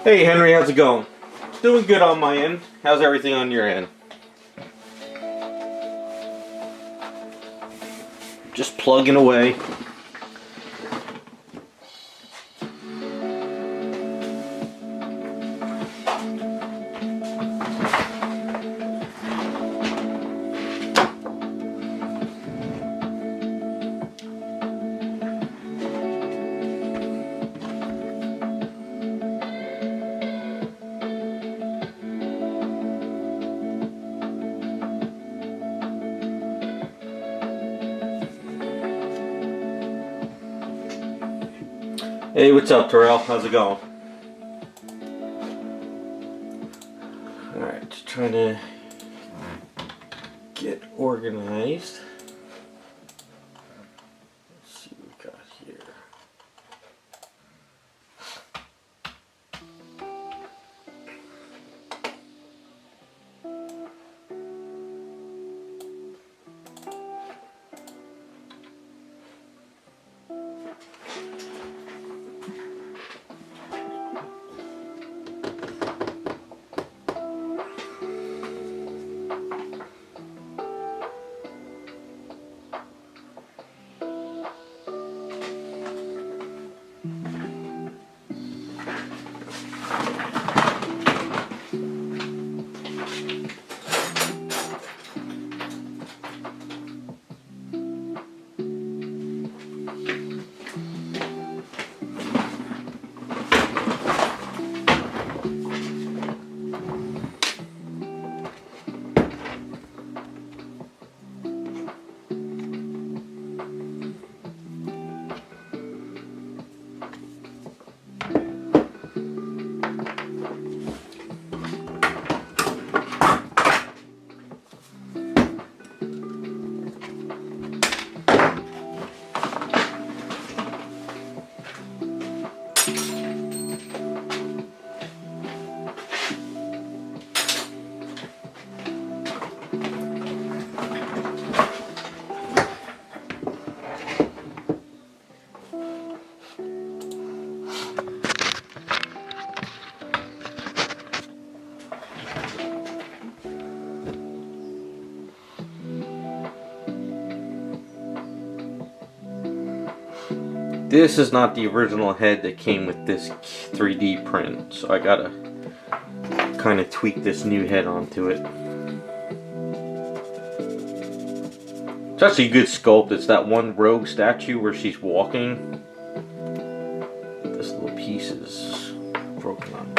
Hey Henry, how's it going? Doing good on my end. How's everything on your end? Just plugging away. Hey, what's up, Terrell? How's it going? Alright, just trying to get organized. Let's see what we got here. This is not the original head that came with this 3D print, so I gotta kind of tweak this new head onto it. It's actually a good sculpt. It's that one rogue statue where she's walking. This little piece is broken on.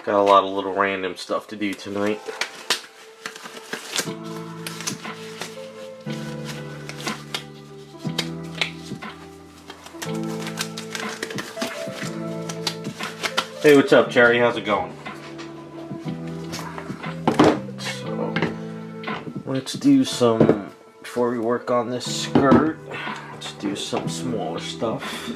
Got a lot of little random stuff to do tonight. Hey, what's up, Cherry? How's it going? So, let's do some, before we work on this skirt, let's do some smaller stuff.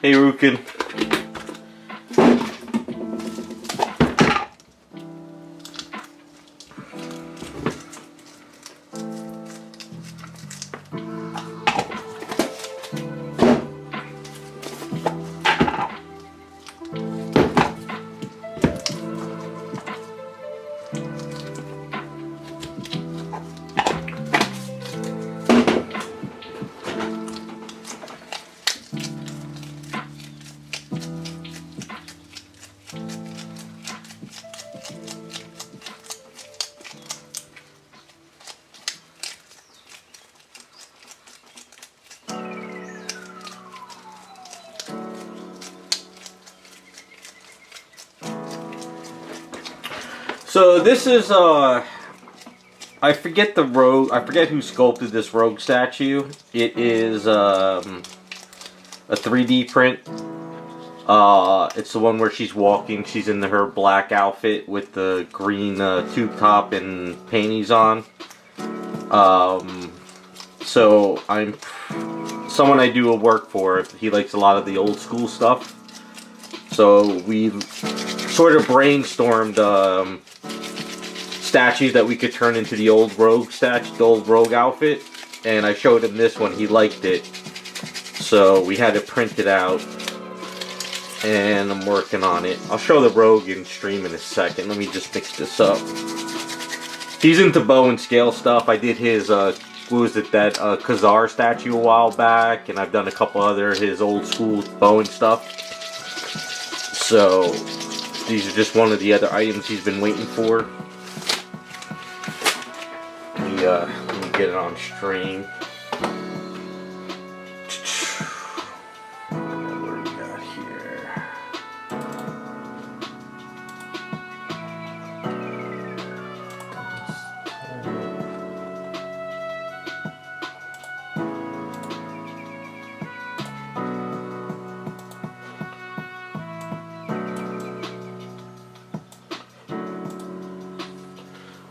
Hey, Rukin. So this is I forget who sculpted this rogue statue. It is a 3D print. It's the one where she's walking. She's in her black outfit with the green tube top and panties on. So someone I do a work for. He likes a lot of the old school stuff. So we sort of brainstormed statues that we could turn into the old rogue outfit, and I showed him this one. He liked it, so we had to print it out, and I'm working on it. I'll show the rogue in stream in a second. Let me just fix this up. He's into bow and scale stuff. I did his that Khazar statue a while back, and I've done a couple other his old school bow and stuff. So these are just one of the other items he's been waiting for. Let me get it on stream. What do we got here?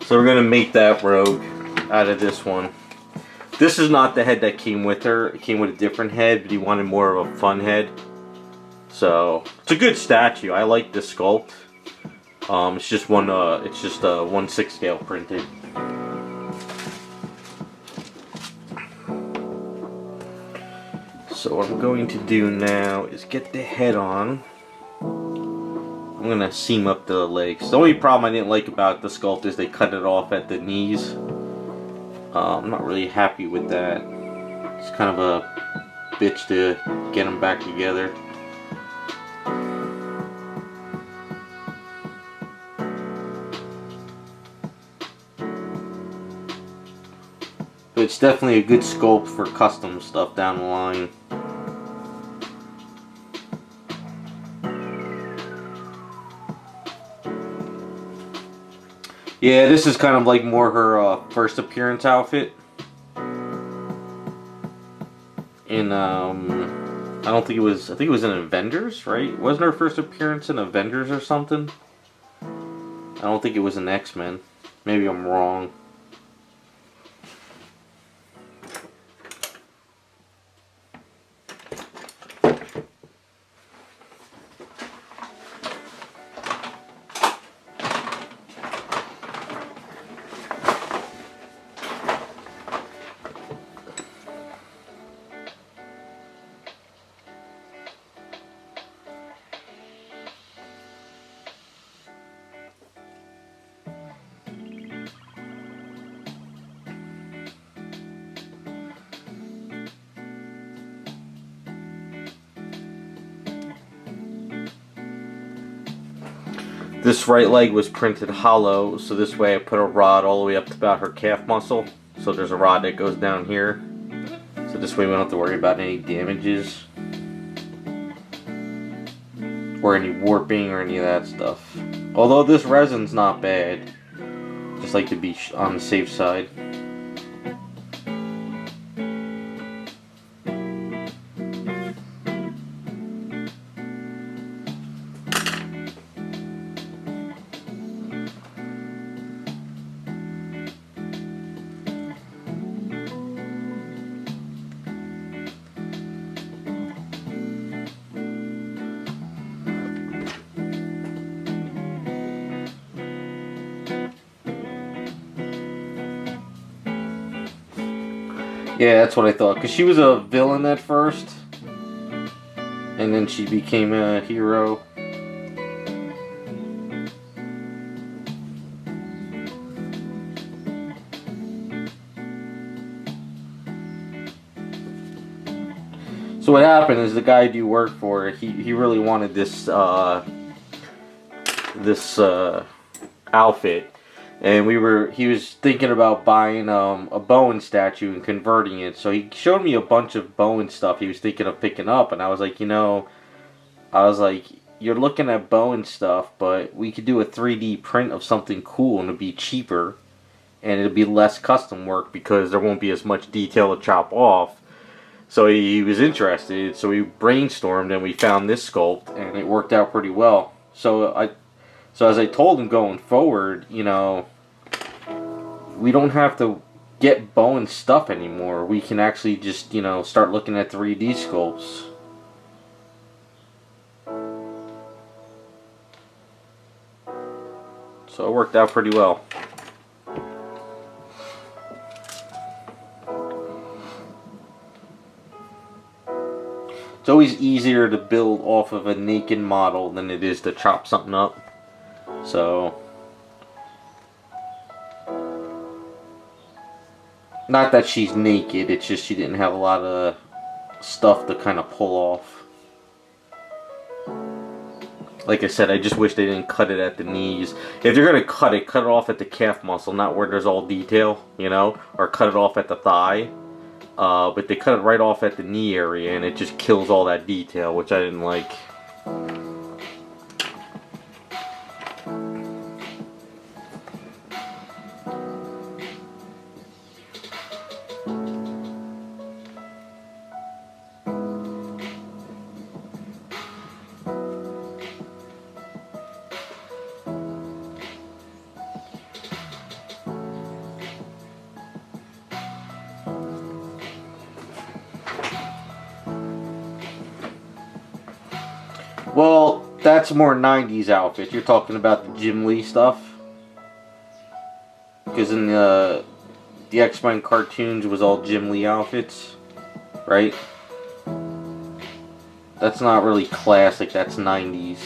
So we're gonna make that rogue out of this one. This is not the head that came with her. It came with a different head, but he wanted more of a fun head. So it's a good statue. I like this sculpt. It's just one. It's just a 1/6 scale printed. So what I'm going to do now is get the head on. I'm gonna seam up the legs. The only problem I didn't like about the sculpt is they cut it off at the knees. I'm not really happy with that. It's kind of a bitch to get them back together. But it's definitely a good sculpt for custom stuff down the line. Yeah, this is kind of like more her first appearance outfit. In I don't think it was. I think it was in Avengers, right? Wasn't her first appearance in Avengers or something? I don't think it was in X-Men. Maybe I'm wrong. This right leg was printed hollow, so this way I put a rod all the way up to about her calf muscle. So there's a rod that goes down here. So this way we don't have to worry about any damages. Or any warping or any of that stuff. Although this resin's not bad. Just like to be on the safe side. Yeah, that's what I thought. Because she was a villain at first. And then she became a hero. So what happened is the guy I do work for, he really wanted this outfit. And he was thinking about buying a Bowen statue and converting it. So he showed me a bunch of Bowen stuff he was thinking of picking up, and I was like, you're looking at Bowen stuff, but we could do a 3D print of something cool and it'd be cheaper and it'll be less custom work because there won't be as much detail to chop off. So he was interested, so we brainstormed and we found this sculpt and it worked out pretty well. So as I told him going forward, you know, we don't have to get Bowen stuff anymore. We can actually just, you know, start looking at 3D sculpts. So it worked out pretty well. It's always easier to build off of a naked model than it is to chop something up. So, not that she's naked, it's just she didn't have a lot of stuff to kind of pull off. Like I said, I just wish they didn't cut it at the knees. If you're going to cut it off at the calf muscle, not where there's all detail, you know? Or cut it off at the thigh. But they cut it right off at the knee area, and it just kills all that detail, which I didn't like. Well, that's more 90s outfit. You're talking about the Jim Lee stuff? Because in the X-Men cartoons, it was all Jim Lee outfits, right? That's not really classic, that's 90s.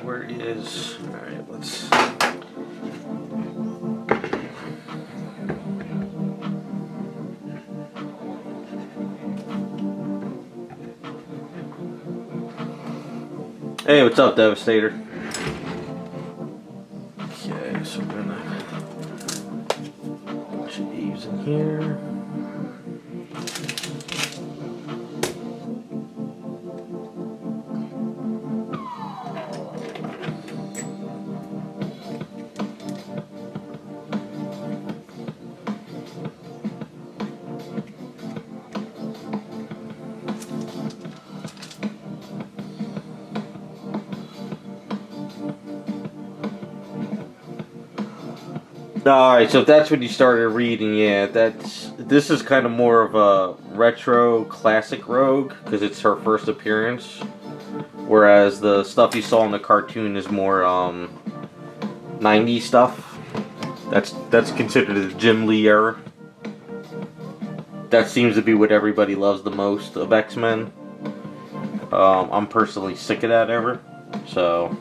Where is... Alright, let's... Hey, what's up, Devastator? Okay, so we're gonna... Bunch of Eves in here. Alright, so if that's when you started reading, yeah, this is kind of more of a retro classic Rogue, because it's her first appearance, whereas the stuff you saw in the cartoon is more 90s stuff. That's considered the Jim Lee era. That seems to be what everybody loves the most of X-Men. I'm personally sick of that ever, so...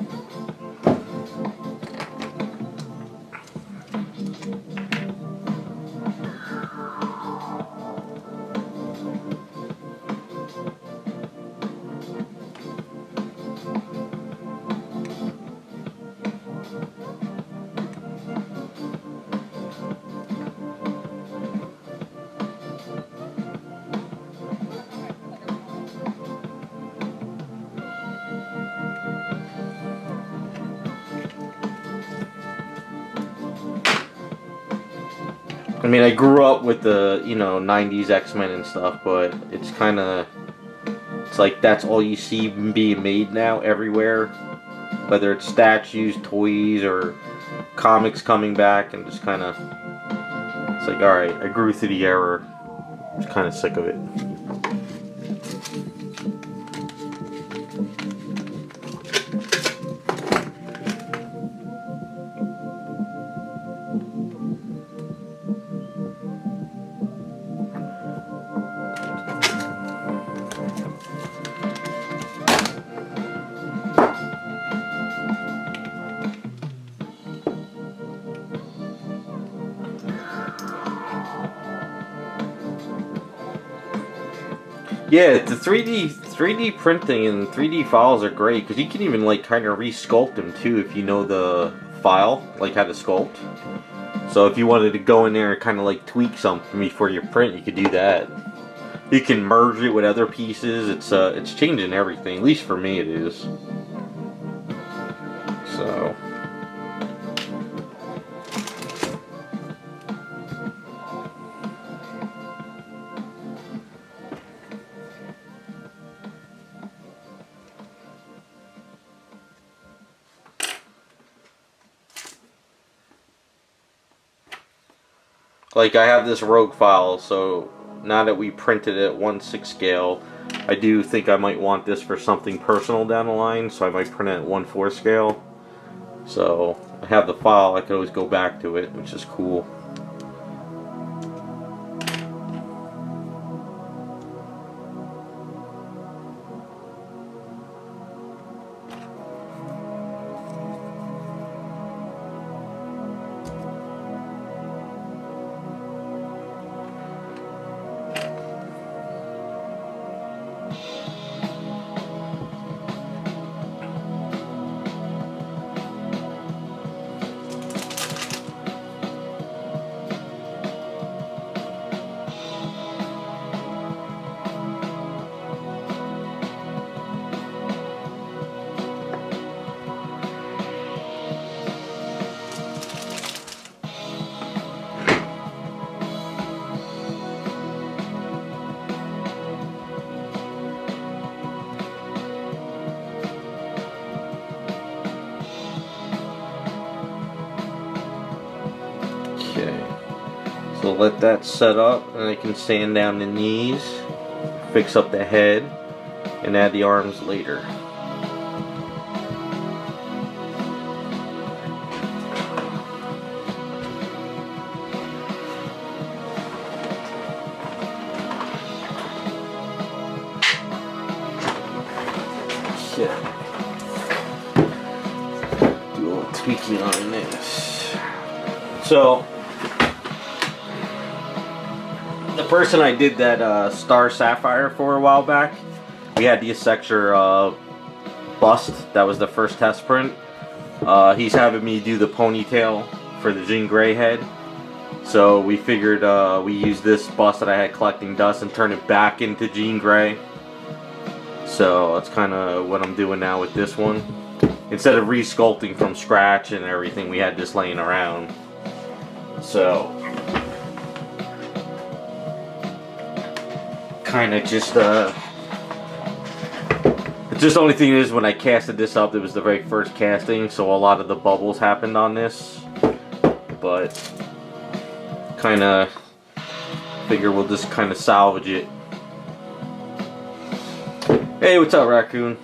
I mean, I grew up with the, you know, 90s X-Men and stuff, but it's kind of, it's like that's all you see being made now everywhere. Whether it's statues, toys, or comics coming back, and just kind of, it's like, alright, I grew through the era. I'm just kind of sick of it. Yeah, the 3D printing and 3D files are great because you can even like kind of re-sculpt them too if you know the file, like how to sculpt. So if you wanted to go in there and kind of like tweak something before you print, you could do that. You can merge it with other pieces. It's changing everything. At least for me, it is. So. Like I have this rogue file, so now that we printed it 1/6 scale, I do think I might want this for something personal down the line, so I might print it at 1/4 scale. So I have the file, I could always go back to it, which is cool. So let that set up, and I can sand down the knees, fix up the head, and add the arms later. Okay. Do a little tweaking on this. So, the person I did that Star Sapphire for a while back, we had the Secture bust. That was the first test print. He's having me do the ponytail for the Jean Grey head. So we figured we use this bust that I had collecting dust and turn it back into Jean Grey. So that's kind of what I'm doing now with this one. Instead of re-sculpting from scratch and everything, we had this laying around. So kind of just the only thing is when I casted this up, it was the very first casting, so a lot of the bubbles happened on this, but kind of figure we'll just kind of salvage it. Hey, what's up, raccoon?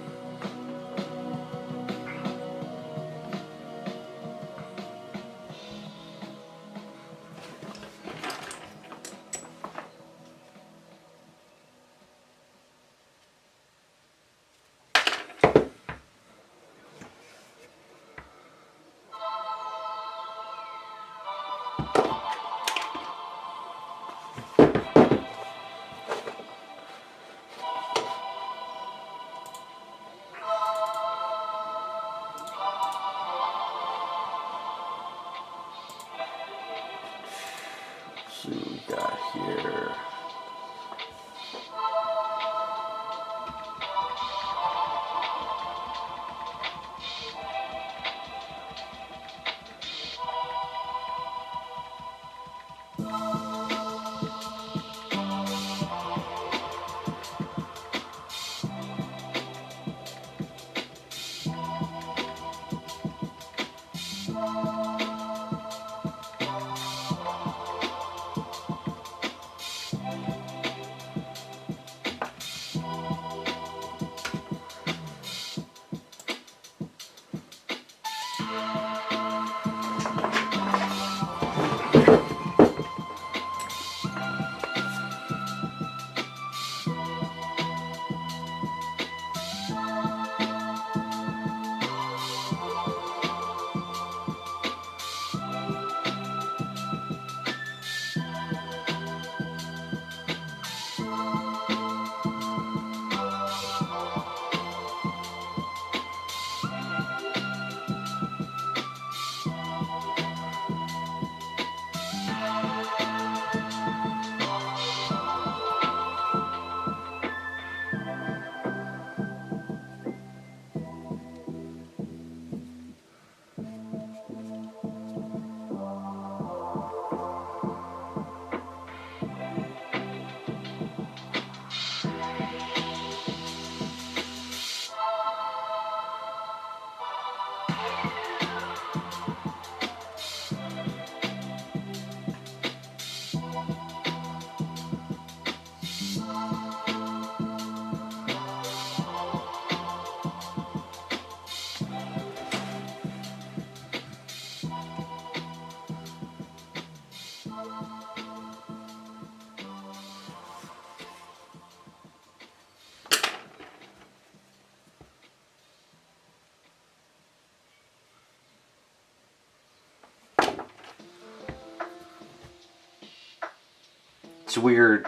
it's weird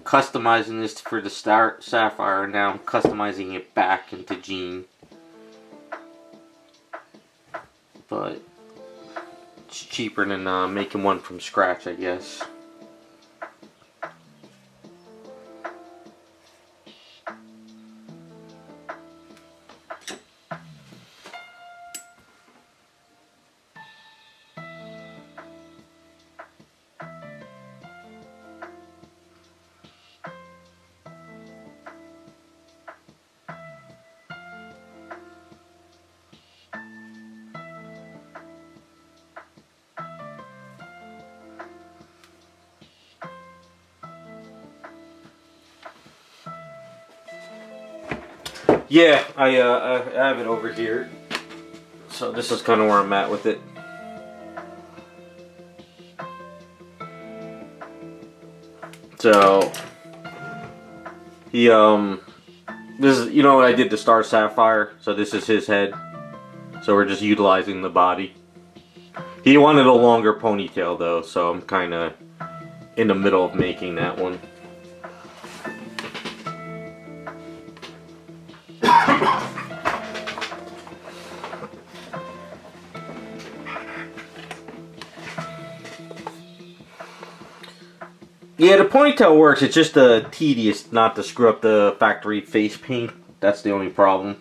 customizing this for the Star Sapphire. Now I'm customizing it back into Jean. But it's cheaper than making one from scratch, I guess. Yeah, I have it over here. So this is kind of where I'm at with it. So he this is, you know what I did to Star Sapphire, so this is his head. So we're just utilizing the body. He wanted a longer ponytail though, so I'm kind of in the middle of making that one. Yeah, the ponytail works. It's just tedious not to screw up the factory face paint. That's the only problem.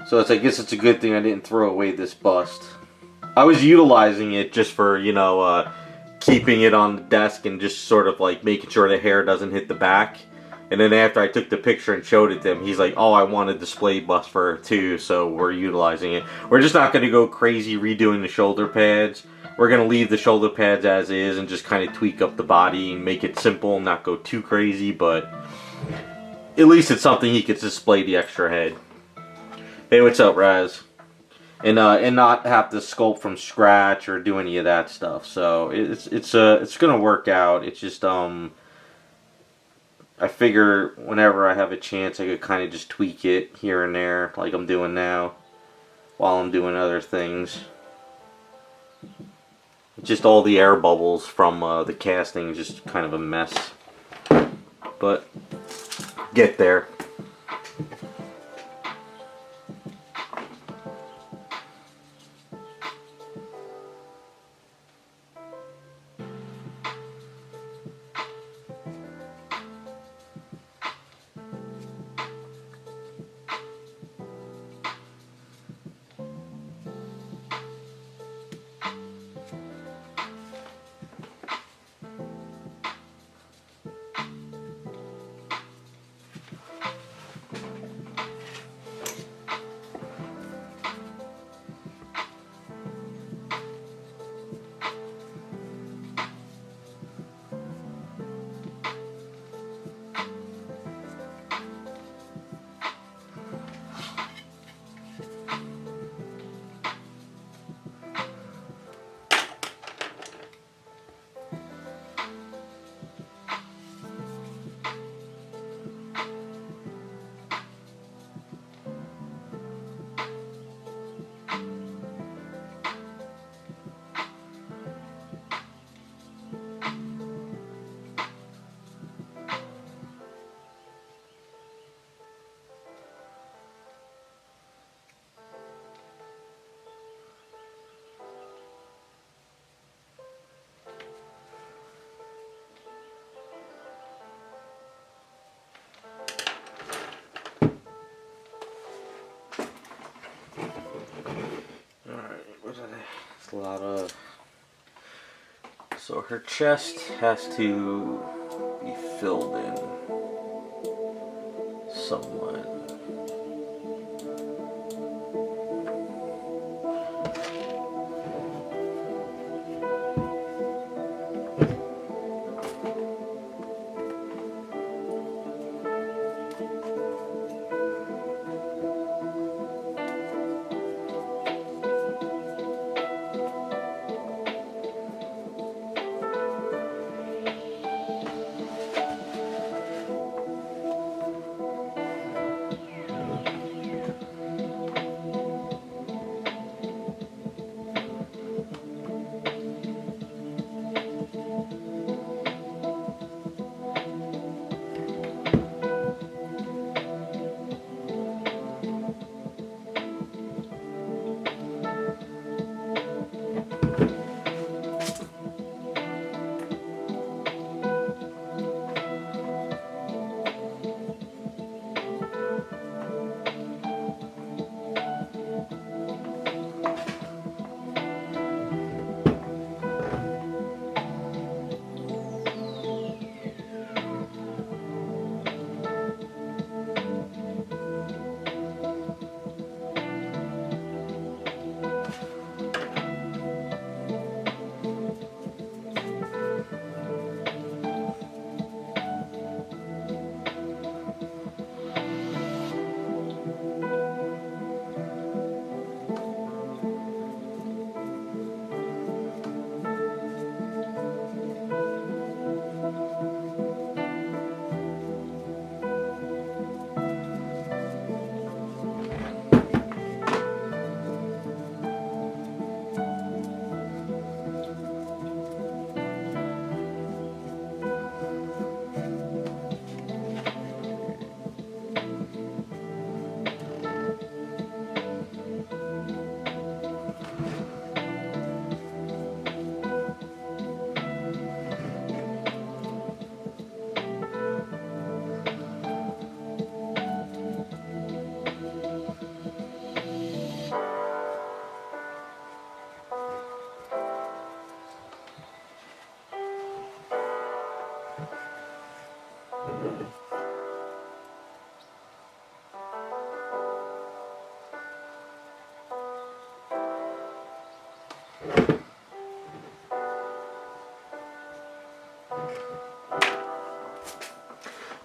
So I guess it's a good thing I didn't throw away this bust. I was utilizing it just for, you know, keeping it on the desk and just sort of like making sure the hair doesn't hit the back. And then after I took the picture and showed it to him, he's like, oh, I want a display bust for her too, so we're utilizing it. We're just not going to go crazy redoing the shoulder pads. We're going to leave the shoulder pads as is and just kind of tweak up the body and make it simple and not go too crazy, but at least it's something he could display the extra head. Hey, what's up, Raz? And not have to sculpt from scratch or do any of that stuff. So it's gonna work out. It's just I figure whenever I have a chance, I could kind of just tweak it here and there, like I'm doing now, while I'm doing other things. Just all the air bubbles from the casting is just kind of a mess. But get there. It's a lot of... So her chest has to be filled in somewhat.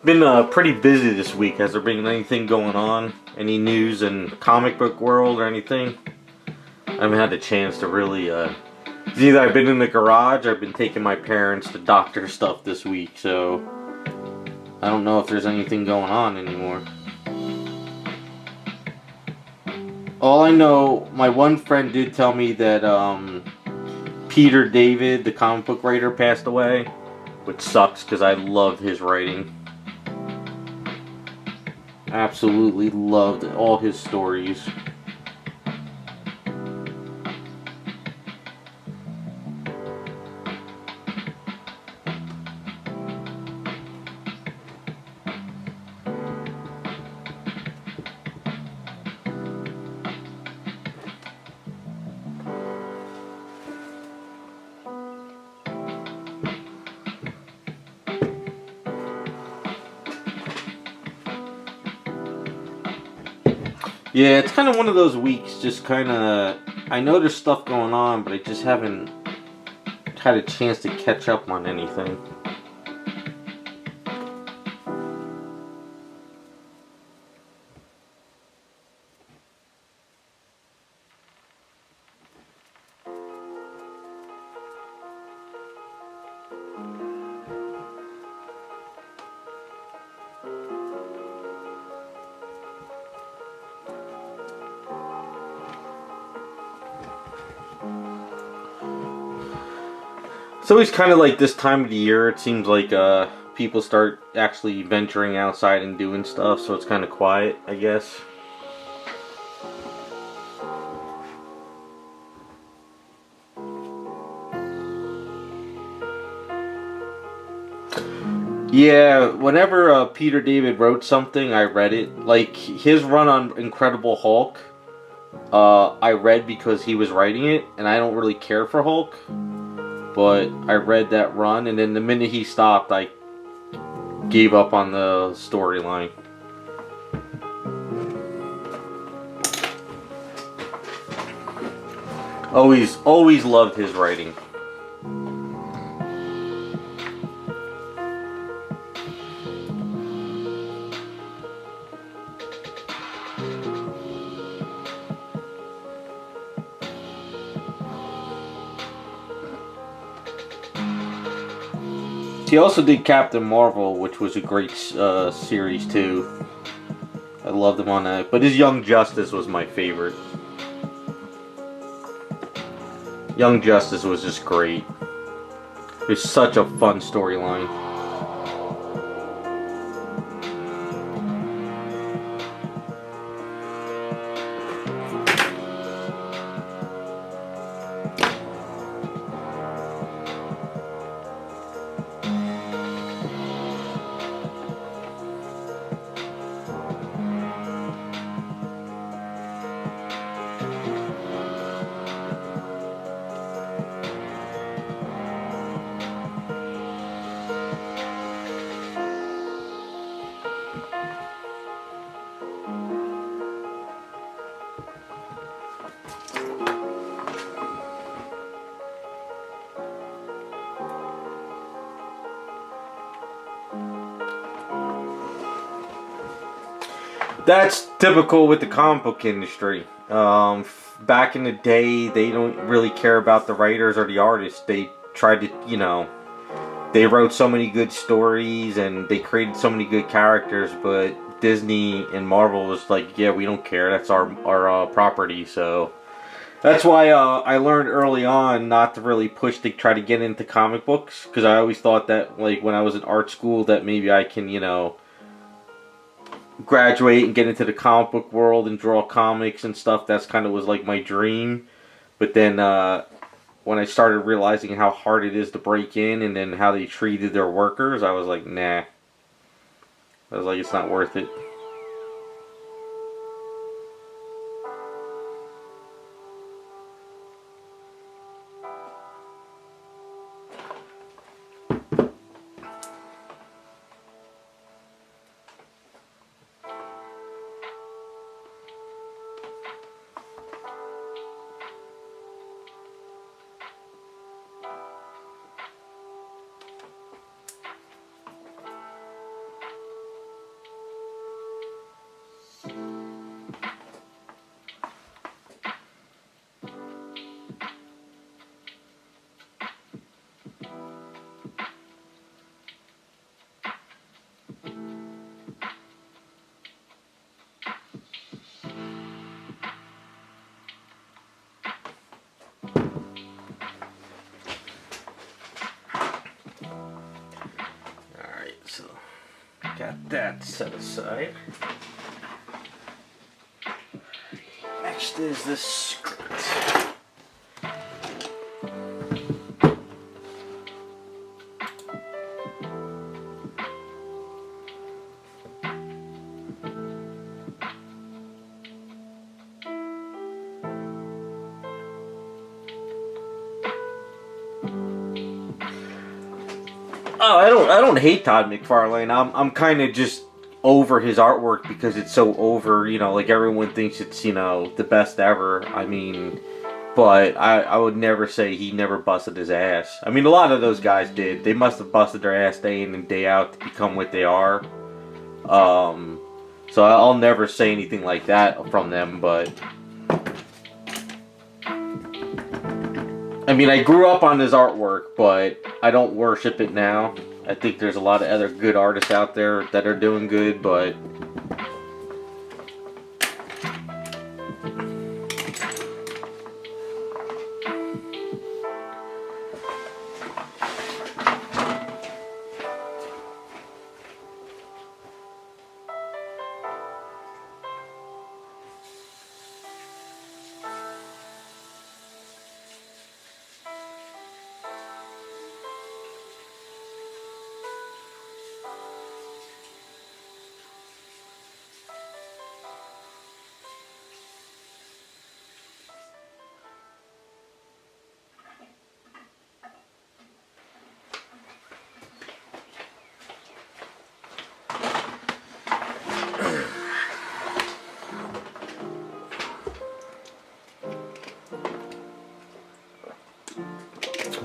Been pretty busy this week. Has there been anything going on? Any news in the comic book world or anything? I haven't had the chance to really, it's either I've been in the garage or I've been taking my parents to doctor stuff this week, so I don't know if there's anything going on anymore. All I know, my one friend did tell me that Peter David, the comic book writer, passed away, which sucks because I loved his writing. Absolutely loved all his stories. Yeah, it's kind of one of those weeks, just kind of, I know there's stuff going on, but I just haven't had a chance to catch up on anything. It's always kind of like this time of the year, it seems like people start actually venturing outside and doing stuff, so it's kind of quiet, I guess. Yeah, whenever Peter David wrote something, I read it. Like, his run on Incredible Hulk, I read because he was writing it, and I don't really care for Hulk. But I read that run, and then the minute he stopped, I gave up on the storyline. Always loved his writing. He also did Captain Marvel, which was a great series too. I loved him on that. But his Young Justice was my favorite. Young Justice was just great. It was such a fun storyline. That's typical with the comic book industry. Back in the day, they don't really care about the writers or the artists. They tried to, they wrote so many good stories and they created so many good characters, but Disney and Marvel was like, yeah, we don't care. That's our property. So that's why I learned early on not to really push to try to get into comic books, because I always thought that, like, when I was in art school, that maybe I can, graduate and get into the comic book world and draw comics and stuff. That's kind of was like my dream. But then when I started realizing how hard it is to break in and then how they treated their workers, I was like, nah. I was like, it's not worth it. that set aside. Next is this skirt. Oh, I don't hate Todd McFarlane. I'm kind of just over his artwork because it's so over, you know, like everyone thinks it's, you know, the best ever. I mean, but I would never say he never busted his ass. I mean, a lot of those guys did. They must have busted their ass day in and day out to become what they are. So I'll never say anything like that from them, but I mean, I grew up on his artwork, but I don't worship it now. I think there's a lot of other good artists out there that are doing good, but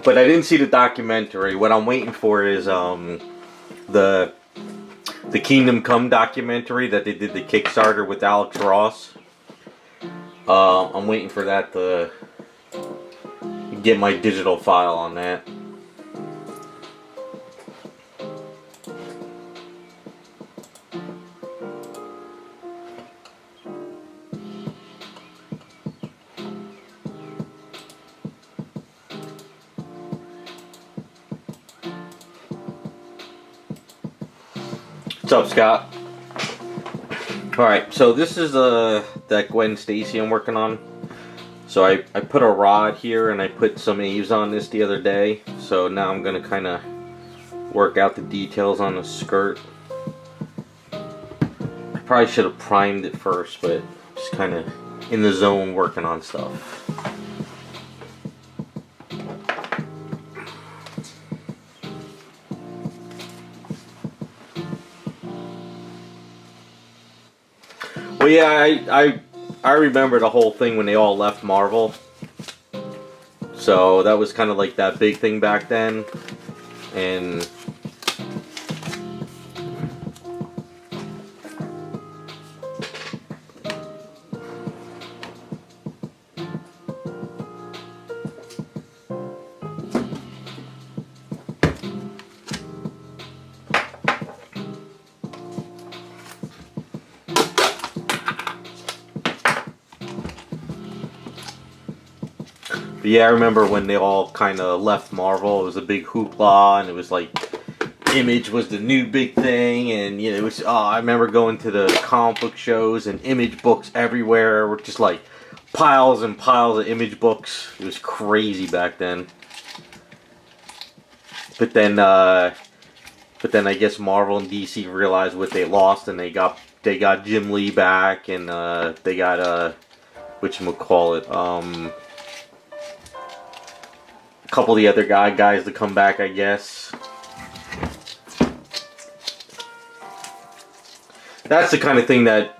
I didn't see the documentary. What I'm waiting for is the Kingdom Come documentary that they did the Kickstarter with Alex Ross. I'm waiting for that to get my digital file on that. What's up, Scott? Alright, so this is that Gwen Stacy I'm working on. So I put a rod here and I put some eaves on this the other day. So now I'm going to kind of work out the details on the skirt. I probably should have primed it first, but just kind of in the zone working on stuff. Well, yeah, I remember the whole thing when they all left Marvel. So that was kind of like that big thing back then. And yeah, I remember when they all kind of left Marvel. It was a big hoopla, and it was like Image was the new big thing, and you know, it was. Oh, I remember going to the comic book shows and Image books everywhere. Were just like piles and piles of Image books. It was crazy back then. But then I guess Marvel and DC realized what they lost, and they got Jim Lee back, and they got whatchamacallit, a couple of the other guys to come back, I guess. That's the kind of thing that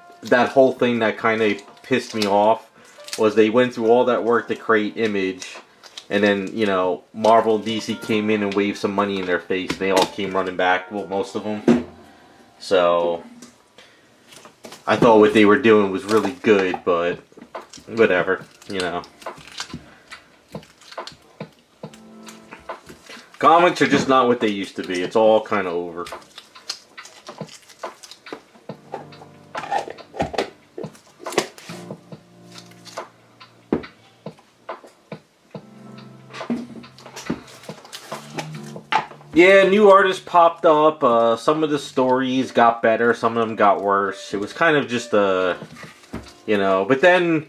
whole thing that kind of pissed me off, was they went through all that work to create Image, and then, you know, Marvel and DC came in and waved some money in their face, and they all came running back, well, most of them. So I thought what they were doing was really good, but whatever, you know. Comics are just not what they used to be. It's all kind of over. Yeah, new artists popped up. Some of the stories got better, some of them got worse. It was kind of just but then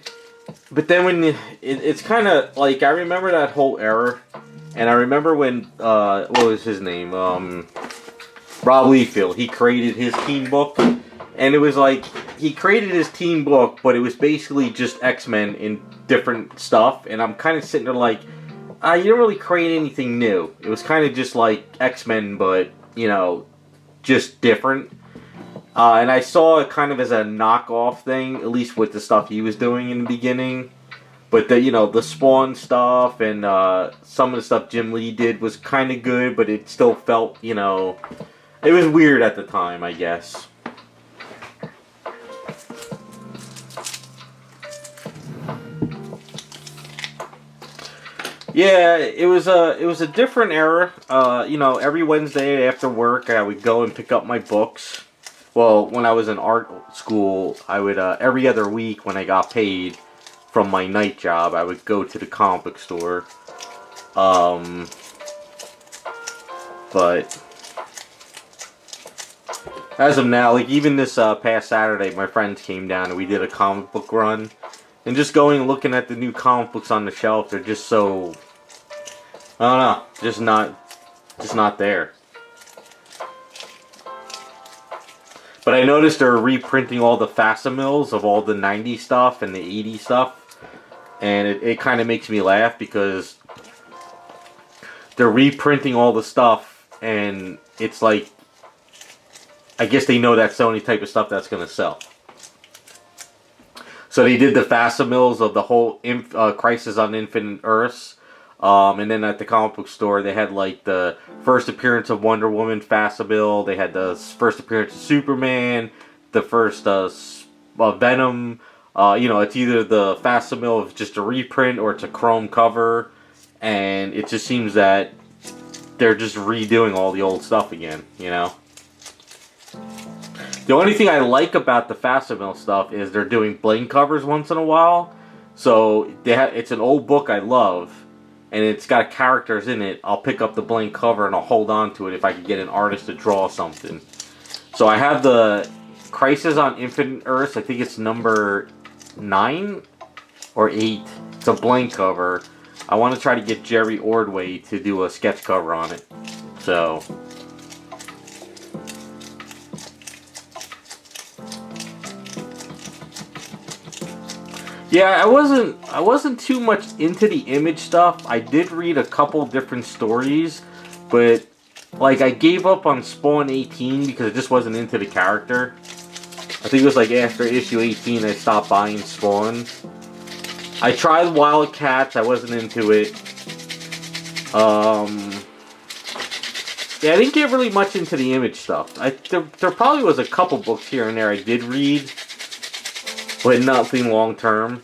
when it's kind of like I remember that whole era, and I remember when what was his name? Rob Liefeld. He created his team book, and it was like he created his team book, but it was basically just X-Men in different stuff. And I'm kind of sitting there like, you don't really create anything new. It was kind of just like X-Men, but just different. And I saw it kind of as a knockoff thing, at least with the stuff he was doing in the beginning. But the Spawn stuff and some of the stuff Jim Lee did was kind of good, but it still felt, it was weird at the time, I guess. Yeah, it was a different era. Every Wednesday after work, I would go and pick up my books. Well, when I was in art school, I would every other week when I got paid from my night job, I would go to the comic book store. But as of now, like even this past Saturday, my friends came down and we did a comic book run. And just going and looking at the new comic books on the shelf, they're just so, I don't know, just not there. But I noticed they're reprinting all the facsimils of all the 90s stuff and the 80s stuff. And it kind of makes me laugh because they're reprinting all the stuff and it's like, I guess they know that's the only type of stuff that's going to sell. So they did the facsimils of the whole Crisis on Infinite Earths. And then at the comic book store, they had like the first appearance of Wonder Woman facsimile. They had the first appearance of Superman, the first Venom. It's either the facsimile of just a reprint or it's a chrome cover. And it just seems that they're just redoing all the old stuff again, The only thing I like about the facsimile stuff is they're doing blank covers once in a while. So it's an old book I love. And it's got characters in it. I'll pick up the blank cover and I'll hold on to it if I can get an artist to draw something. So I have the Crisis on Infinite Earths. I think it's number 9 or 8. It's a blank cover. I want to try to get Jerry Ordway to do a sketch cover on it. So yeah, I wasn't too much into the Image stuff. I did read a couple different stories, but like I gave up on Spawn 18 because I just wasn't into the character. I think it was like after issue 18 I stopped buying Spawn. I tried Wildcats, I wasn't into it. Yeah, I didn't get really much into the Image stuff. There probably was a couple books here and there I did read, but nothing long term.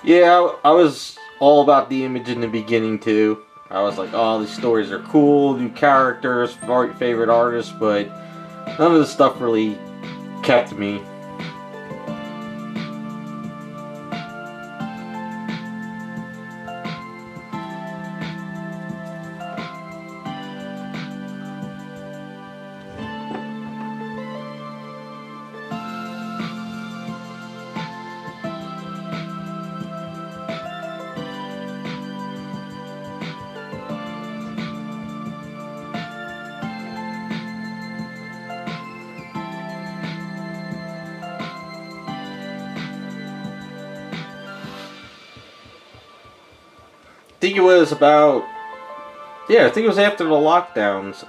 Yeah, I was all about the Image in the beginning too. I was like, oh, these stories are cool, new characters, favorite artists, but none of the stuff really kept me. think it was about, yeah, I think it was after the lockdowns.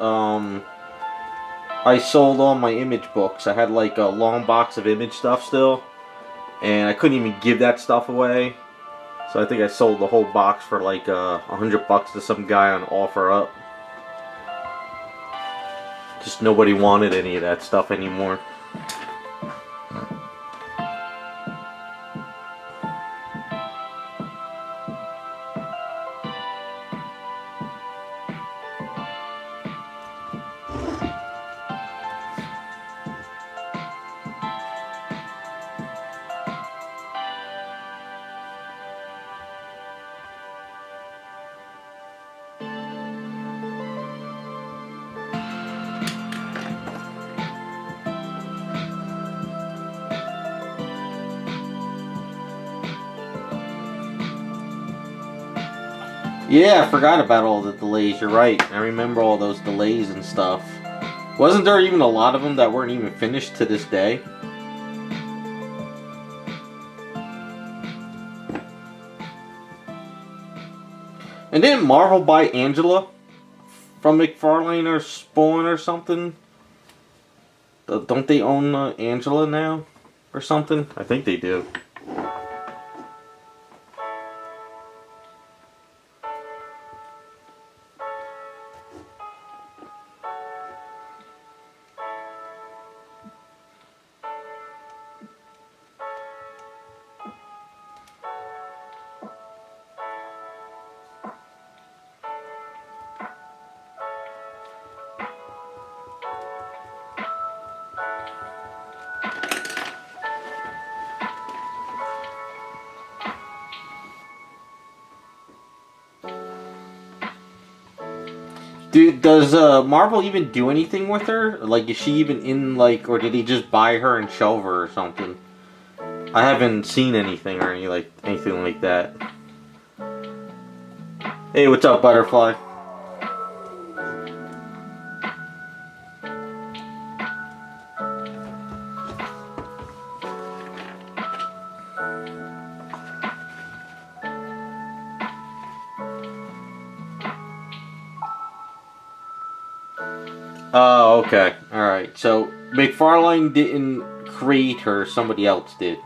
I sold all my image books. I had like a long box of image stuff still, and I couldn't even give that stuff away. So I think I sold the whole box for like $100 to some guy on OfferUp. Just nobody wanted any of that stuff anymore. Yeah, I forgot about all the delays. You're right. I remember all those delays and stuff. Wasn't there even a lot of them that weren't even finished to this day? And didn't Marvel buy Angela from McFarlane or Spawn or something? Don't they own Angela now? Or something? I think they do. Does Marvel even do anything with her? Like, is she even in, like, or did he just buy her and shelve her or something? I haven't seen anything or anything like that. Hey, what's up, Butterfly? Oh, okay. Alright, so McFarlane didn't create her, somebody else did.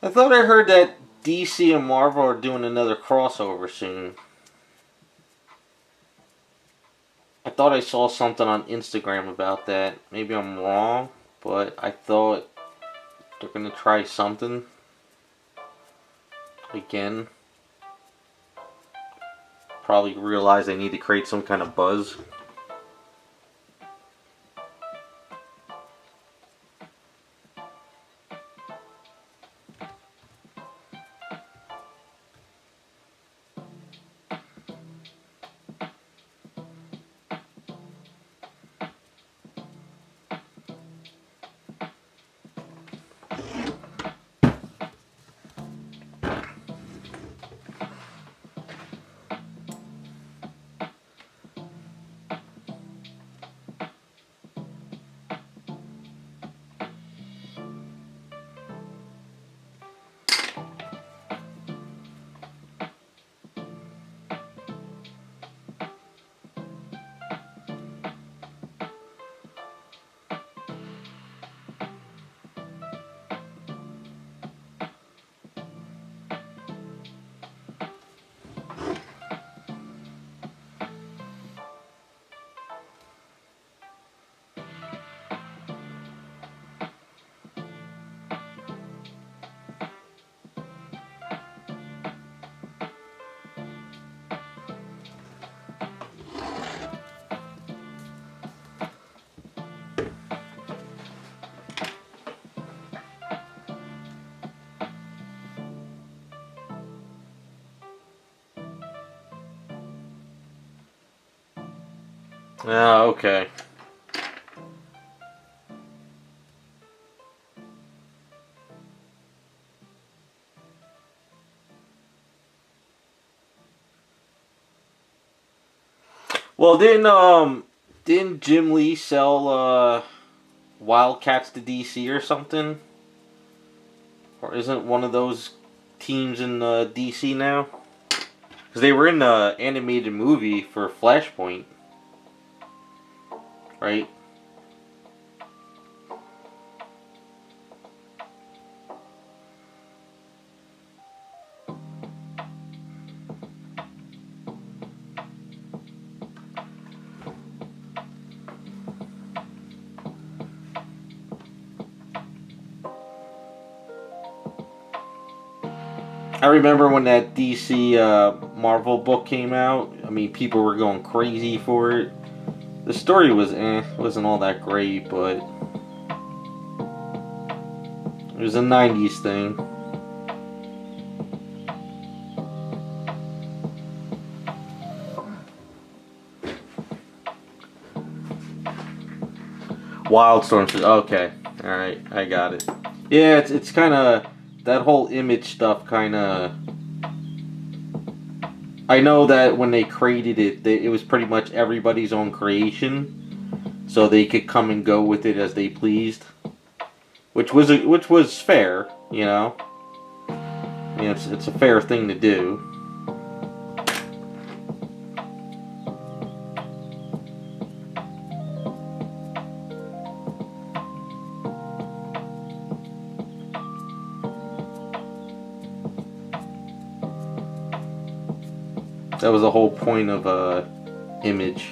I thought I heard that DC and Marvel are doing another crossover soon. I thought I saw something on Instagram about that. Maybe I'm wrong, but I thought they're gonna try something again. Probably realize they need to create some kind of buzz. Ah, okay. Well, didn't Jim Lee sell Wildcats to DC or something? Or isn't one of those teams in DC now? Because they were in the animated movie for Flashpoint, right? I remember when that DC Marvel book came out. I mean, people were going crazy for it. The story was wasn't all that great, but it was a 90s thing. Wildstorm says, okay, alright, I got it. Yeah, it's kind of, that whole Image stuff kind of, I know that when they created it, it was pretty much everybody's own creation, so they could come and go with it as they pleased, which was fair, you know. I mean, it's a fair thing to do. That was the whole point of Image.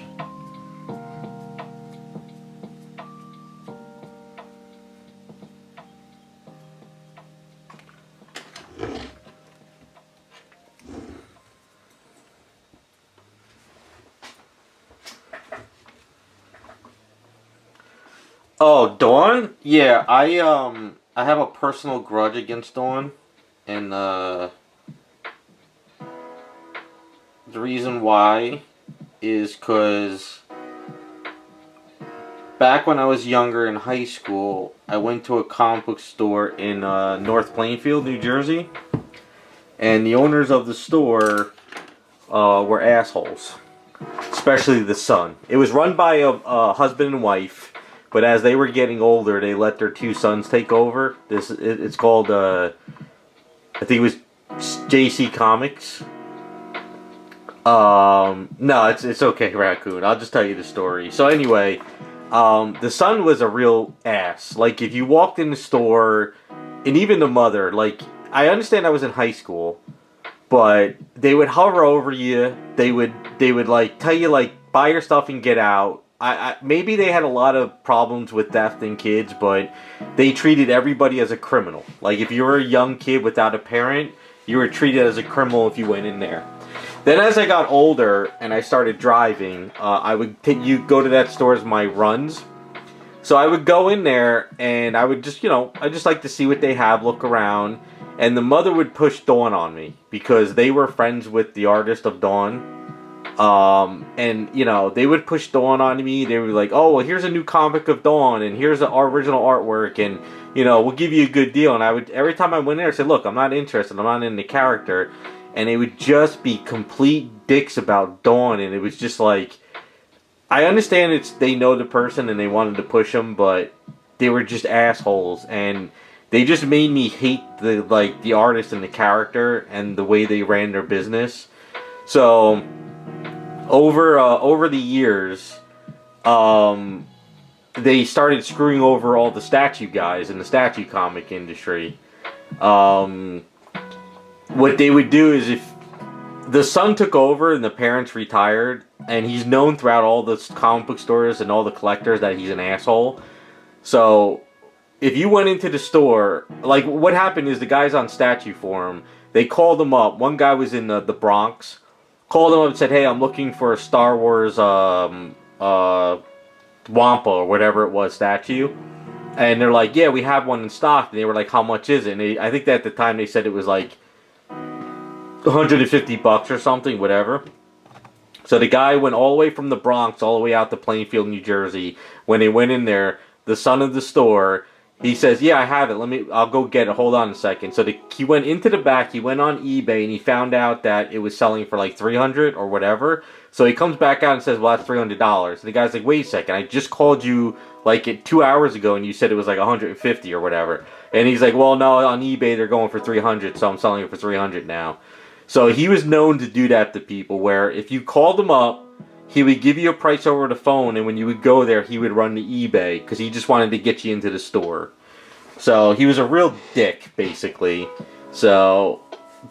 Oh, Dawn? Yeah, I have a personal grudge against Dawn, and the reason why is because back when I was younger in high school, I went to a comic book store in North Plainfield, New Jersey, and the owners of the store were assholes, especially the son. It was run by a husband and wife, but as they were getting older, they let their two sons take over. It's called I think it was JC Comics. No, it's okay, Raccoon. I'll just tell you the story. So anyway, the son was a real ass. Like, if you walked in the store, and even the mother, like, I understand I was in high school, but they would hover over you. They would like tell you like buy your stuff and get out. Maybe they had a lot of problems with theft in kids, but they treated everybody as a criminal. Like if you were a young kid without a parent, you were treated as a criminal if you went in there. Then as I got older and I started driving, I would go to that store as my runs. So I would go in there and I would just, I just like to see what they have, look around. And the mother would push Dawn on me because they were friends with the artist of Dawn. And they would push Dawn on me. They were like, oh, well, here's a new comic of Dawn and here's the original artwork and, we'll give you a good deal. And I would, every time I went in there, I said, look, I'm not interested. I'm not in the character. And they would just be complete dicks about Dawn. And it was just like, I understand they know the person and they wanted to push them, but they were just assholes. And they just made me hate the artist and the character and the way they ran their business. So over the years, they started screwing over all the statue guys in the statue comic industry. What they would do is if the son took over and the parents retired, and he's known throughout all the comic book stores and all the collectors that he's an asshole. So if you went into the store, like what happened is the guys on Statue Forum, they called him up. One guy was in the Bronx, called him up and said, hey, I'm looking for a Star Wars Wampa or whatever it was statue. And they're like, yeah, we have one in stock. And they were like, how much is it? And I think that at the time they said it was like $150 or something, whatever. So the guy went all the way from the Bronx all the way out to Plainfield, New Jersey. When they went in there, the son of the store, he says, yeah, I have it. I'll go get it. Hold on a second. So he went into the back. He went on eBay and he found out that it was selling for like $300 or whatever. So he comes back out and says, well, that's $300. And the guy's like, wait a second. I just called you like 2 hours ago and you said it was like $150 or whatever. And he's like, well, no, on eBay they're going for $300, so I'm selling it for $300 now. So he was known to do that to people, where if you called him up, he would give you a price over the phone, and when you would go there, he would run to eBay, because he just wanted to get you into the store. So he was a real dick, basically. So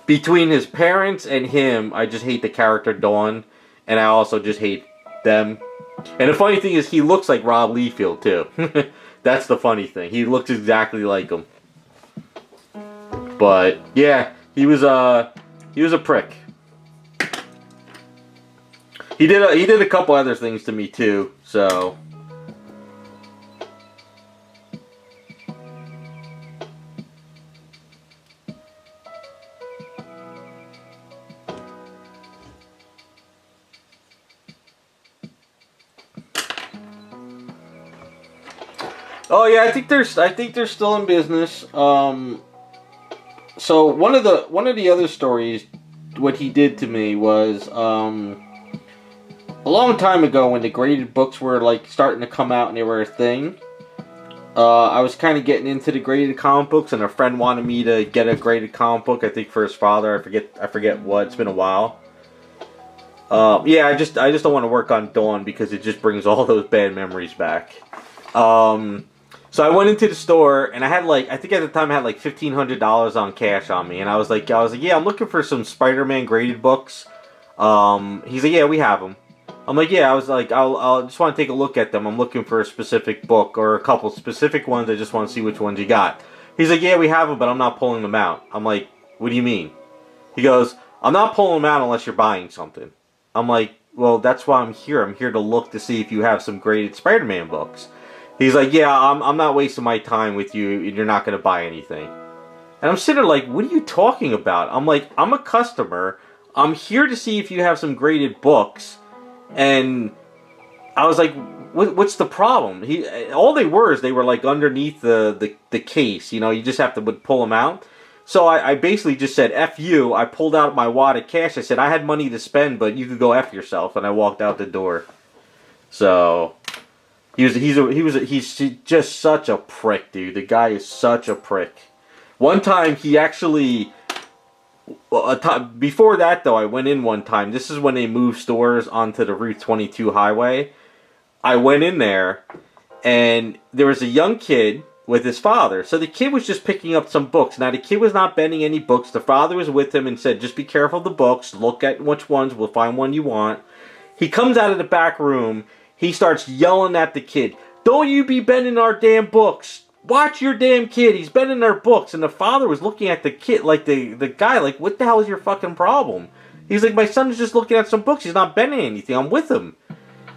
between his parents and him, I just hate the character Dawn, and I also just hate them. And the funny thing is, he looks like Rob Liefeld, too. That's the funny thing. He looks exactly like him. But, yeah, he was a prick. He did a couple other things to me too, so. Oh yeah, I think they're still in business. So one of the other stories, what he did to me was a long time ago when the graded books were like starting to come out and they were a thing. I was kind of getting into the graded comic books, and a friend wanted me to get a graded comic book. I think for his father. I forget what. It's been a while. Yeah, I just don't want to work on Dawn because it just brings all those bad memories back. So I went into the store, and I think at the time I had like $1,500 on cash on me, and I was like, yeah, I'm looking for some Spider-Man graded books. He's like, yeah, we have them. I'm like, yeah, I was like, I'll just want to take a look at them. I'm looking for a specific book or a couple specific ones. I just want to see which ones you got. He's like, yeah, we have them, but I'm not pulling them out. I'm like, what do you mean? He goes, I'm not pulling them out unless you're buying something. I'm like, well, that's why I'm here. I'm here to look to see if you have some graded Spider-Man books. He's like, yeah, I'm not wasting my time with you, and you're not going to buy anything. And I'm sitting there like, what are you talking about? I'm like, I'm a customer. I'm here to see if you have some graded books. And I was like, what's the problem? All they were like underneath the case. You just have to pull them out. So I basically just said, F you. I pulled out my wad of cash. I said, I had money to spend, but you could go F yourself. And I walked out the door. So he's just such a prick, dude. The guy is such a prick. One time he actually, before that though, I went in one time. This is when they moved stores onto the Route 22 highway. I went in there, and there was a young kid with his father. So the kid was just picking up some books. Now the kid was not bending any books. The father was with him and said, just be careful of the books. Look at which ones. We'll find one you want. He comes out of the back room. He starts yelling at the kid. Don't you be bending our damn books. Watch your damn kid. He's bending our books. And the father was looking at the kid, like the guy, like, what the hell is your fucking problem? He's like, my son's just looking at some books. He's not bending anything. I'm with him.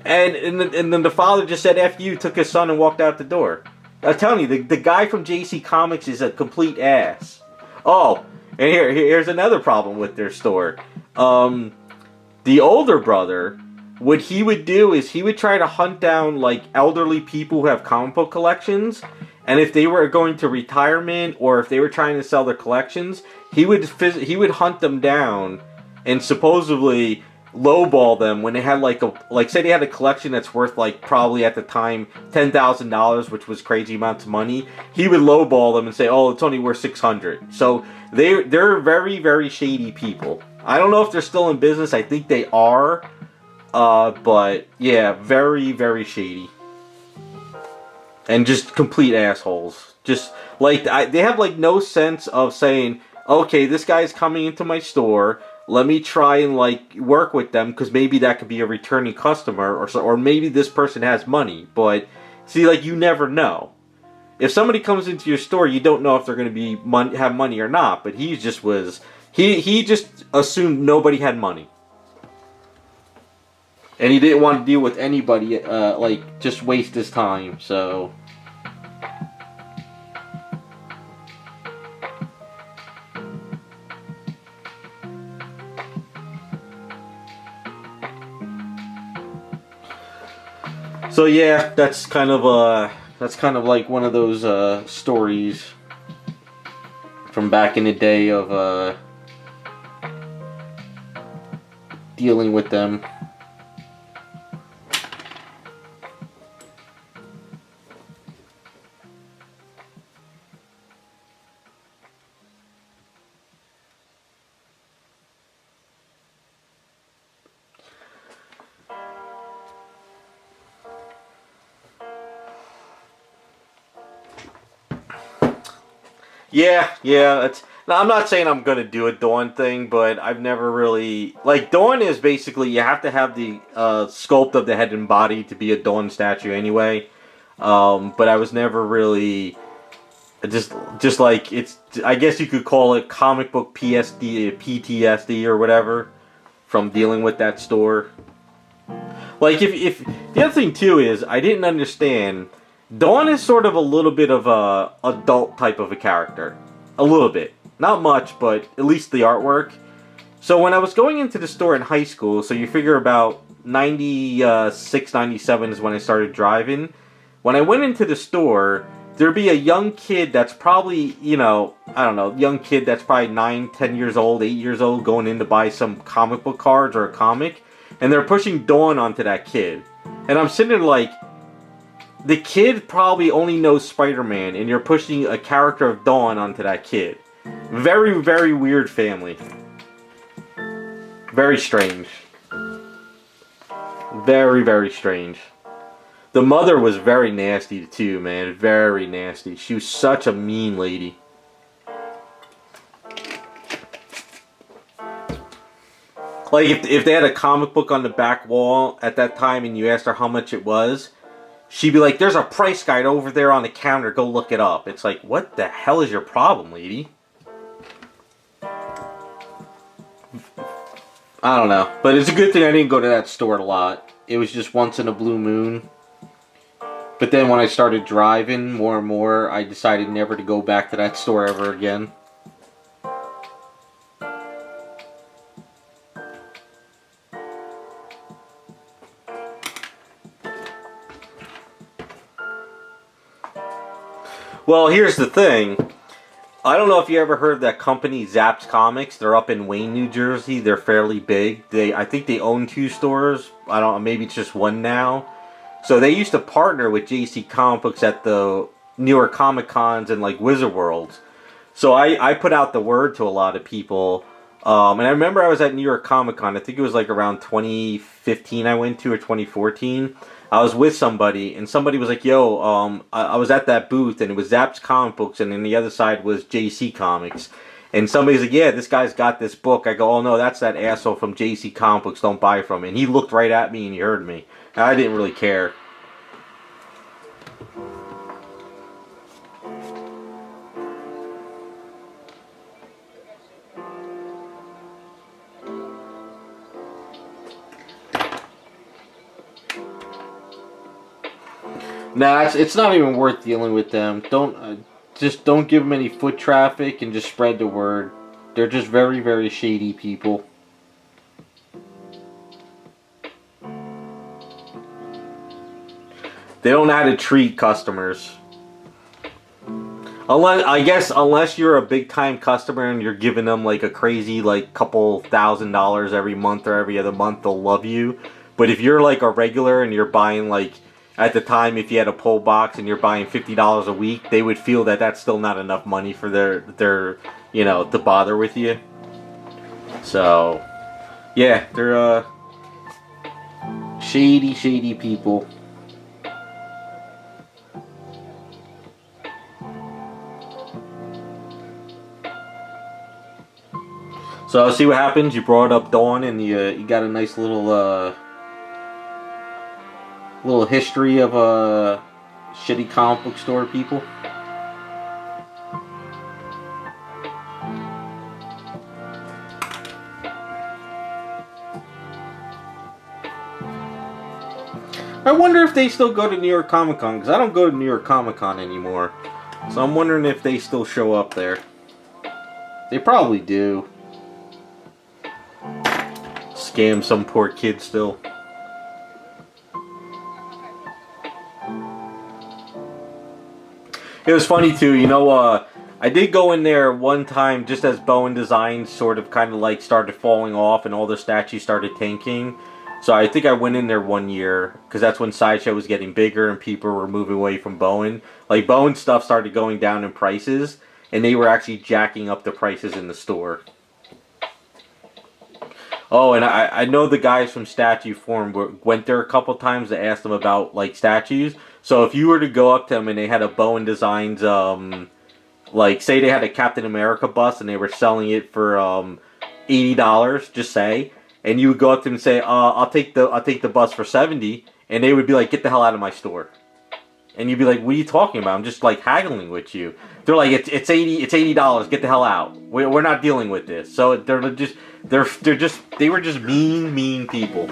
And then the father just said, F you, took his son and walked out the door. I'm telling you, the guy from JC Comics is a complete ass. Oh, and here's another problem with their store. The older brother, what he would do is he would try to hunt down like elderly people who have comic book collections, and if they were going to retirement or if they were trying to sell their collections, he would hunt them down and supposedly lowball them when they had like say they had a collection that's worth like probably at the time $10,000, which was crazy amounts of money. He would lowball them and say, "Oh, it's only worth 600." So they're very, very shady people. I don't know if they're still in business. I think they are, but yeah, very, very shady and just complete assholes. Just like they have like no sense of saying, "Okay, this guy's coming into my store. Let me try and like work with them because maybe that could be a returning customer or maybe this person has money." But see, like you never know. If somebody comes into your store, you don't know if they're going to be have money or not. But he just assumed nobody had money, and he didn't want to deal with anybody. Like just waste his time. So. So yeah, that's kind of like one of those stories from back in the day of dealing with them. Yeah. Now, I'm not saying I'm going to do a Dawn thing, but I've never really... Like, Dawn is basically, you have to have the sculpt of the head and body to be a Dawn statue anyway. But I was never really... Just like, it's... I guess you could call it comic book PTSD or whatever from dealing with that store. Like, if the other thing, too, is I didn't understand... Dawn is sort of a little bit of a adult type of a character. A little bit. Not much, but at least the artwork. So when I was going into the store in high school, so you figure about 96, 97 is when I started driving. When I went into the store, there'd be a young kid that's probably, young kid that's probably 9, 10 years old, 8 years old, going in to buy some comic book cards or a comic. And they're pushing Dawn onto that kid. And I'm sitting there like... The kid probably only knows Spider-Man, and you're pushing a character of Dawn onto that kid. Very, very weird family. Very strange. Very, very strange. The mother was very nasty too, man. Very nasty. She was such a mean lady. Like, if they had a comic book on the back wall at that time and you asked her how much it was... She'd be like, there's a price guide over there on the counter, go look it up. It's like, what the hell is your problem, lady? I don't know. But it's a good thing I didn't go to that store a lot. It was just once in a blue moon. But then when I started driving more and more, I decided never to go back to that store ever again. Well, here's the thing. I don't know if you ever heard of that company, Zapp's Comics. They're up in Wayne, New Jersey. They're fairly big. I think they own 2 stores. I don't know, maybe it's just one now. So they used to partner with JC Comic Books at the New York Comic Cons and like Wizard Worlds. So I put out the word to a lot of people. And I remember I was at New York Comic Con. I think it was like around 2015 I went to, or 2014. I was with somebody, and somebody was like, "Yo, I was at that booth, and it was Zap's comic books, and then the other side was JC Comics." And somebody's like, "Yeah, this guy's got this book." I go, "Oh no, that's that asshole from JC Comic Books. Don't buy from him." And he looked right at me and he heard me. And I didn't really care. Nah, it's not even worth dealing with them. Just don't give them any foot traffic and just spread the word. They're just very, very shady people. They don't know how to treat customers. Unless you're a big time customer and you're giving them like a crazy like couple $1,000 every month or every other month, they'll love you. But if you're like a regular and you're buying like, at the time, if you had a pull box and you're buying $50 a week, they would feel that that's still not enough money for their to bother with you. So, yeah, they're shady people. So see what happens. You brought up Dawn, and you got a nice little history of shitty comic book store people. I wonder if they still go to New York Comic Con, because I don't go to New York Comic Con anymore. So I'm wondering if they still show up there. They probably do. Scam some poor kid still. It was funny too, I did go in there one time just as Bowen Designs sort of kind of like started falling off and all the statues started tanking. So I think I went in there one year because that's when Sideshow was getting bigger and people were moving away from Bowen. Like Bowen stuff started going down in prices and they were actually jacking up the prices in the store. Oh, and I know the guys from Statue Forum went there a couple times to ask them about like statues. So if you were to go up to them and they had a Bowen Designs, like say they had a Captain America bust and they were selling it for $80, just say, and you would go up to them and say, I'll take the bust for $70, and they would be like, get the hell out of my store. And you'd be like, what are you talking about? I'm just like haggling with you. They're like, it's $80, get the hell out. We're not dealing with this. So they were just mean people.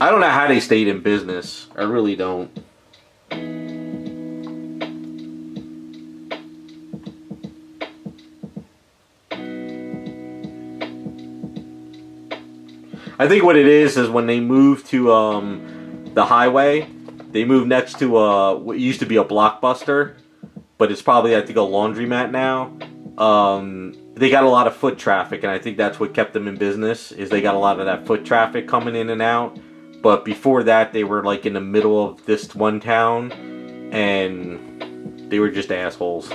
I don't know how they stayed in business. I really don't. I think what it is when they moved to the highway, they moved next to what used to be a Blockbuster, but it's probably I think a laundromat now. They got a lot of foot traffic, and I think that's what kept them in business. Is they got a lot of that foot traffic coming in and out. But before that, they were like in the middle of this one town, and they were just assholes.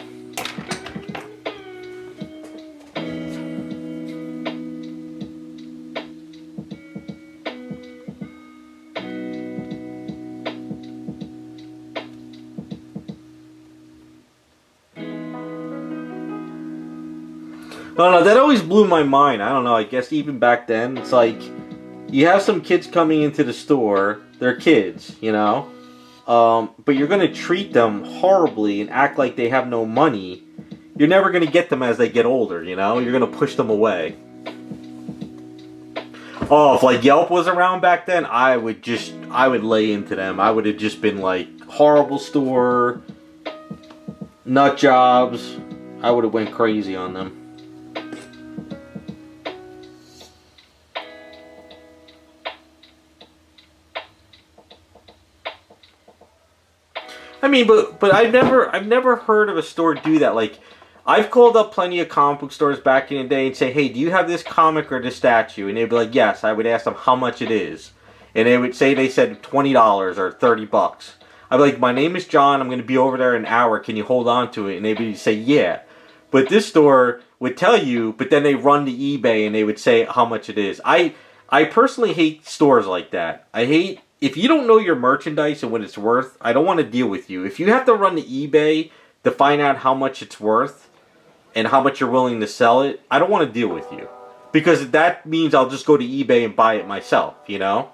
I don't know, that always blew my mind. I don't know, I guess even back then, it's like, you have some kids coming into the store, they're kids, but you're going to treat them horribly and act like they have no money. You're never going to get them as they get older, you're going to push them away. Oh, if like Yelp was around back then, I would lay into them. I would have just been like, horrible store, nut jobs. I would have went crazy on them. I mean, but I've never heard of a store do that. Like, I've called up plenty of comic book stores back in the day and say, hey, do you have this comic or this statue? And they'd be like, yes. I would ask them how much it is. And they would say they said $20 or $30. I'd be like, my name is John. I'm going to be over there in an hour. Can you hold on to it? And they'd say, yeah. But this store would tell you, but then they run to eBay and they would say how much it is. I I personally hate stores like that. I hate, if you don't know your merchandise and what it's worth, I don't want to deal with you. If you have to run to eBay to find out how much it's worth and how much you're willing to sell it, I don't want to deal with you. Because that means I'll just go to eBay and buy it myself, you know?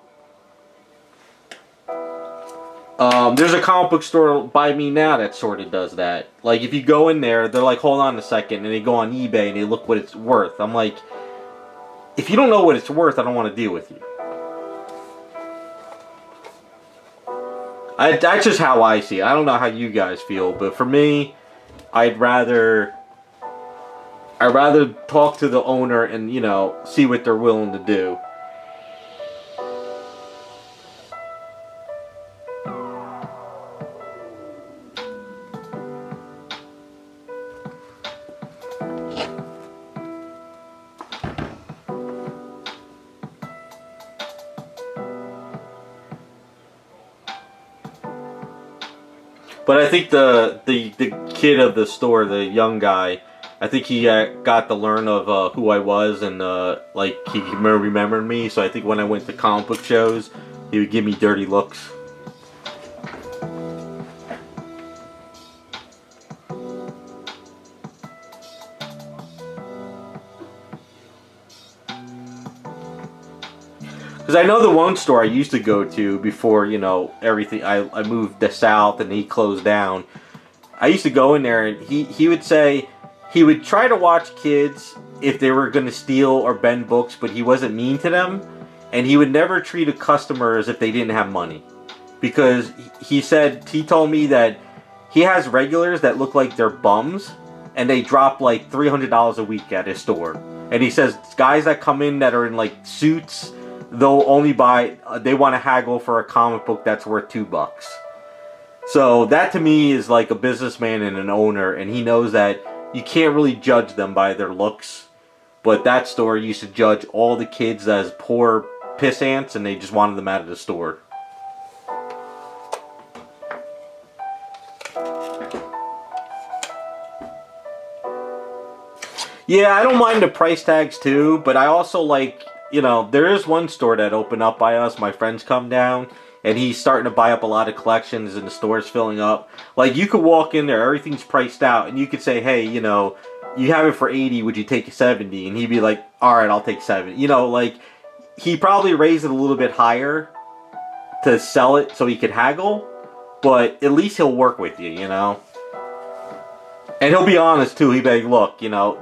There's a comic book store by me now that sort of does that. Like, if you go in there, they're like, hold on a second, and they go on eBay and they look what it's worth. I'm like, if you don't know what it's worth, I don't want to deal with you. That's just how I see it. I don't know how you guys feel, but for me, I'd rather talk to the owner and, you know, see what they're willing to do. But I think the kid of the store, the young guy, I think he got to learn of who I was, and like he remembered me. So I think when I went to comic book shows, he would give me dirty looks. Because I know the one store I used to go to before, you know, everything, I moved to South and he closed down. I used to go in there and he would say, he would try to watch kids if they were going to steal or bend books, but he wasn't mean to them. And he would never treat a customer as if they didn't have money. Because he told me that he has regulars that look like they're bums and they drop like $300 a week at his store. And he says guys that come in that are in like suits, they'll only buy, they want to haggle for a comic book that's worth $2. So that to me is like a businessman and an owner, and he knows that you can't really judge them by their looks. But that store used to judge all the kids as poor piss ants, and they just wanted them out of the store. Yeah, I don't mind the price tags too, but I also like, you know, there is one store that opened up by us. My friends come down, and he's starting to buy up a lot of collections, and the store's filling up. Like, you could walk in there, everything's priced out, and you could say, hey, you know, you have it for 80, would you take 70? And he'd be like, all right, I'll take 70. You know, like, he probably raised it a little bit higher to sell it so he could haggle, but at least he'll work with you, you know? And he'll be honest, too. He'd be like, look, you know,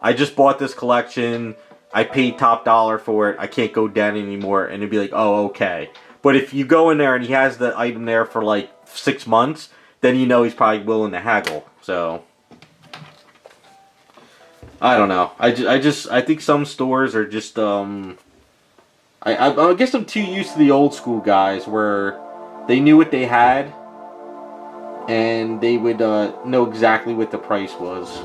I just bought this collection, I paid top dollar for it, I can't go down anymore. And he'd be like, oh, okay. But if you go in there and he has the item there for like 6 months, then you know he's probably willing to haggle. So I don't know. I think some stores are just I guess I'm too used to the old school guys where they knew what they had and they would know exactly what the price was.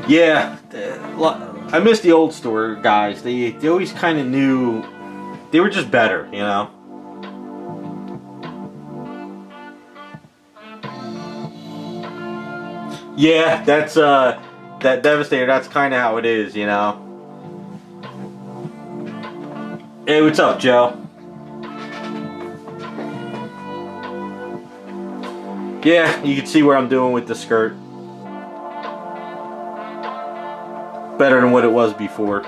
Yeah, I miss the old store guys. They always kind of knew, they were just better, you know? Yeah, that's, that Devastator, that's kind of how it is, you know? Hey, what's up, Joe? Yeah, you can see where I'm doing with the skirt. Better than what it was before.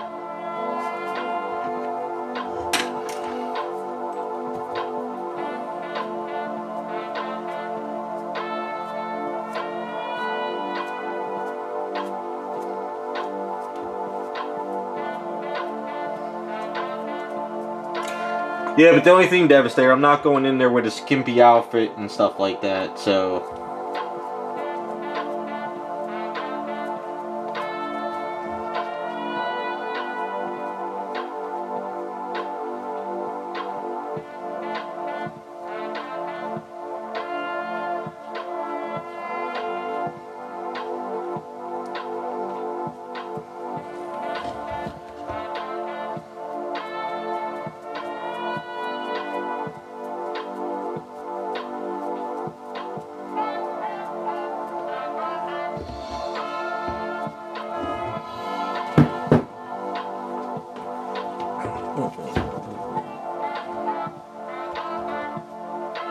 Yeah, but the only thing, Devastator, I'm not going in there with a skimpy outfit and stuff like that, so...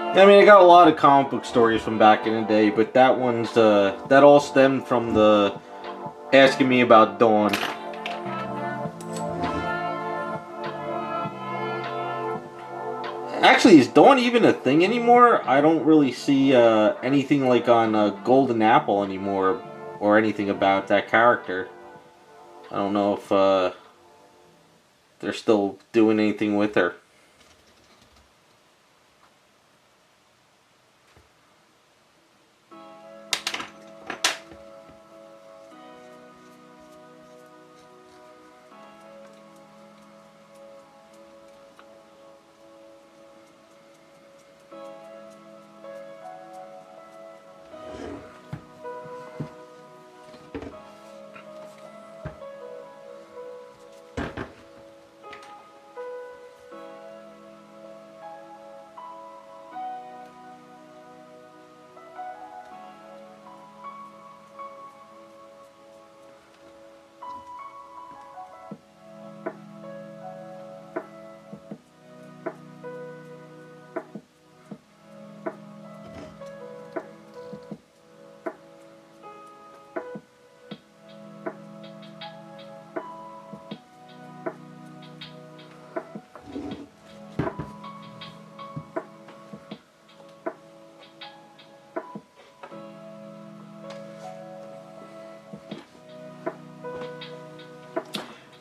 I mean, I got a lot of comic book stories from back in the day, but that one's, that all stemmed from the asking me about Dawn. Actually, is Dawn even a thing anymore? I don't really see anything like on Golden Apple anymore, or anything about that character. I don't know if they're still doing anything with her.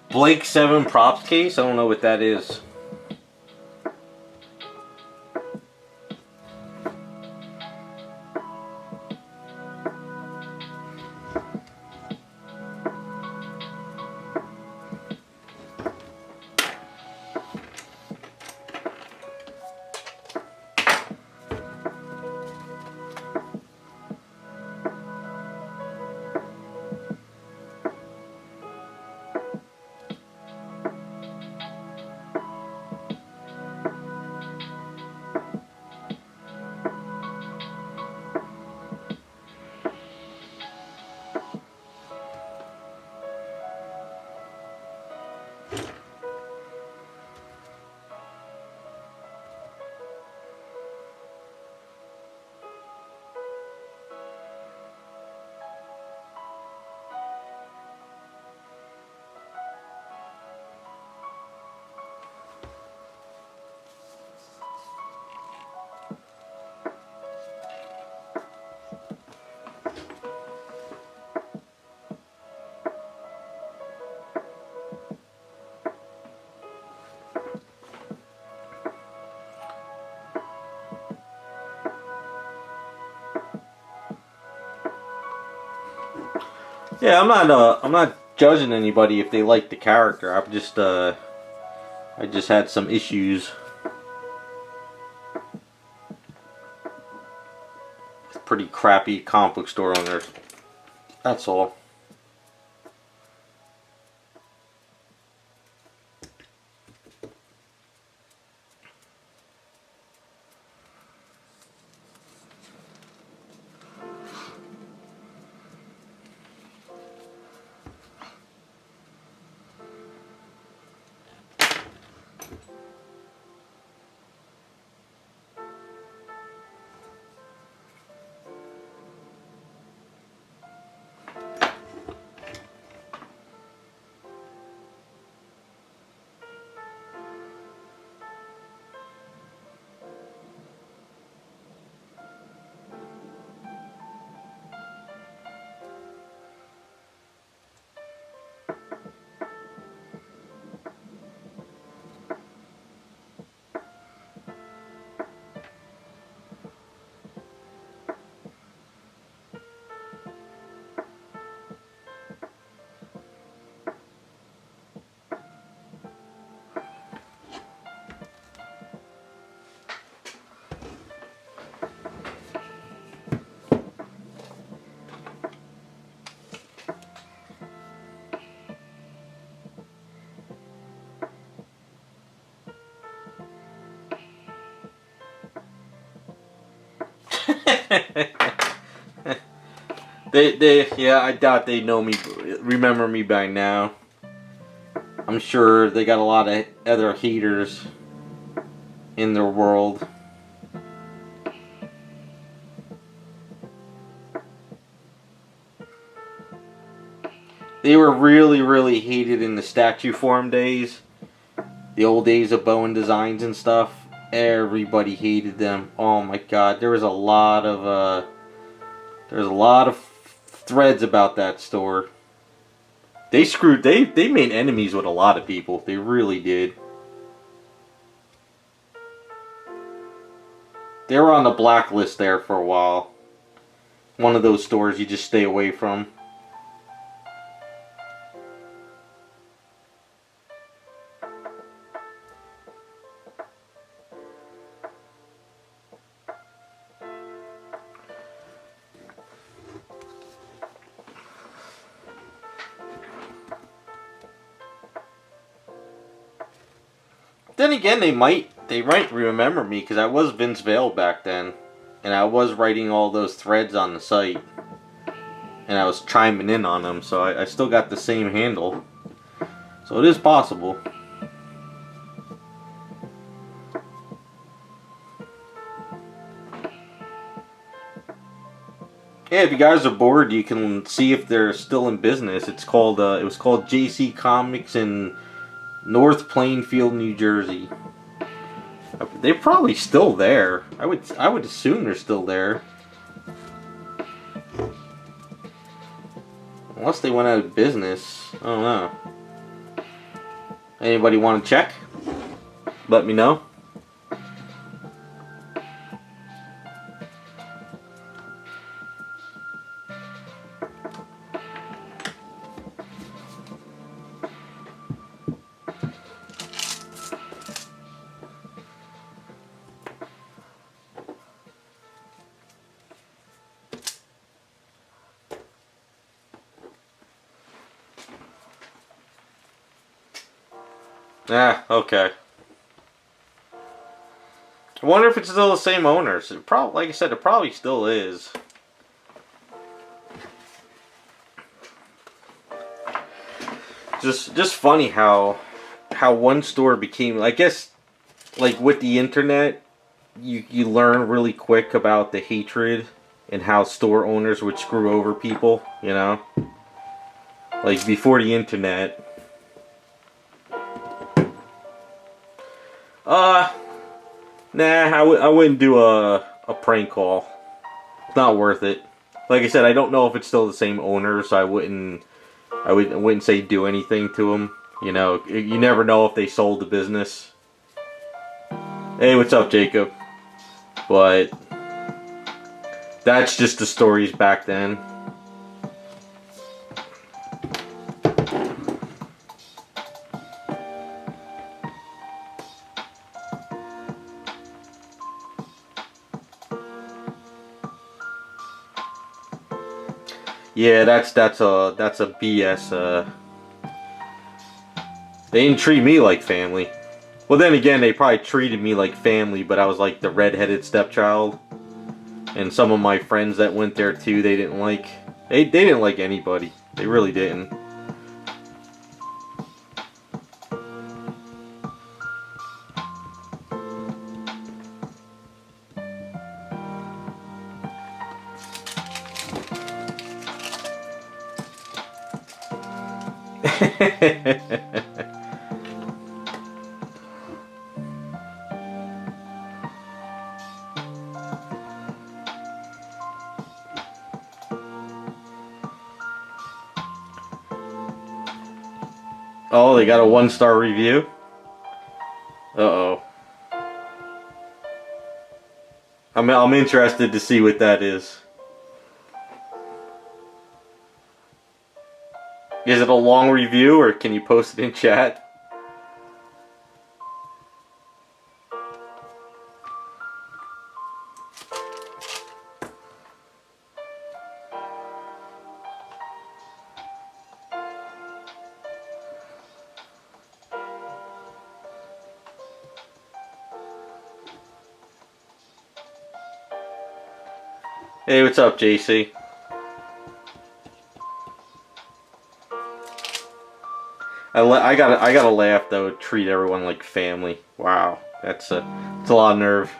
Blake 7 props case? I don't know what that is. Yeah, I'm not judging anybody if they like the character. I just had some issues with pretty crappy comic book store owners. That's all. Yeah, I doubt they know me, remember me by now. I'm sure they got a lot of other haters in their world. They were really, really hated in the statue form days. The old days of Bowen Designs and stuff. Everybody hated them. Oh my god, there was a lot of threads about that store. They made enemies with a lot of people. They really did. They were on the blacklist there for a while. One of those stores you just stay away from. Then again, they might remember me because I was Vince Vale back then, and I was writing all those threads on the site, and I was chiming in on them, so I still got the same handle. So it is possible. Yeah, if you guys are bored, you can see if they're still in business. It was called JC Comics in North Plainfield, New Jersey. They're probably still there. I would assume they're still there. Unless they went out of business. I don't know. Anybody want to check? Let me know. Ah, okay. I wonder if it's still the same owners. Like I said, it probably still is. Just funny how one store became. I guess, like with the internet, you learn really quick about the hatred and how store owners would screw over people. You know, like before the internet. Nah, I wouldn't do a prank call. It's not worth it. Like I said, I don't know if it's still the same owner, so I wouldn't say do anything to them. You know, you never know if they sold the business. Hey, what's up, Jacob? But that's just the stories back then. Yeah, that's a BS. They didn't treat me like family. Well, then again, they probably treated me like family, but I was like the redheaded stepchild. And some of my friends that went there too, they didn't like. They didn't like anybody. They really didn't. Oh, they got a 1-star review? Uh-oh. I'm interested to see what that is. Is it a long review, or can you post it in chat? Hey, what's up, JC? I gotta laugh though. Treat everyone like family. Wow, that's a lot of nerve.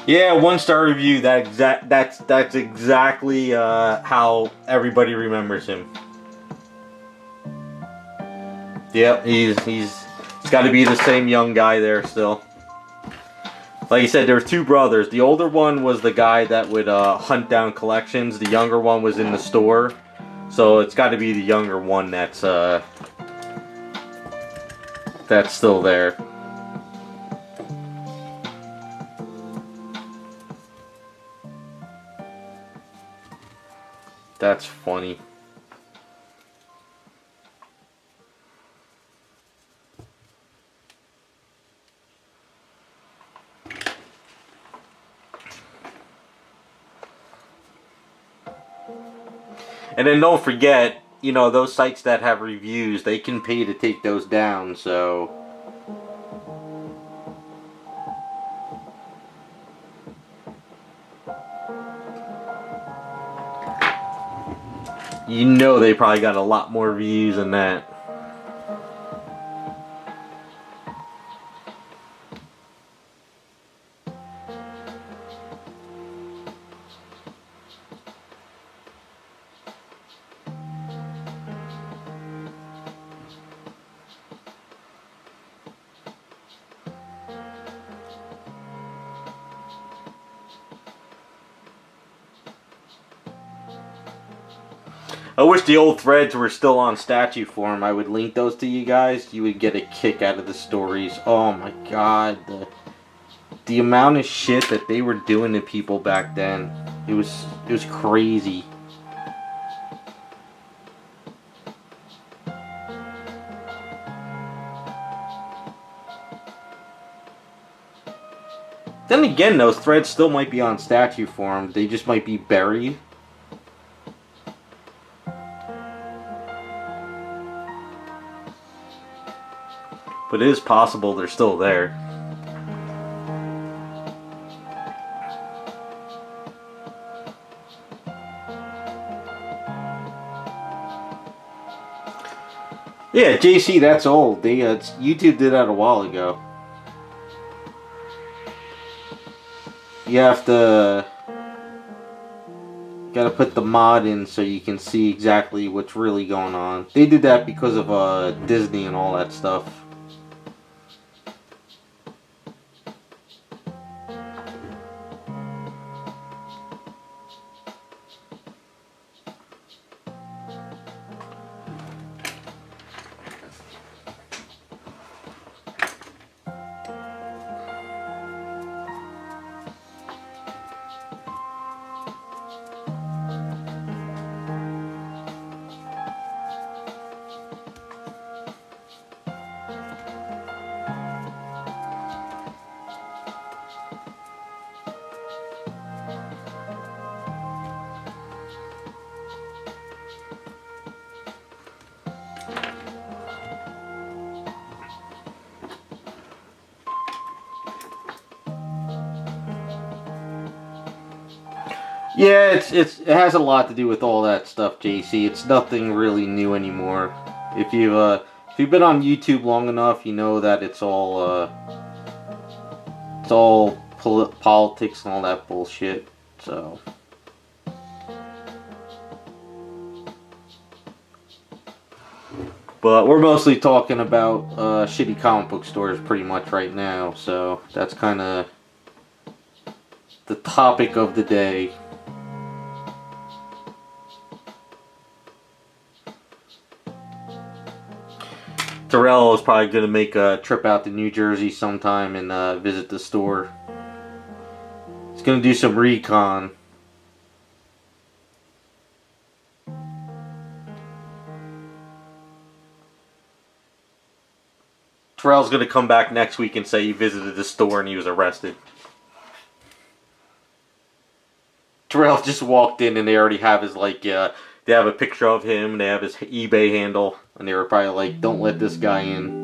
Yeah, 1-star review. That's exactly how everybody remembers him. Yep, he's got to be the same young guy there still. Like you said, there were two brothers. The older one was the guy that would hunt down collections. The younger one was in the store. So it's got to be the younger one that's still there. That's funny. And then don't forget, you know, those sites that have reviews, they can pay to take those down, so... You know they probably got a lot more views than that. I wish the old threads were still on statue form. I would link those to you guys. You would get a kick out of the stories. Oh my god. The amount of shit that they were doing to people back then. It was crazy. Then again, those threads still might be on statue form. They just might be buried. But it is possible they're still there. Yeah, JC, that's old. YouTube did that a while ago. You have to... Gotta put the mod in so you can see exactly what's really going on. They did that because of Disney and all that stuff. Yeah, it has a lot to do with all that stuff, JC. It's nothing really new anymore. If you've been on YouTube long enough, you know that it's all politics and all that bullshit. So. But we're mostly talking about shitty comic book stores pretty much right now, so that's kind of the topic of the day. Terrell is probably going to make a trip out to New Jersey sometime and visit the store. He's going to do some recon. Terrell's gonna come back next week and say he visited the store and he was arrested. Terrell just walked in and they already have his, like, they have a picture of him, they have his eBay handle, and they were probably like, don't let this guy in.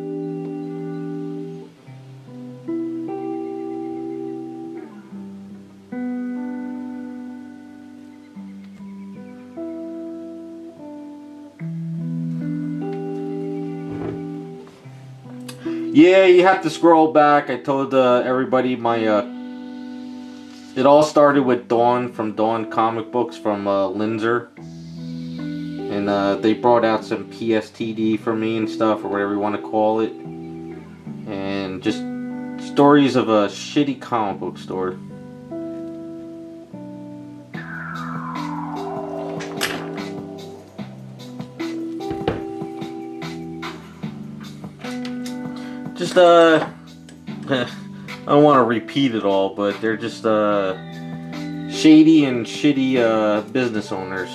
Yeah, you have to scroll back. I told everybody it all started with Dawn from Dawn Comic Books from Linzer. And they brought out some PSTD for me and stuff, or whatever you want to call it. And just stories of a shitty comic book store. Just, I don't want to repeat it all, but they're just, shady and shitty, business owners.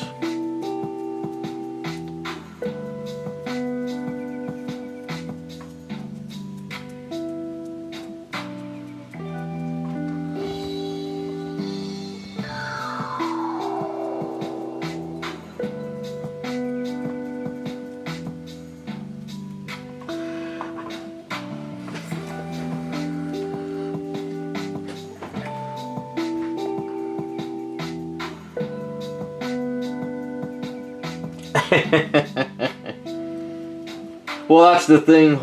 Well, that's the thing.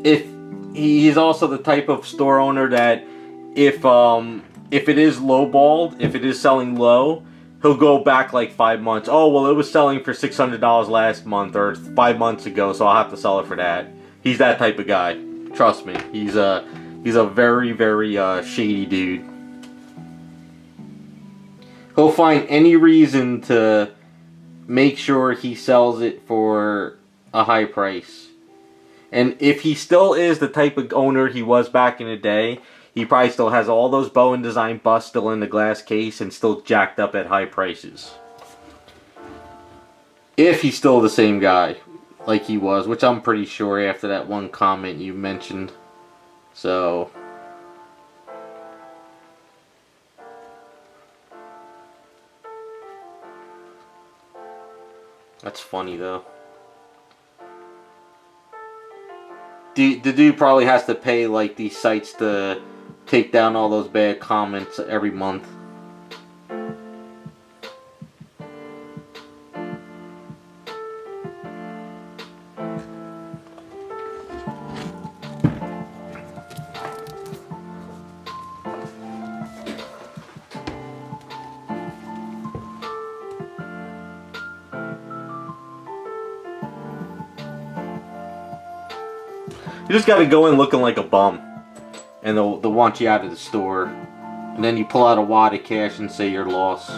If he's also the type of store owner that if it is lowballed, if it is selling low, he'll go back like 5 months. Oh, well, it was selling for $600 last month or 5 months ago, so I'll have to sell it for that. He's that type of guy. Trust me. He's a very, very shady dude. He'll find any reason to make sure he sells it for a high price. And if he still is the type of owner he was back in the day, he probably still has all those Bowen design busts still in the glass case and still jacked up at high prices. If he's still the same guy like he was, which I'm pretty sure after that one comment you mentioned. So that's funny though. The dude probably has to pay like these sites to take down all those bad comments every month. You just gotta go in looking like a bum, and they'll want you out of the store, and then you pull out a wad of cash and say you're lost.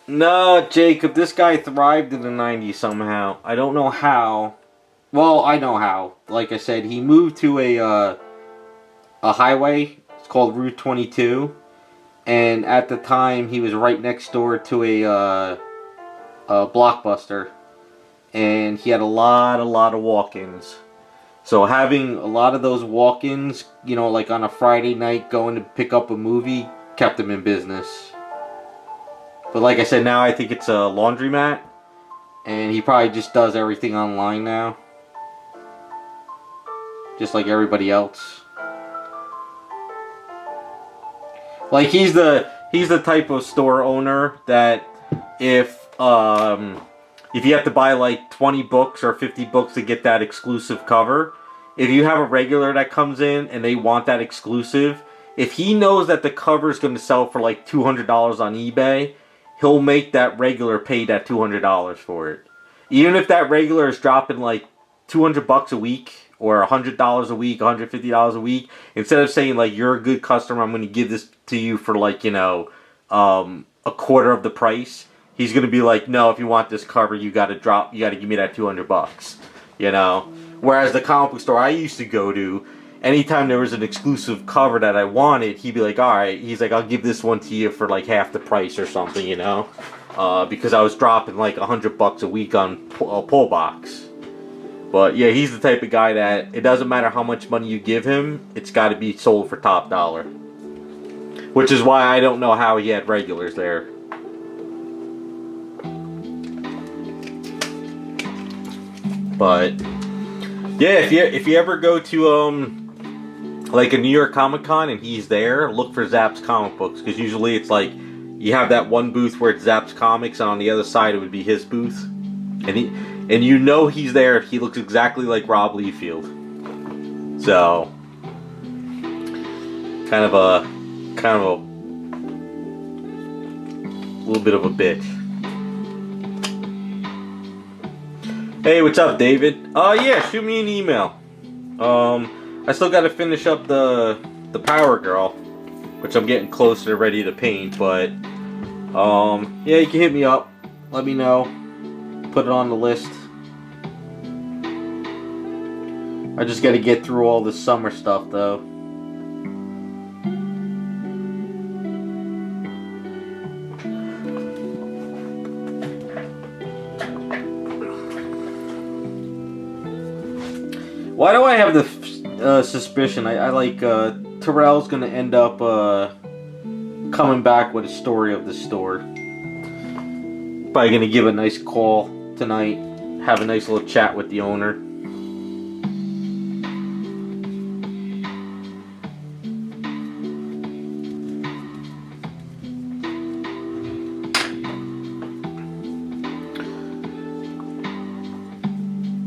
No, Jacob, this guy thrived in the 90s somehow. I don't know how. Well, I know how. Like I said, he moved to a highway. It's called Route 22. And at the time, he was right next door to a Blockbuster. And he had a lot of walk-ins. So having a lot of those walk-ins, you know, like on a Friday night going to pick up a movie, kept him in business. But like I said, now I think it's a laundromat, and he probably just does everything online now, just like everybody else. Like he's the type of store owner that if you have to buy like 20 books or 50 books to get that exclusive cover, if you have a regular that comes in and they want that exclusive, if he knows that the cover is going to sell for like $200 on eBay, he'll make that regular pay that $200 for it. Even if that regular is dropping like $200 a week or $100 a week, $150 a week, instead of saying like, you're a good customer, I'm going to give this to you for like, you know, a quarter of the price, he's going to be like, no, if you want this cover, you got to give me that $200, you know. Whereas the comic book store I used to go to, anytime there was an exclusive cover that I wanted, he'd be like, all right, he's like, I'll give this one to you for like half the price or something, you know, because I was dropping like $100 a week on a pull box. But yeah, he's the type of guy that it doesn't matter how much money you give him, it's got to be sold for top dollar. Which is why I don't know how he had regulars there. But yeah, if you ever go to like a New York Comic Con and he's there, look for Zap's comic books, because usually it's like you have that one booth where it's Zap's comics, and on the other side it would be his booth, and you know he's there. He looks exactly like Rob Liefeld. So kind of a little bit of a bitch. Hey, what's up, David? Yeah, shoot me an email. I still got to finish up the Power Girl, which I'm getting closer to ready to paint. But yeah, you can hit me up. Let me know. Put it on the list. I just got to get through all this summer stuff, though. Why do I have the suspicion? I like Terrell's gonna end up coming back with a story of the store. Probably gonna give a nice call tonight, have a nice little chat with the owner.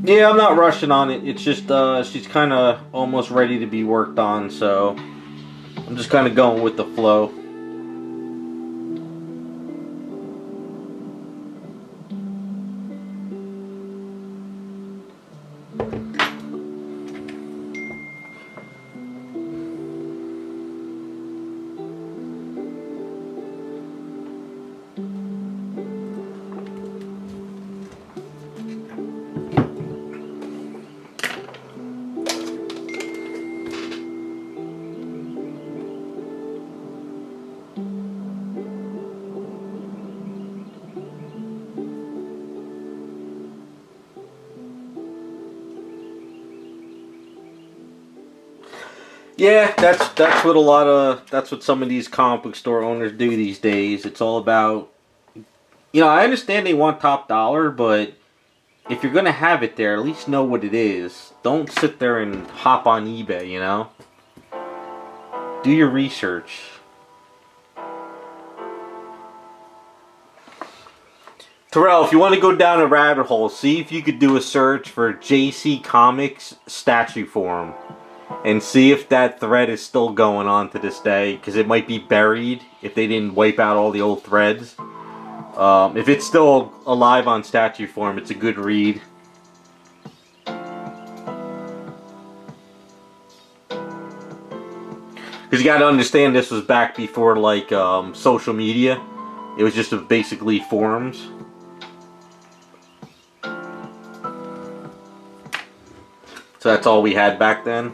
Yeah, I'm not rushing on it. It's just she's kind of almost ready to be worked on, so I'm just kind of going with the flow. Yeah, that's what some of these comic book store owners do these days. It's all about, you know, I understand they want top dollar, but if you're gonna have it there, at least know what it is. Don't sit there and hop on eBay, you know? Do your research. Terrell, if you want to go down a rabbit hole, see if you could do a search for JC Comics statue form. And see if that thread is still going on to this day, because it might be buried if they didn't wipe out all the old threads. If it's still alive on statue form, it's a good read. Because you got to understand, this was back before like social media. It was just basically forums. So that's all we had back then.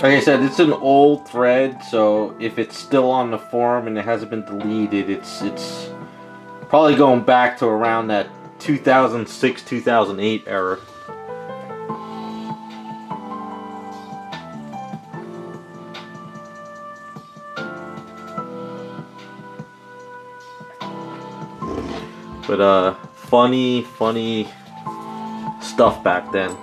Like I said, it's an old thread, so if it's still on the forum and it hasn't been deleted, it's probably going back to around that 2006, 2008 era. But funny stuff back then.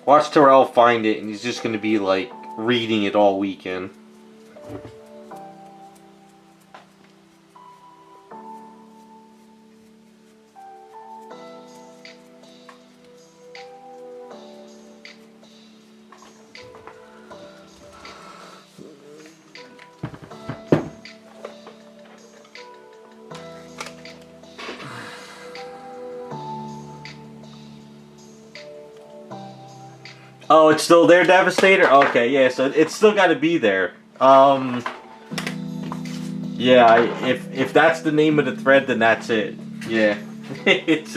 Watch Terrell find it, and he's just gonna be like reading it all weekend. Oh, it's still there, Devastator? Okay, yeah, so it's still got to be there. Yeah, if that's the name of the thread, then that's it. Yeah. it's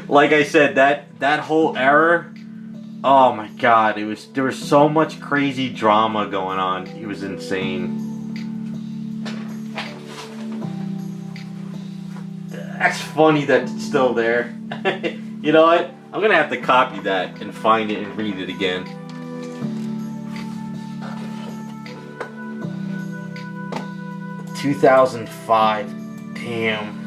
like I said, that whole era, oh my god, there was so much crazy drama going on. It was insane. That's funny that it's still there. You know what? I'm gonna have to copy that and find it and read it again. "2005, damn."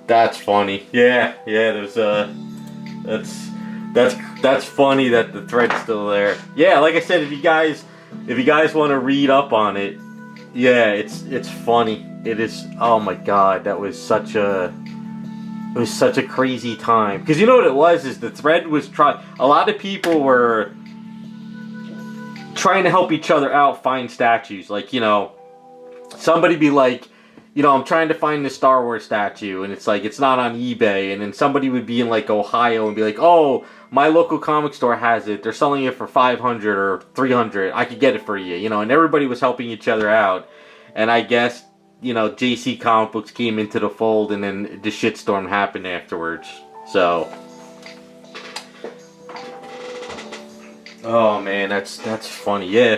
That's funny. Yeah, there's that's funny that the thread's still there. Yeah, like I said, if you guys want to read up on it, yeah, it's funny. It is. Oh my god, it was such a crazy time. Because you know what it was is the thread was a lot of people were trying to help each other out find statues. Like, you know, somebody be like, you know, I'm trying to find the Star Wars statue, and it's like, it's not on eBay, and then somebody would be in, like, Ohio and be like, oh, my local comic store has it, they're selling it for $500 or $300, I could get it for you, you know, and everybody was helping each other out, and I guess, you know, JC Comic Books came into the fold, and then the shitstorm happened afterwards, so... Oh, man, that's funny, yeah.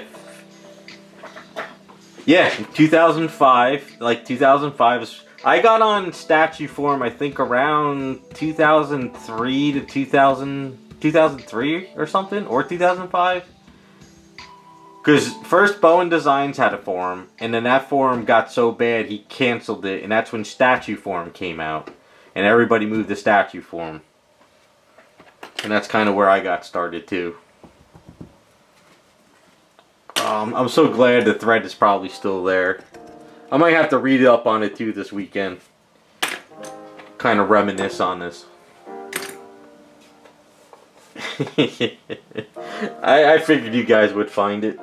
Yeah, 2005, like 2005, I got on statue form, I think around 2003 to 2003 or something, or 2005. Because first Bowen Designs had a forum, and then that forum got so bad he canceled it, and that's when statue form came out. And everybody moved to statue form. And that's kind of where I got started too. I'm so glad the thread is probably still there. I might have to read up on it too this weekend. Kind of reminisce on this. I figured you guys would find it.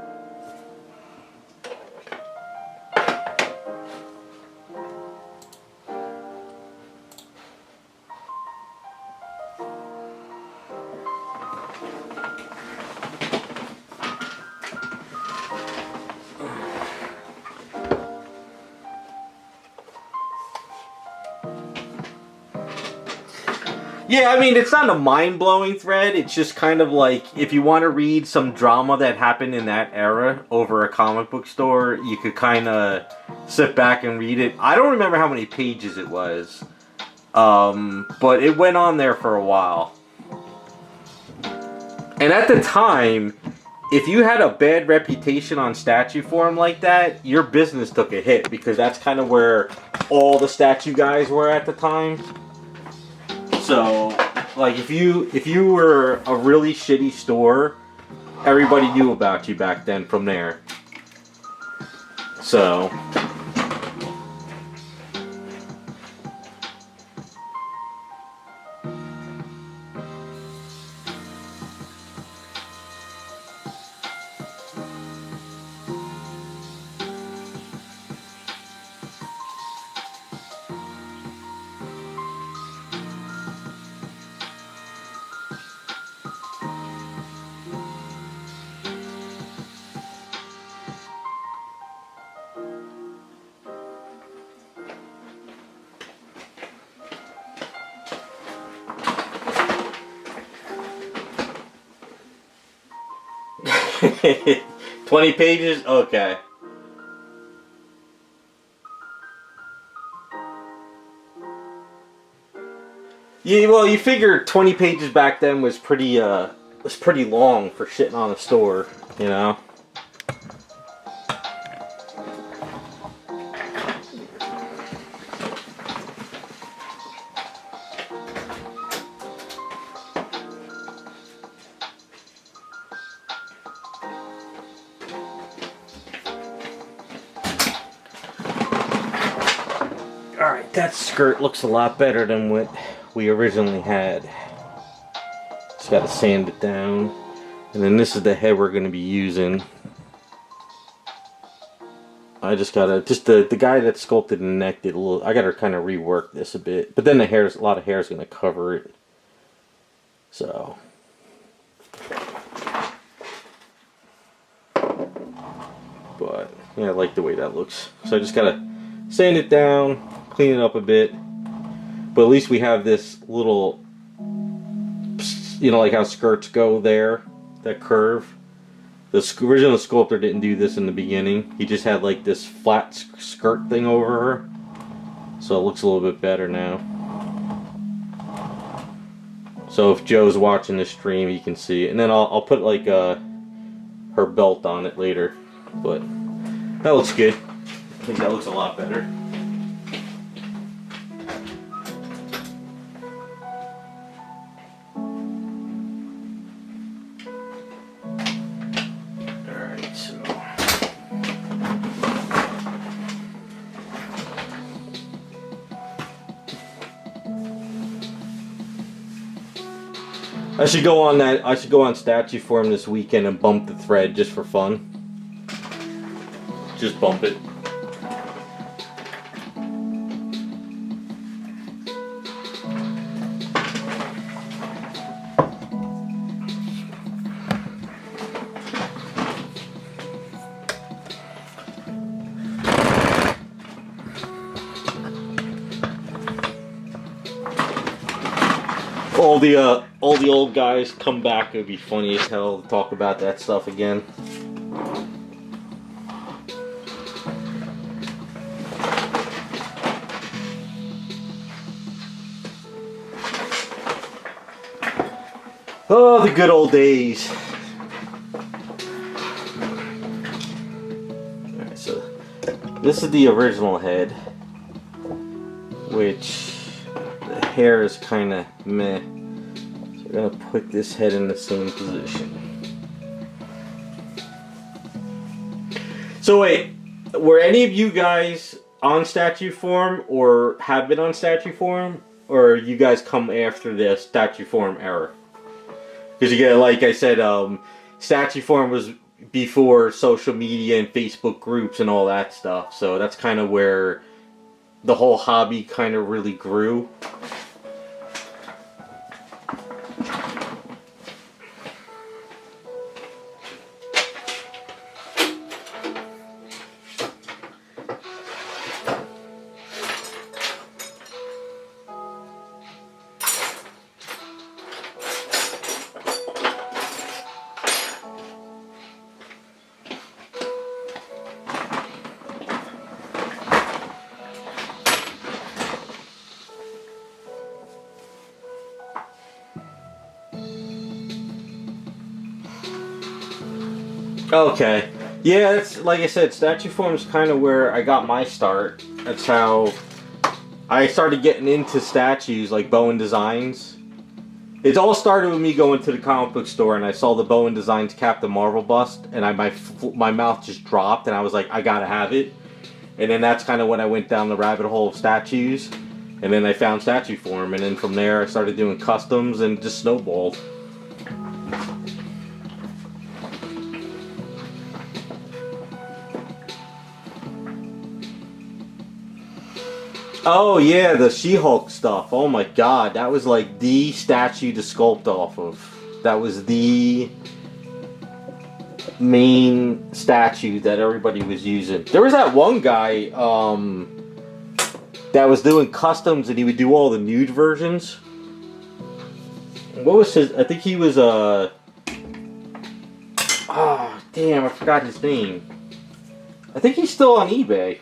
Yeah, I mean, it's not a mind-blowing thread. It's just kind of like, if you want to read some drama that happened in that era over a comic book store, you could kind of sit back and read it. I don't remember how many pages it was, but it went on there for a while. And at the time, if you had a bad reputation on statue forum like that, your business took a hit, because that's kind of where all the statue guys were at the time. So, like, if you were a really shitty store, everybody knew about you back then from there. So, $20 pages? Okay. Yeah, well, you figure 20 pages back then was pretty long for shitting on a store, you know? Alright, that skirt looks a lot better than what we originally had. Just gotta sand it down. And then this is the head we're gonna be using. I just gotta, the guy that sculpted the neck did a little, I gotta kind of rework this a bit. But then the hair's, a lot of hair is gonna cover it. So. But, yeah, I like the way that looks. So I just gotta sand it down, clean it up a bit, but at least we have this little, you know, like how skirts go there, that curve. The original sculptor didn't do this in the beginning. He just had like this flat skirt thing over her, so it looks a little bit better now. So if Joe's watching the stream, he can see it. And then I'll put like her belt on it later, but that looks good. I think that looks a lot better. I should go on that. I should go on statue forum this weekend and bump the thread just for fun. Just bump it. All the old guys come back. It would be funny as hell to talk about that stuff again. Oh, the good old days. Alright, so this is the original head, which the hair is kind of meh. I'm gonna put this head in the same position. So wait, were any of you guys on statue forum or have been on statue forum, or you guys come after the statue forum era? Because you get, like I said, statue forum was before social media and Facebook groups and all that stuff. So that's kind of where the whole hobby kind of really grew. Okay. Yeah, it's like I said, statue form is kind of where I got my start. That's how I started getting into statues, like Bowen Designs. It all started with me going to the comic book store and I saw the Bowen Designs Captain Marvel bust, and my mouth just dropped, and I was like, I gotta have it. And then that's kind of when I went down the rabbit hole of statues, and then I found statue form, and then from there I started doing customs and just snowballed. Oh yeah, the She-Hulk stuff. Oh my god, that was like the statue to sculpt off of. That was the main statue that everybody was using. There was that one guy that was doing customs, and he would do all the nude versions. What was his? I think he was damn, I forgot his name. I think he's still on eBay.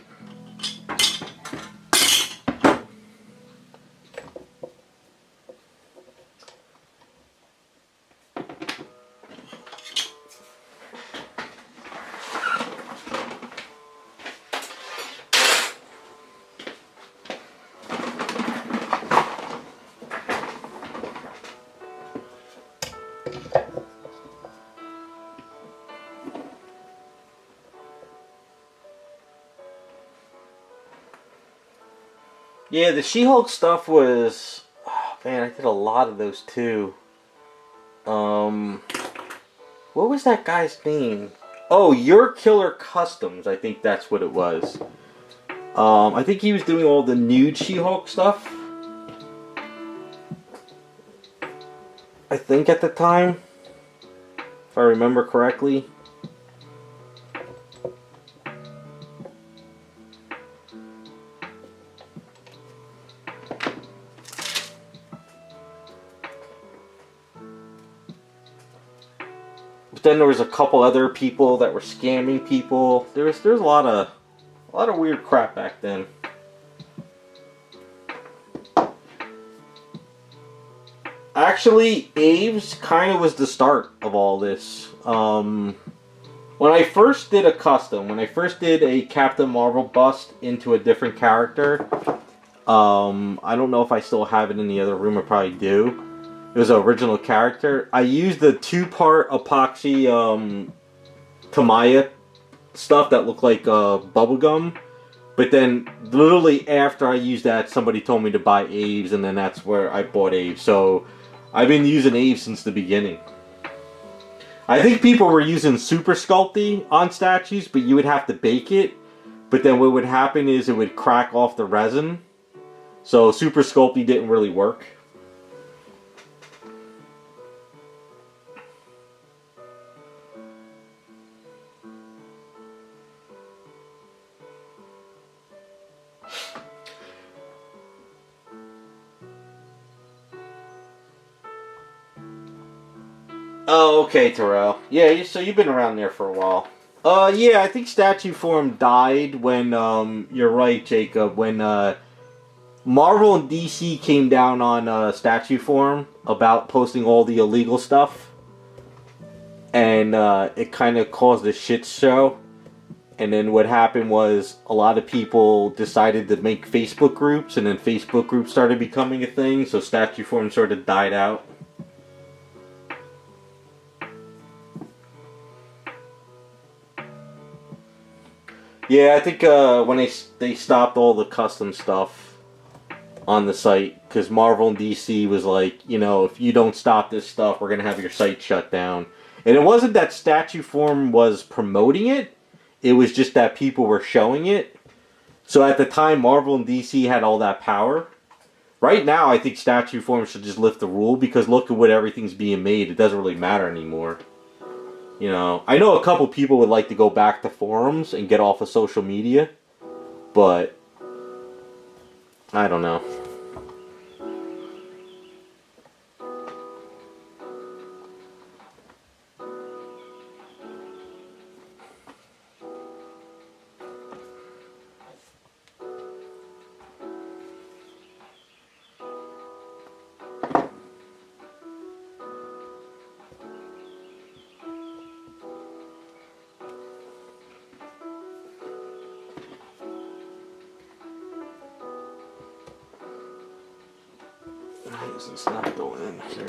Yeah, the She-Hulk stuff was... Oh, man, I did a lot of those too. What was that guy's name? Oh, Your Killer Customs, I think that's what it was. I think he was doing all the nude She-Hulk stuff. I think at the time. If I remember correctly. Then there was a couple other people that were scamming people. There's a lot of weird crap back then. Actually, Aves kind of was the start of all this. When I first did a custom, when I first did a Captain Marvel bust into a different character, I don't know if I still have it in the other room. I probably do. It was an original character. I used the 2-part epoxy Tamaya stuff that looked like bubblegum. But then, literally after I used that, somebody told me to buy Aves, and then that's where I bought Aves. So, I've been using Aves since the beginning. I think people were using Super Sculpty on statues, but you would have to bake it. But then what would happen is it would crack off the resin. So, Super Sculpty didn't really work. Oh, okay, Terrell. Yeah, so you've been around there for a while. Yeah, I think statue form died when, you're right, Jacob, when, Marvel and DC came down on, statue form about posting all the illegal stuff. And, it kind of caused a shit show. And then what happened was a lot of people decided to make Facebook groups, and then Facebook groups started becoming a thing, so statue form sort of died out. Yeah, I think when they stopped all the custom stuff on the site, because Marvel and DC was like, you know, if you don't stop this stuff, we're going to have your site shut down. And it wasn't that statue form was promoting it, it was just that people were showing it. So at the time, Marvel and DC had all that power. Right now, I think statue form should just lift the rule, because look at what everything's being made. It doesn't really matter anymore. You know, I know a couple people would like to go back to forums and get off of social media, but I don't know. is this not going in here?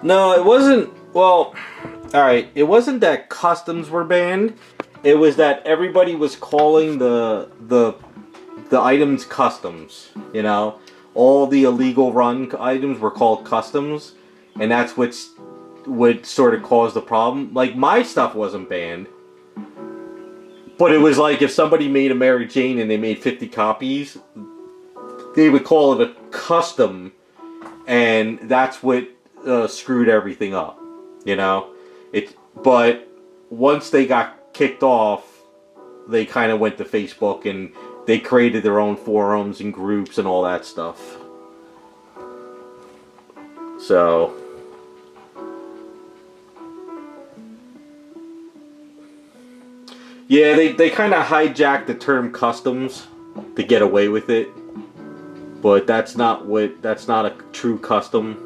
No, it wasn't. Well, alright, it wasn't that customs were banned. It was that everybody was calling the items customs, you know? All the illegal run items were called customs, and that's what sort of caused the problem. Like, my stuff wasn't banned, but it was like if somebody made a Mary Jane and they made 50 copies, they would call it a custom, and that's what screwed everything up, you know? But once they got kicked off, they kind of went to Facebook and they created their own forums and groups and all that stuff. So yeah, they kind of hijacked the term customs to get away with it, but that's not a true custom.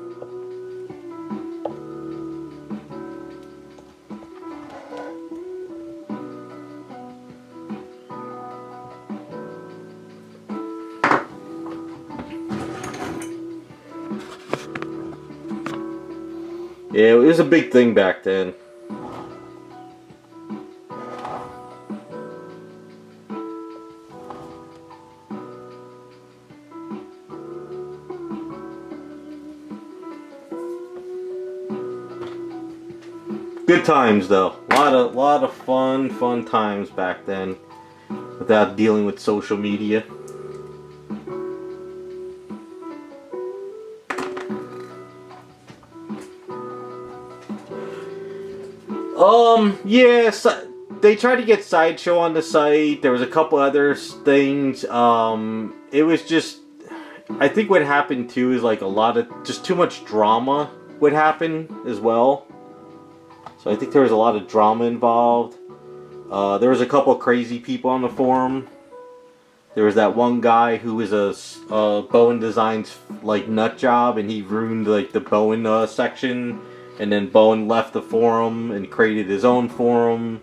Yeah, it was a big thing back then. Good times though. A lot of fun times back then without dealing with social media. Yeah, they tried to get Sideshow on the site. There was a couple other things. It was just, I think what happened too is like a lot of, just too much drama would happen as well. So I think there was a lot of drama involved. There was a couple crazy people on the forum. There was that one guy who was a Bowen Designs like nut job, and he ruined like the Bowen section. And then Bowen left the forum and created his own forum.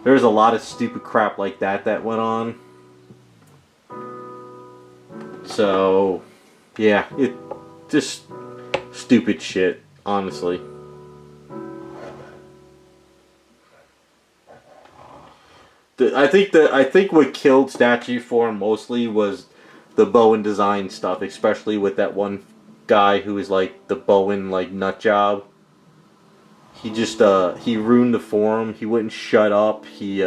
There's a lot of stupid crap like that went on. So, yeah, it just stupid shit, honestly. I think what killed Statue Forum mostly was the Bowen design stuff, especially with that one guy who was like the Bowen like nut job. He just he ruined the forum. He wouldn't shut up. He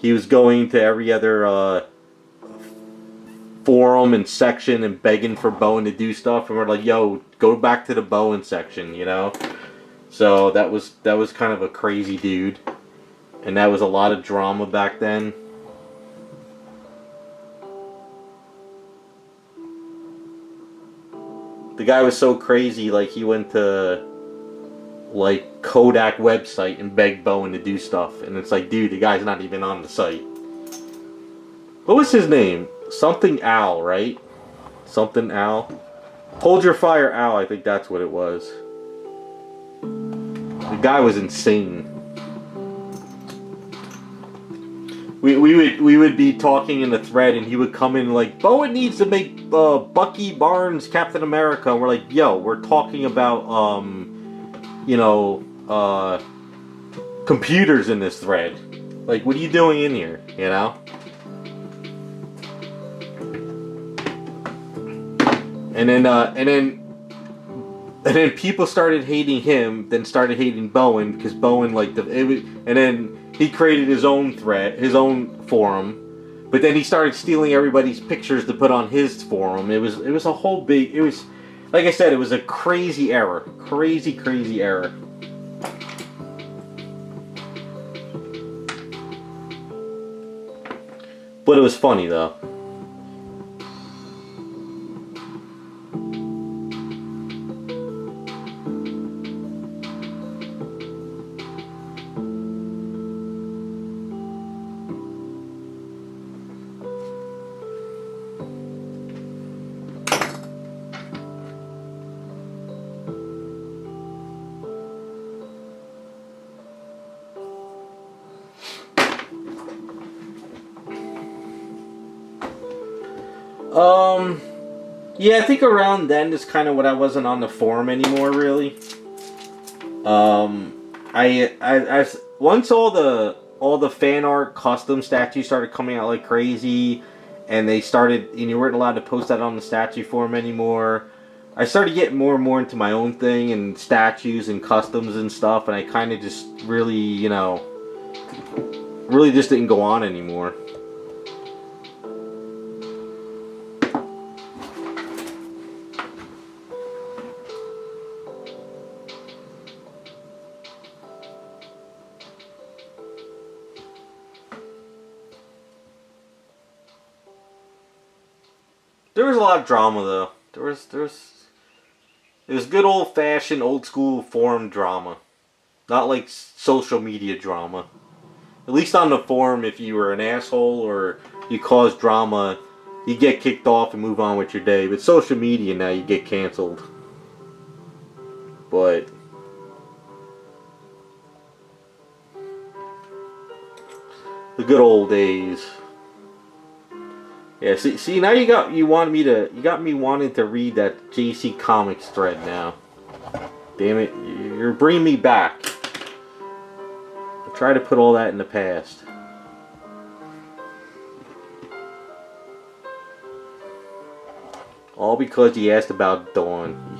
was going to every other forum and section and begging for Bowen to do stuff, and we're like, "Yo, go back to the Bowen section," you know. So that was kind of a crazy dude, and that was a lot of drama back then. The guy was so crazy, like he went to like Kodak website and begged Bowen to do stuff, and it's like, dude, the guy's not even on the site. What was his name? Something Al, right? Something Al. Hold Your Fire Al, I think that's what it was. The guy was insane. We would be talking in the thread, and he would come in like, Bowen needs to make Bucky Barnes Captain America. And we're like, yo, we're talking about you know, computers in this thread. Like, what are you doing in here, you know? And then people started hating him, then started hating Bowen, because Bowen, like, and then he created his own thread, his own forum, but then he started stealing everybody's pictures to put on his forum. It was a whole big, it was, like I said, it was a crazy era. Crazy era. But it was funny though. Yeah, I think around then is kind of when I wasn't on the forum anymore, really. I once all the fan art custom statues started coming out like crazy, and they started, and you weren't allowed to post that on the statue forum anymore. I started getting more and more into my own thing and statues and customs and stuff, and I kind of just really, you know, really just didn't go on anymore. There was a lot of drama though. It was good old fashioned old school forum drama. Not like social media drama. At least on the forum, if you were an asshole or you caused drama, you get kicked off and move on with your day. But social media now, you get canceled. But the good old days. Yeah, see now you got me wanting to read that JC Comics thread now. Damn it, you're bringing me back. I try to put all that in the past. All because you asked about Dawn.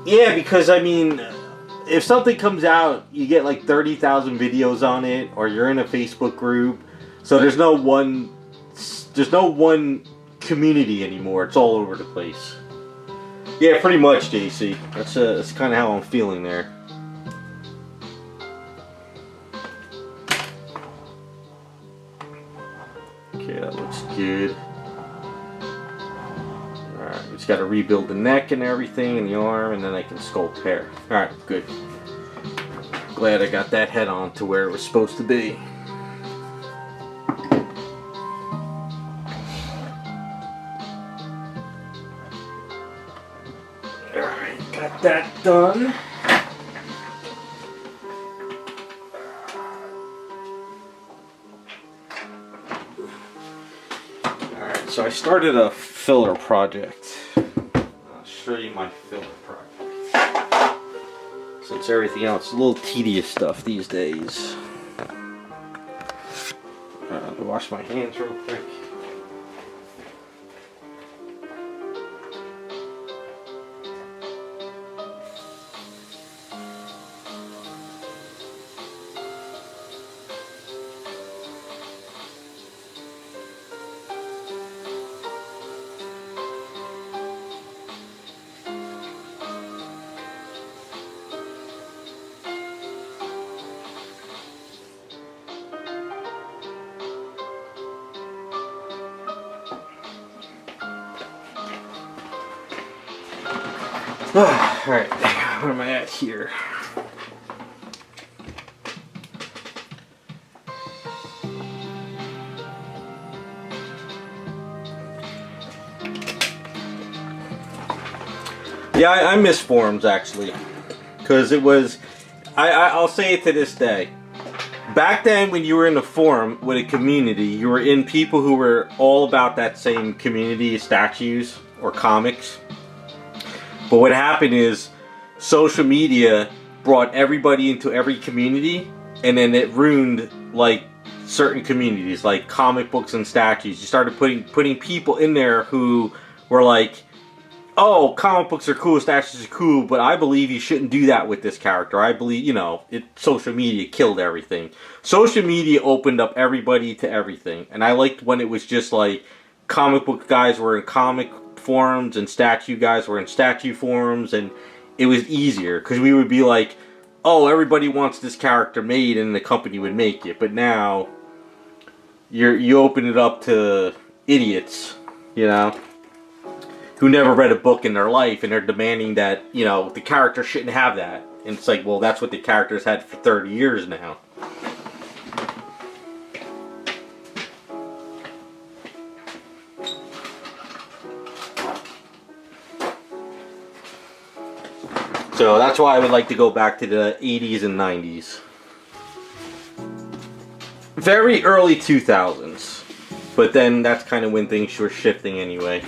Yeah, because I mean, if something comes out, you get like 30,000 videos on it, or you're in a Facebook group, so there's no one community anymore. It's all over the place. Yeah, pretty much, JC. That's kind of how I'm feeling there. Okay, that looks good. Alright, just got to rebuild the neck and everything, and the arm, and then I can sculpt hair. Alright, good. Glad I got that head on to where it was supposed to be. Alright, got that done. Alright, so I started a filler project. I'll show you my filler project. Since everything else is a little tedious stuff these days. Let me wash my hands real quick. Alright, where am I at here? Yeah, I miss forums actually, because it was, I'll say it to this day. Back then when you were in a forum with a community, you were in people who were all about that same community, statues or comics. But what happened is social media brought everybody into every community, and then it ruined like certain communities, like comic books and statues. You started putting people in there who were like, oh, comic books are cool, statues are cool, but I believe you shouldn't do that with this character. I believe, you know, social media killed everything. Social media opened up everybody to everything. And I liked when it was just like comic book guys were in comic forums and statue guys were in statue forums, and it was easier because we would be like, oh, everybody wants this character made, and the company would make it. But now you open it up to idiots, you know, who never read a book in their life, and they're demanding that, you know, the character shouldn't have that. And it's like, well, that's what the character's had for 30 years now. So that's why I would like to go back to the 80s and 90s. Very early 2000s. But then that's kind of when things were shifting anyway.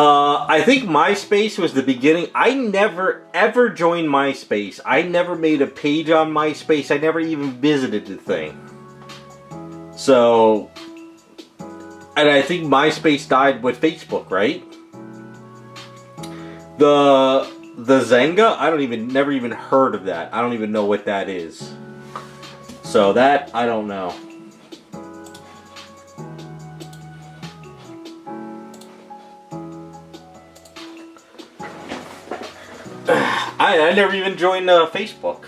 I think MySpace was the beginning. I never ever joined MySpace. I never made a page on MySpace. I never even visited the thing. So, and I think MySpace died with Facebook, right? The Zynga? I never even heard of that. I don't even know what that is. So that, I don't know. I never even joined Facebook.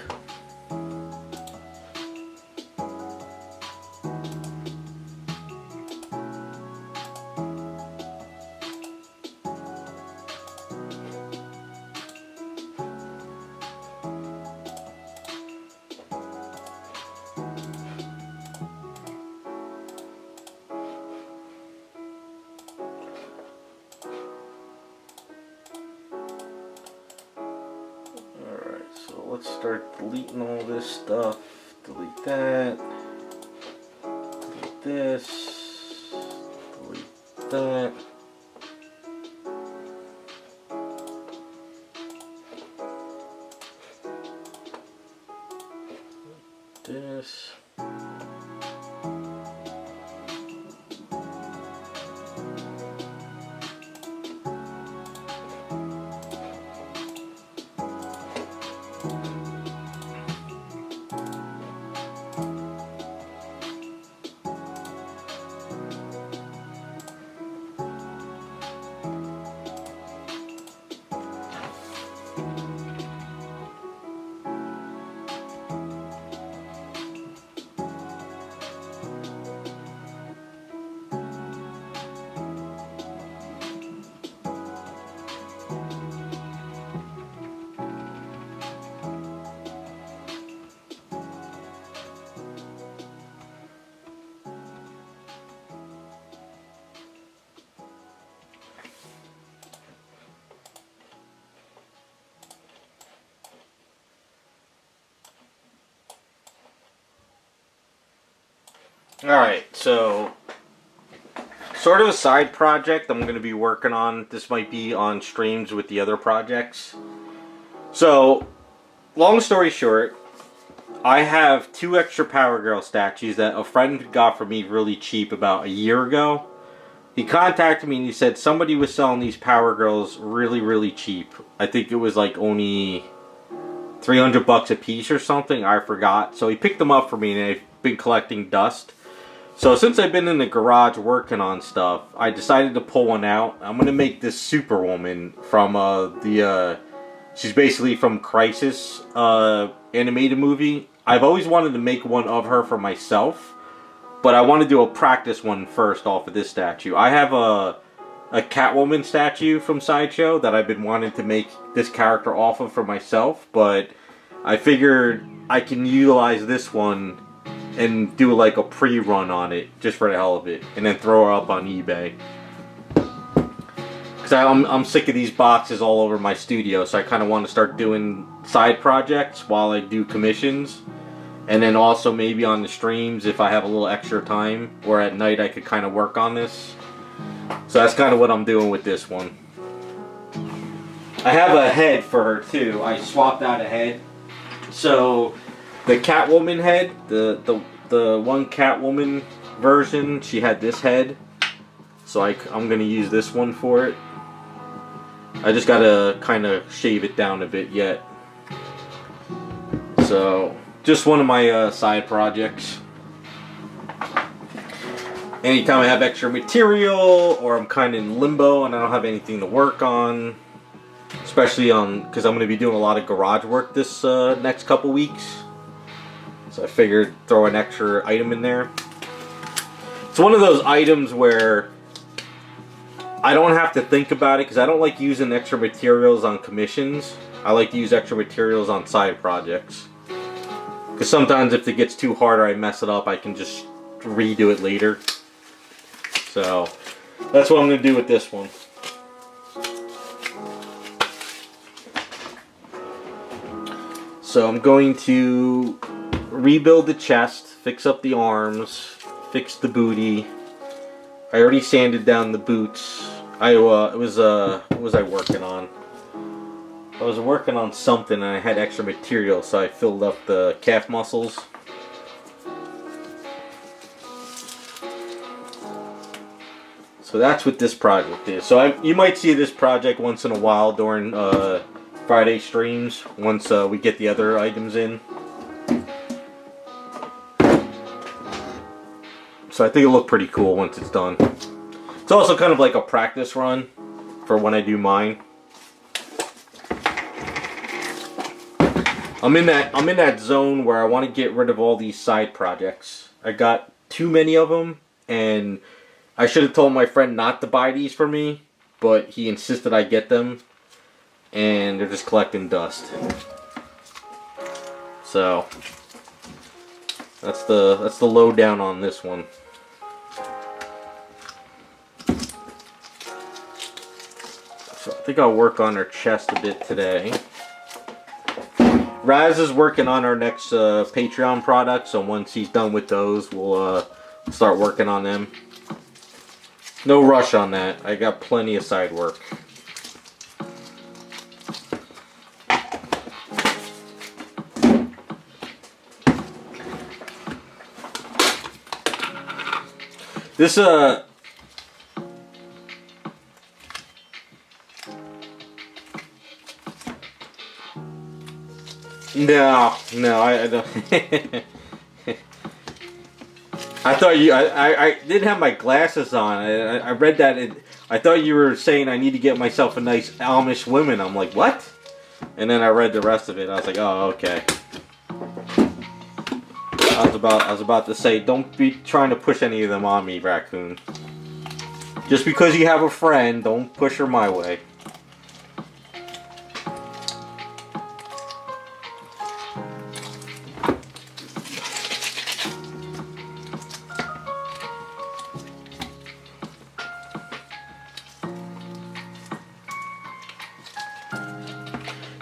Let's start deleting all this stuff. Delete that. Delete this. Delete that. This. Alright, so sort of a side project I'm going to be working on. This might be on streams with the other projects. So, long story short, I have 2 extra Power Girl statues that a friend got for me really cheap about a year ago. He contacted me and he said somebody was selling these Power Girls really, really cheap. I think it was like only $300 a piece or something. I forgot. So he picked them up for me, and I've been collecting dust. So since I've been in the garage working on stuff, I decided to pull one out. I'm going to make this Superwoman from she's basically from Crisis animated movie. I've always wanted to make one of her for myself, but I want to do a practice one first off of this statue. I have a Catwoman statue from Sideshow that I've been wanting to make this character off of for myself, but I figured I can utilize this one and do like a pre-run on it just for the hell of it, and then throw her up on eBay. Because I'm sick of these boxes all over my studio, so I kind of want to start doing side projects while I do commissions. And then also maybe on the streams if I have a little extra time, or at night I could kind of work on this. So that's kind of what I'm doing with this one. I have a head for her too. I swapped out a head. So the Catwoman head, the one Catwoman version, she had this head. So I'm going to use this one for it. I just got to kind of shave it down a bit yet. So, just one of my side projects. Anytime I have extra material, or I'm kind of in limbo and I don't have anything to work on, especially because I'm going to be doing a lot of garage work this next couple weeks. So I figured throw an extra item in there. It's one of those items where I don't have to think about it, because I don't like using extra materials on commissions. I like to use extra materials on side projects. Because sometimes if it gets too hard or I mess it up, I can just redo it later. So that's what I'm going to do with this one. So I'm going to rebuild the chest, fix up the arms, fix the booty. I already sanded down the boots. What was I working on? I was working on something and I had extra material, so I filled up the calf muscles. So that's what this project is. So you might see this project once in a while during Friday streams, once we get the other items in. So I think it'll look pretty cool once it's done. It's also kind of like a practice run for when I do mine. I'm in that zone where I want to get rid of all these side projects. I got too many of them, and I should have told my friend not to buy these for me, but he insisted I get them, and they're just collecting dust. So that's the lowdown on this one. So I think I'll work on her chest a bit today. Raz is working on our next Patreon product, so once he's done with those, we'll start working on them. No rush on that. I got plenty of side work. This No, I don't. I thought I didn't have my glasses on. I read that. I thought you were saying I need to get myself a nice Amish woman. I'm like, what? And then I read the rest of it. I was like, oh, okay. I was about to say, don't be trying to push any of them on me, Raccoon. Just because you have a friend, don't push her my way.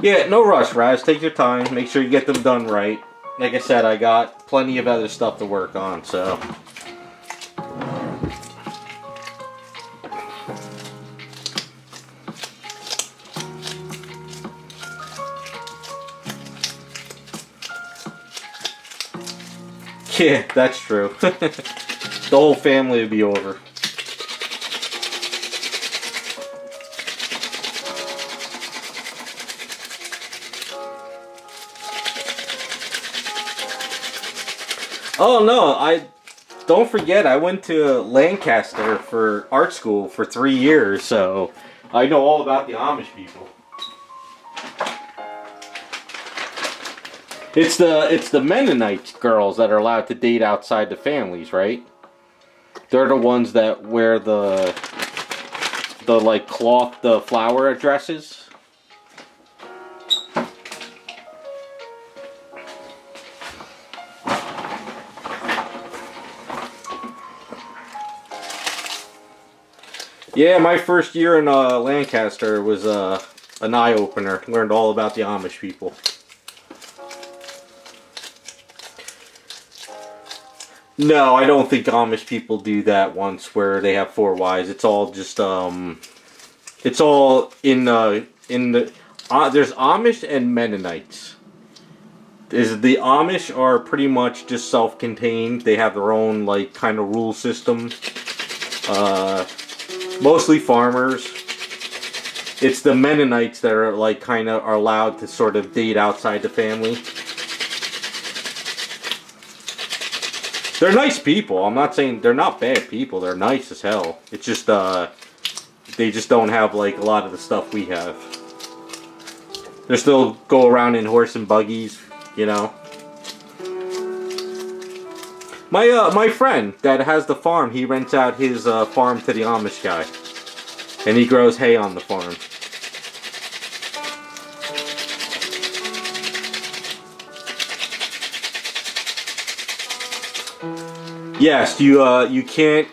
Yeah, no rush, Raz. Take your time. Make sure you get them done right. Like I said, I got plenty of other stuff to work on, so. Yeah, that's true. The whole family would be over. Oh no, don't forget I went to Lancaster for art school for 3 years, so I know all about the Amish people. It's the Mennonite girls that are allowed to date outside the families, right? They're the ones that wear the like cloth, the flower dresses. Yeah, my first year in Lancaster was an eye-opener. Learned all about the Amish people. No, I don't think Amish people do that once where they have 4 wives. It's all just, it's all in the, there's Amish and Mennonites. is the Amish are pretty much just self-contained. They have their own like kind of rule system. Mostly farmers. It's the Mennonites that are like kind of are allowed to sort of date outside the family. They're nice people. I'm not saying they're not bad people. They're nice as hell. It's just they just don't have like a lot of the stuff we have. They still go around in horse and buggies, you know. My friend that has the farm, he rents out his farm to the Amish guy, and he grows hay on the farm. Yes, you can't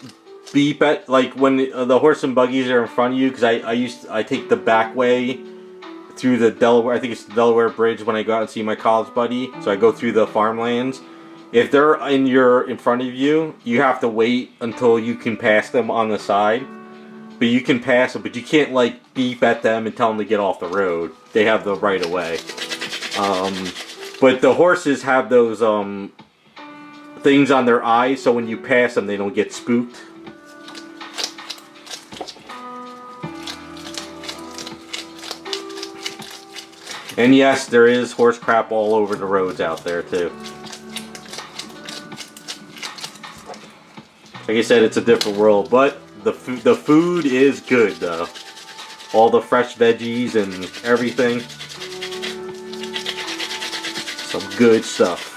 beep at like when the horse and buggies are in front of you, because I take the back way through the Delaware. I think it's the Delaware Bridge when I go out and see my college buddy. So I go through the farmlands. If they're in front of you, you have to wait until you can pass them on the side. But you can pass them, but you can't like beep at them and tell them to get off the road. They have the right of way. But the horses have those things on their eyes, so when you pass them, they don't get spooked. And yes, there is horse crap all over the roads out there too. Like I said, it's a different world, but the food is good though. All the fresh veggies and everything. Some good stuff.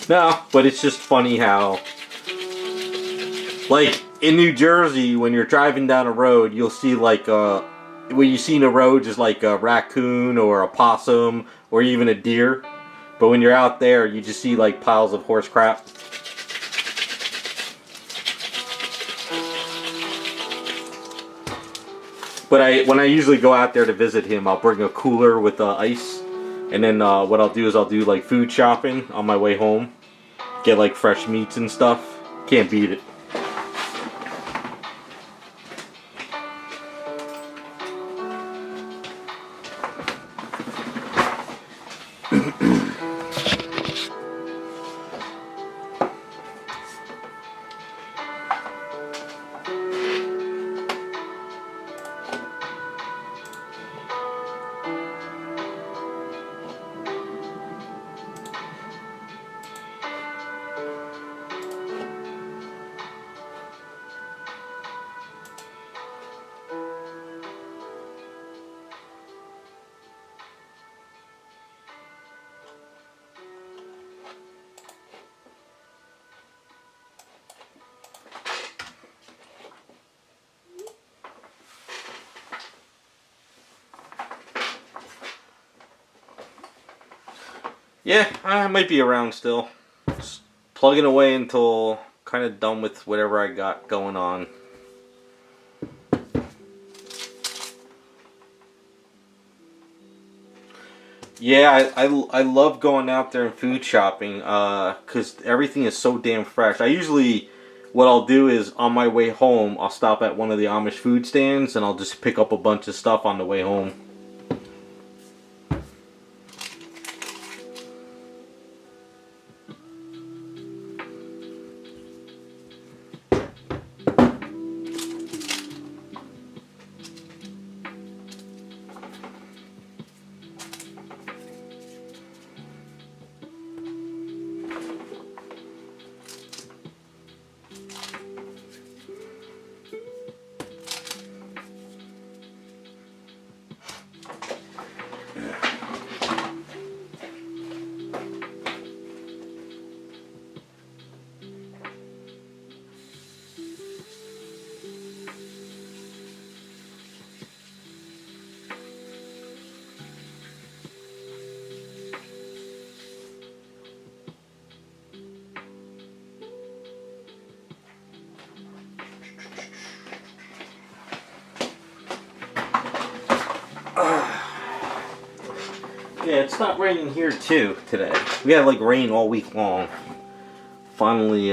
No, but it's just funny how, like, in New Jersey, when you're driving down a road, you'll see, like, what you see in the road is, like, a raccoon or a possum or even a deer. But when you're out there, you just see, like, piles of horse crap. But when I usually go out there to visit him, I'll bring a cooler with ice. And then what I'll do is I'll do like food shopping on my way home. Get like fresh meats and stuff. Can't beat it. Yeah, I might be around still. Just plugging away until kind of done with whatever I got going on. Yeah, I love going out there and food shopping because everything is so damn fresh. What I'll do is on my way home, I'll stop at one of the Amish food stands and I'll just pick up a bunch of stuff on the way home. Yeah, it stopped raining here too today. We had like rain all week long. Finally,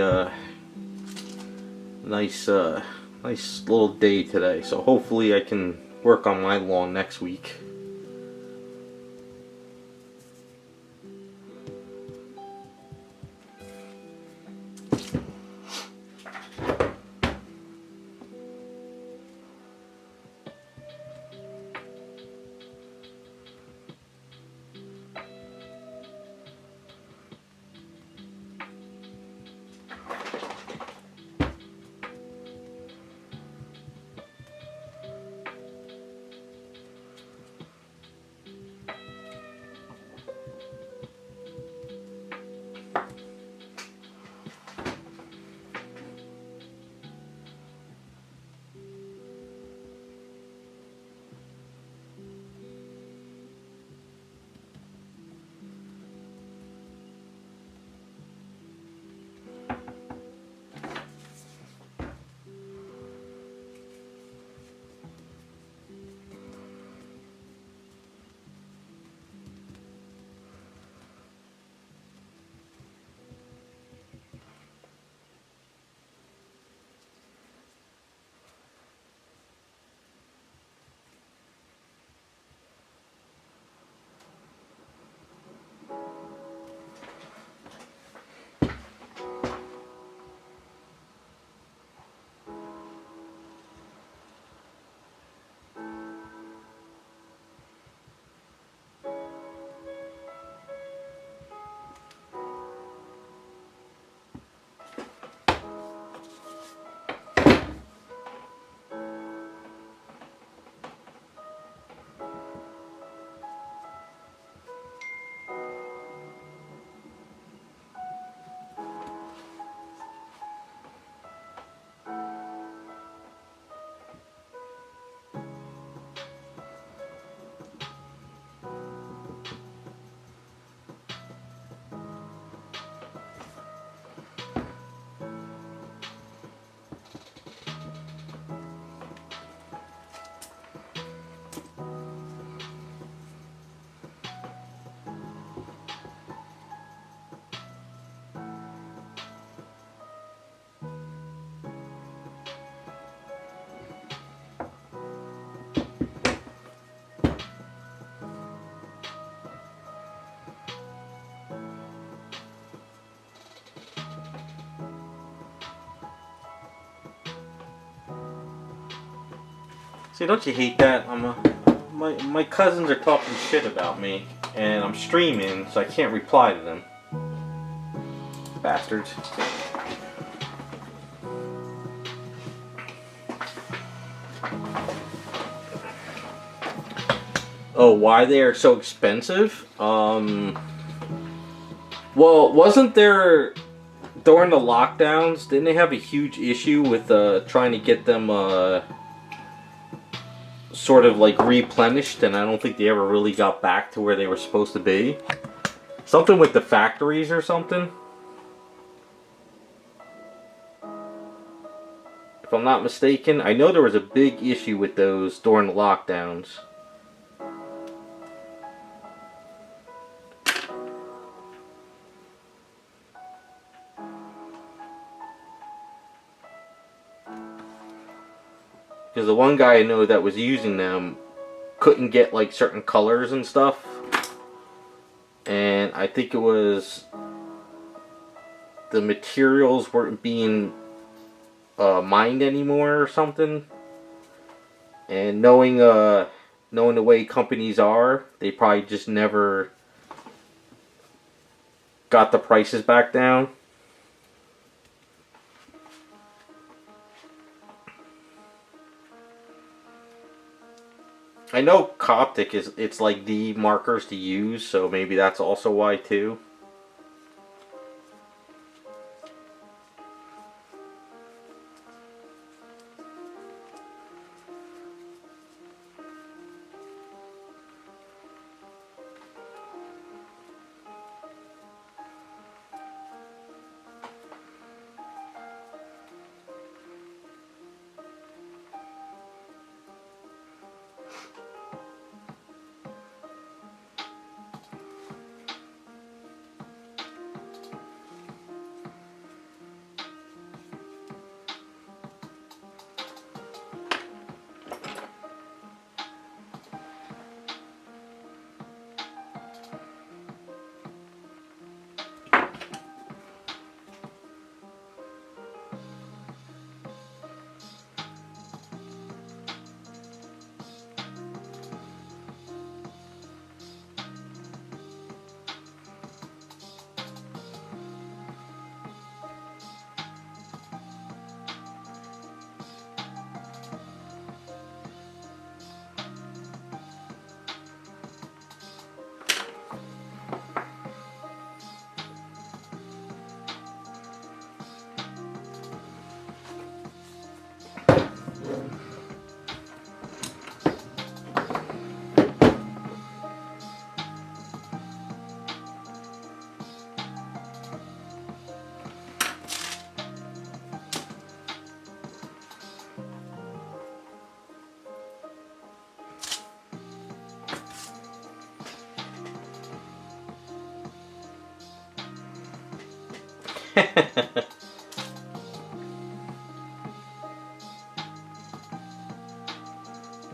nice little day today. So hopefully I can work on my lawn next week. See, don't you hate that? My cousins are talking shit about me, and I'm streaming, so I can't reply to them. Bastards. Oh, why they are so expensive? Well, wasn't there during the lockdowns? Didn't they have a huge issue with trying to get them sort of like replenished, and I don't think they ever really got back to where they were supposed to be. Something with the factories or something. If I'm not mistaken, I know there was a big issue with those during the lockdowns. Because the one guy I know that was using them couldn't get like certain colors and stuff. And I think it was the materials weren't being mined anymore or something. And knowing the way companies are, they probably just never got the prices back down. I know Coptic it's like the markers to use, so maybe that's also why too.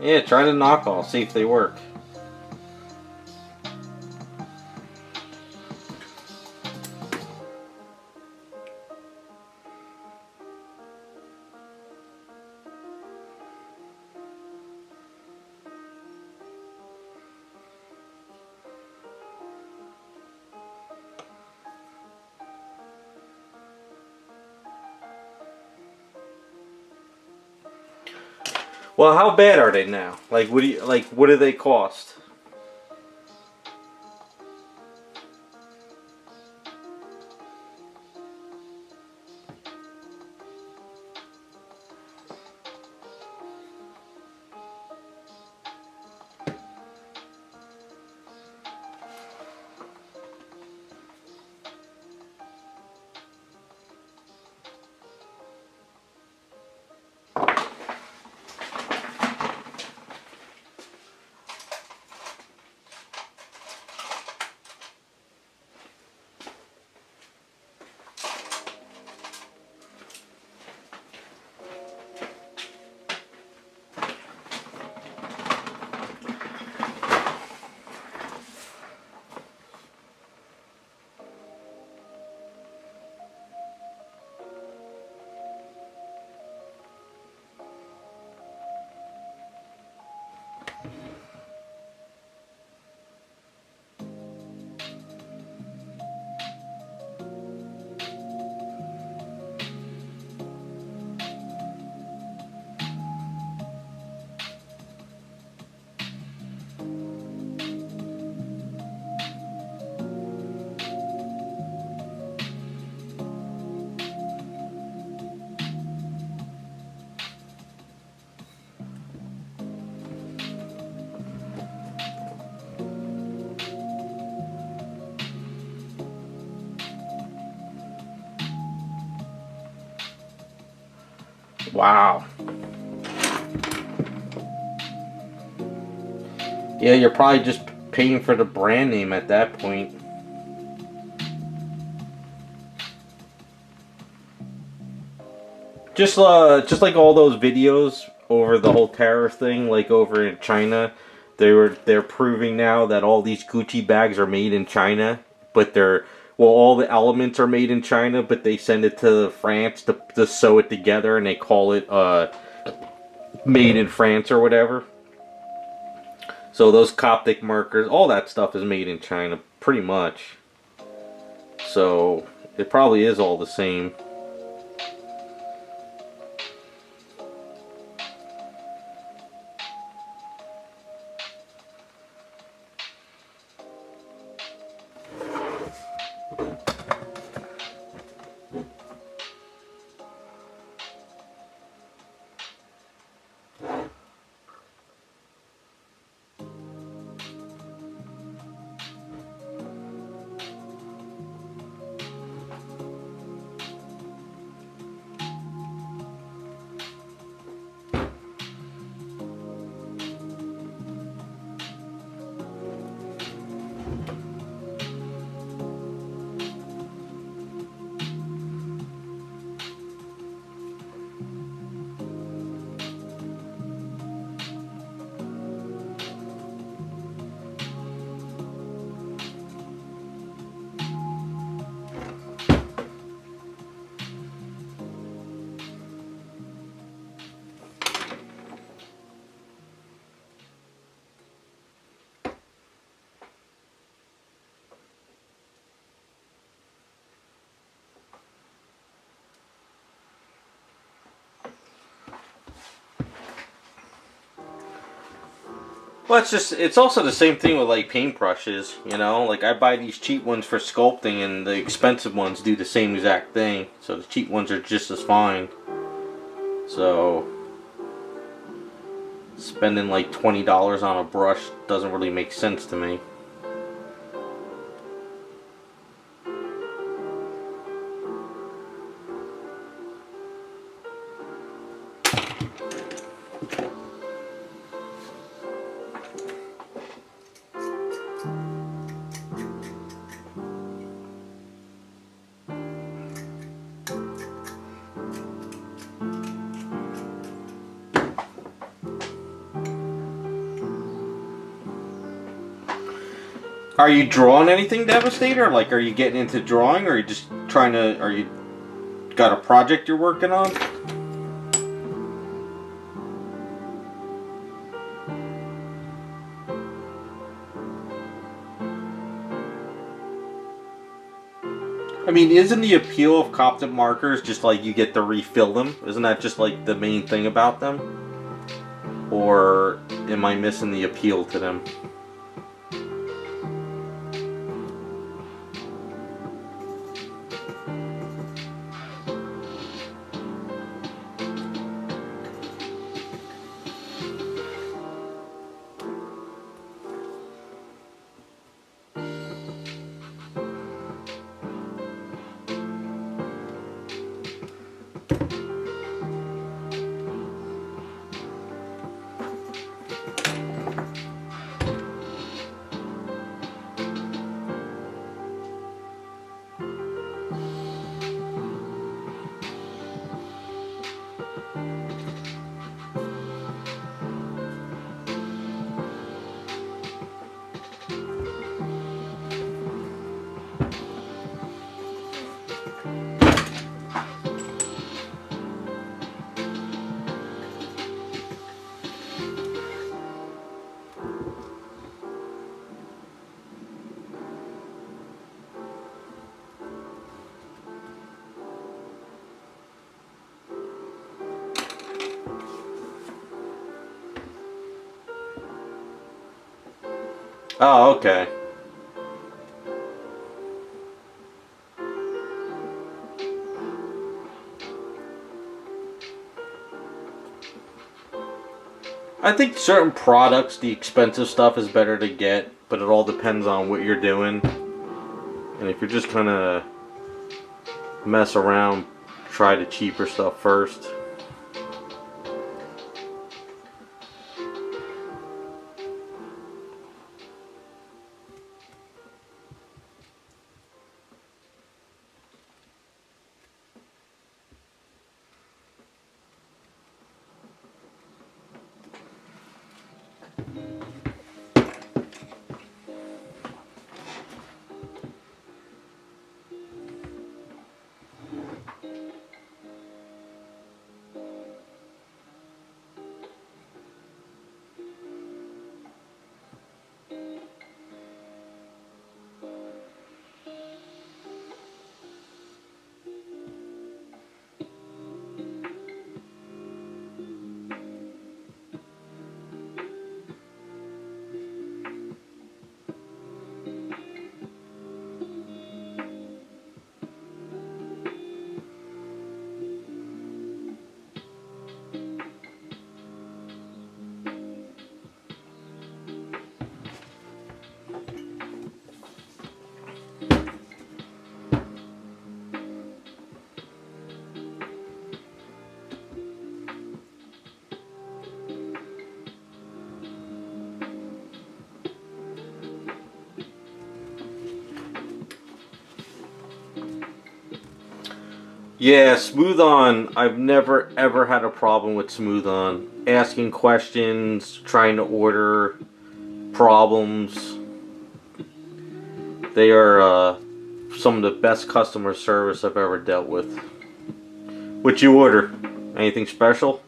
Yeah, try the knockoff, see if they work. Well, how bad are they now? Like, what do they cost? Wow. Yeah, you're probably just paying for the brand name at that point. Just like all those videos over the whole terror thing, like over in China, they're proving now that all these Gucci bags are made in China, but all the elements are made in China, but they send it to France to sew it together, and they call it made in France or whatever. So those Coptic markers, all that stuff is made in China, pretty much. So it probably is all the same. Well, it's also the same thing with like paintbrushes, you know? Like I buy these cheap ones for sculpting and the expensive ones do the same exact thing. So the cheap ones are just as fine. So spending like $20 on a brush doesn't really make sense to me. Are you drawing anything, Devastator? Like, are you getting into drawing, or are you just trying to? Are you got a project you're working on? I mean, isn't the appeal of Coptic markers just like you get to refill them? Isn't that just like the main thing about them? Or am I missing the appeal to them? Oh, okay. I think certain products, the expensive stuff is better to get, but it all depends on what you're doing. And if you're just kind of mess around, try the cheaper stuff first. Yeah, Smooth On. I've never ever had a problem with Smooth On. Asking questions, trying to order, problems. They are some of the best customer service I've ever dealt with. What you order? Anything special?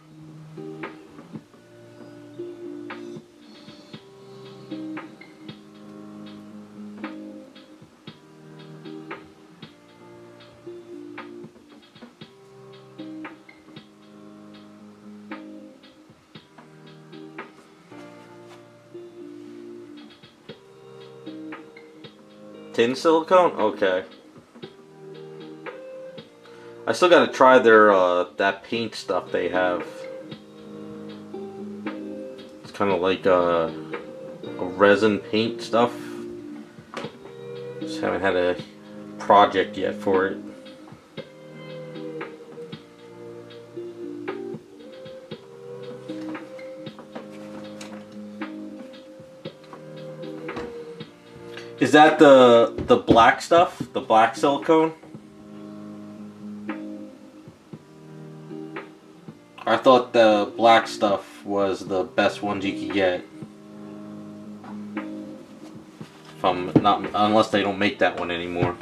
Tin silicone? Okay. I still gotta try their that paint stuff they have. It's kind of like a resin paint stuff. Just haven't had a project yet for it. Is that the black stuff? The black silicone? I thought the black stuff was the best ones you could get. If I'm not, unless they don't make that one anymore.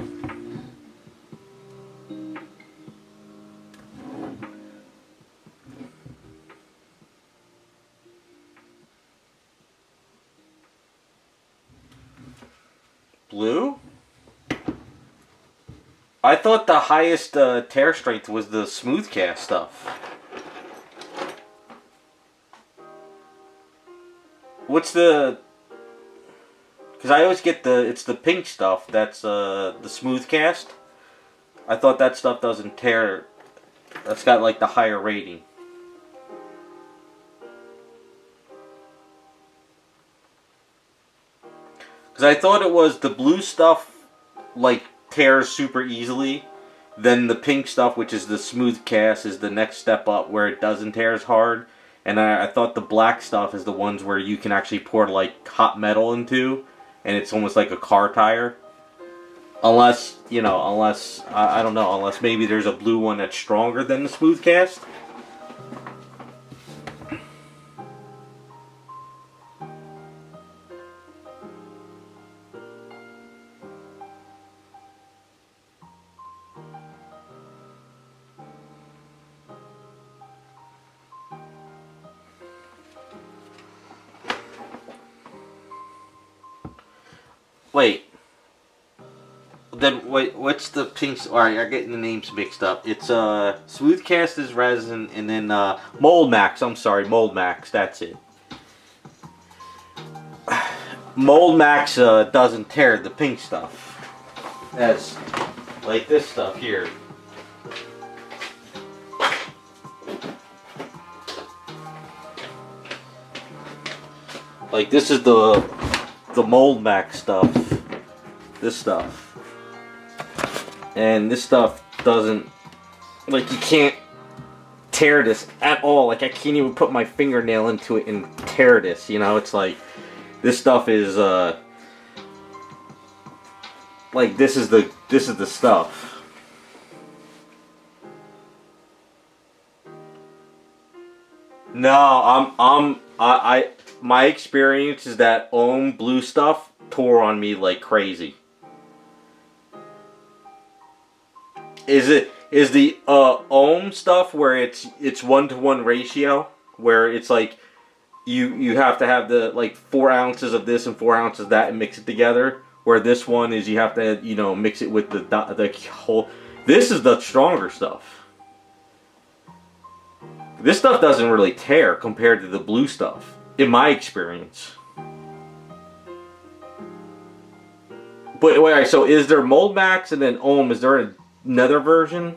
Blue? I thought the highest tear strength was the smooth cast stuff. What's the... Because I always get it's the pink stuff that's the smooth cast. I thought that stuff doesn't tear. That's got like the higher rating. Because I thought it was the blue stuff like tears super easily. Then the pink stuff, which is the smooth cast, is the next step up where it doesn't tear as hard. And I thought the black stuff is the ones where you can actually pour like hot metal into. And it's almost like a car tire. Unless, you know, I don't know, unless maybe there's a blue one that's stronger than the smooth cast. Wait. Then wait, what's the pink? Alright, I'm getting the names mixed up. It's smooth cast is resin, and then Mold Max. I'm sorry, Mold Max. That's it. Mold Max doesn't tear the pink stuff. As like this stuff here. Like this is the Mold Max stuff. This stuff. And this stuff doesn't, like, you can't tear this at all. Like, I can't even put my fingernail into it and tear this, you know? It's like, this stuff is, like, this is the stuff. No, my experience is that Ohm blue stuff tore on me like crazy. Is the Ohm stuff where it's 1-to-1 ratio, where it's like you have to have the like 4 ounces of this and 4 ounces of that and mix it together, where this one is you have to, you know, mix it with the whole. This is the stronger stuff. This stuff doesn't really tear compared to the blue stuff, in my experience. But wait, so is there Mold Max and then Ohm? Is there another version?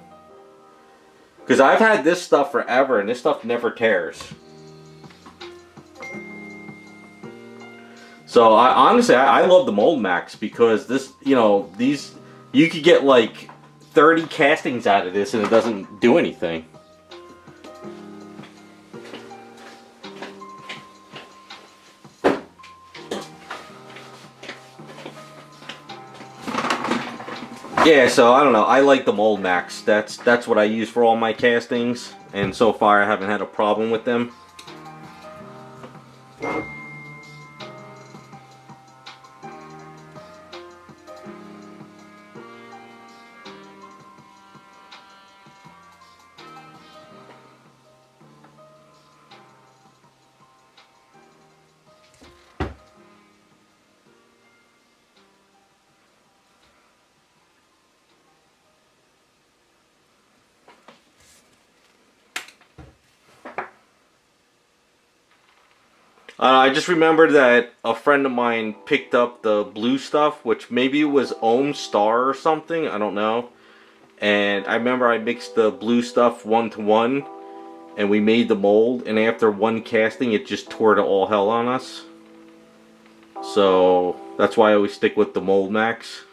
Because I've had this stuff forever and this stuff never tears. So honestly, I love the Mold Max because this, you know, these, you could get like 30 castings out of this and it doesn't do anything. Yeah, so I don't know. I like the Mold Max. That's what I use for all my castings, and so far I haven't had a problem with them. I just remembered that a friend of mine picked up the blue stuff, which maybe it was Ohm Star or something, I don't know. And I remember I mixed the blue stuff 1-to-1, and we made the mold, and after one casting it just tore to all hell on us. So that's why I always stick with the Mold Max.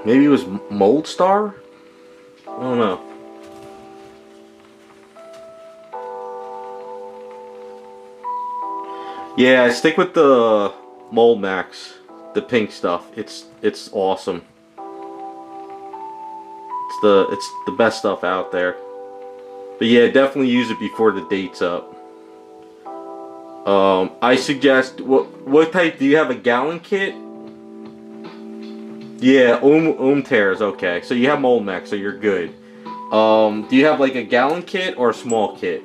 Maybe it was Mold Star? I don't know. Yeah, I stick with the Mold Max, the pink stuff. It's awesome. It's the best stuff out there. But yeah, definitely use it before the date's up. I suggest, what type, do you have a gallon kit? Yeah, tears, okay. So you have mold mech, so you're good. Do you have like a gallon kit or a small kit?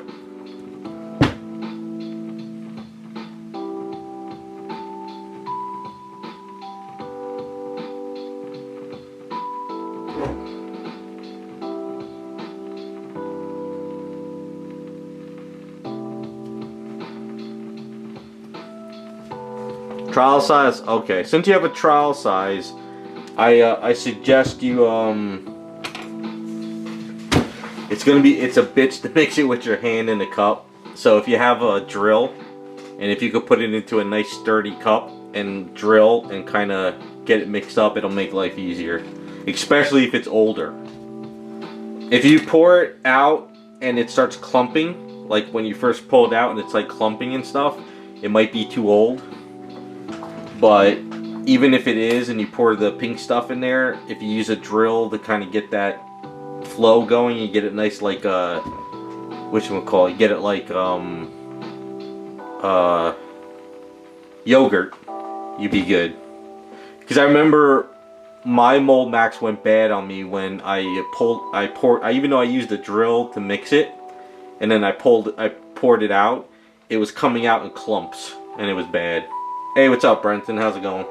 Trial size? Okay. Since you have a trial size, I suggest you it's a bitch to mix it with your hand in the cup. So if you have a drill, and if you could put it into a nice sturdy cup and drill and kind of get it mixed up, it'll make life easier. Especially if it's older. If you pour it out and it starts clumping, like when you first pull it out and it's like clumping and stuff, it might be too old. But even if it is and you pour the pink stuff in there, if you use a drill to kind of get that flow going, you get it nice like whatchamacallit, you get it like yogurt, you'd be good. Because I remember my mold max went bad on me when I poured, even though I used a drill to mix it, and then I poured it out, it was coming out in clumps, and it was bad. Hey, what's up, Brenton? How's it going?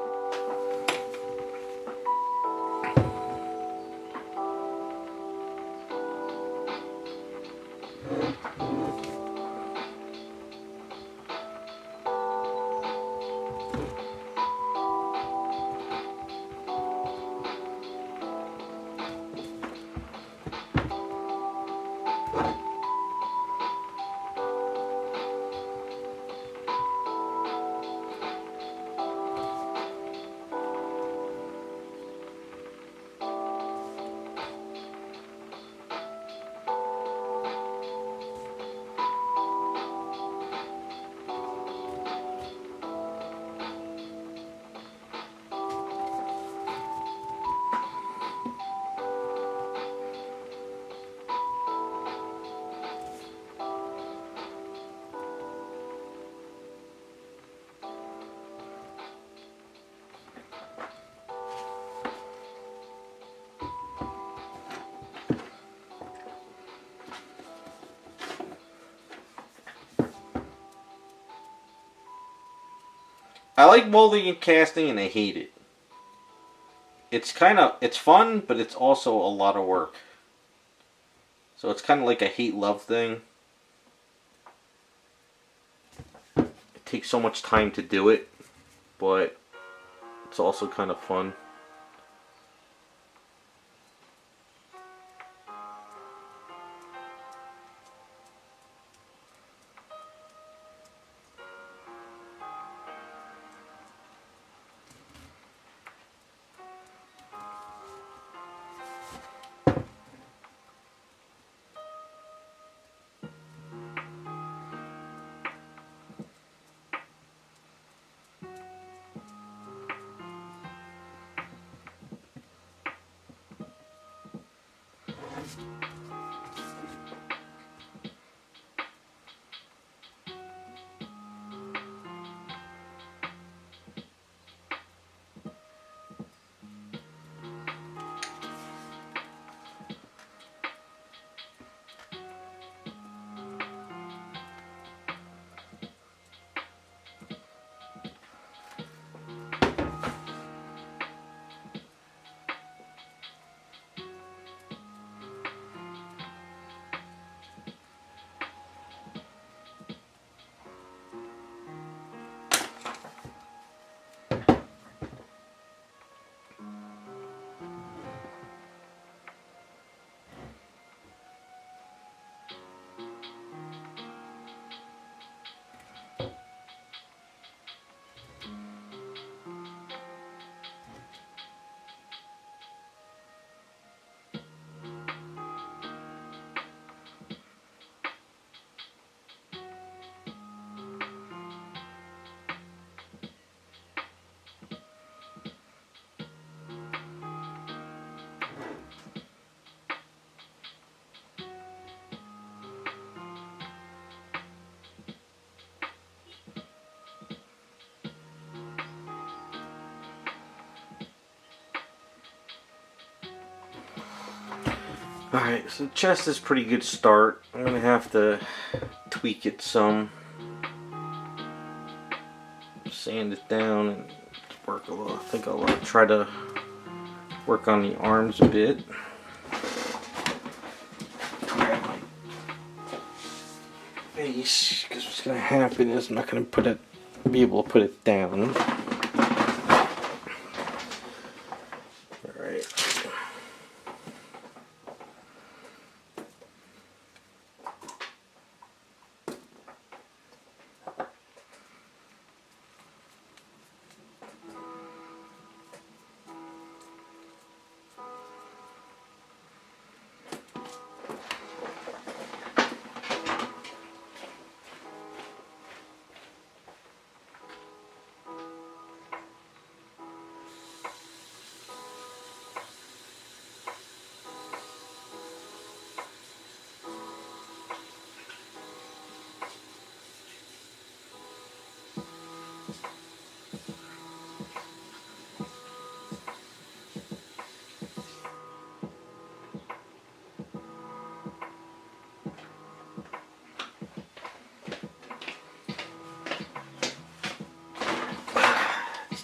I like molding and casting, and I hate it. It's fun, but it's also a lot of work. So it's kind of like a hate-love thing. It takes so much time to do it, but it's also kind of fun. Alright, so the chest is a pretty good start. I'm going to have to tweak it some. Sand it down and work a little. I think I'll try to work on the arms a bit. Grab my base, because what's going to happen is I'm not going to be able to put it down. Alright.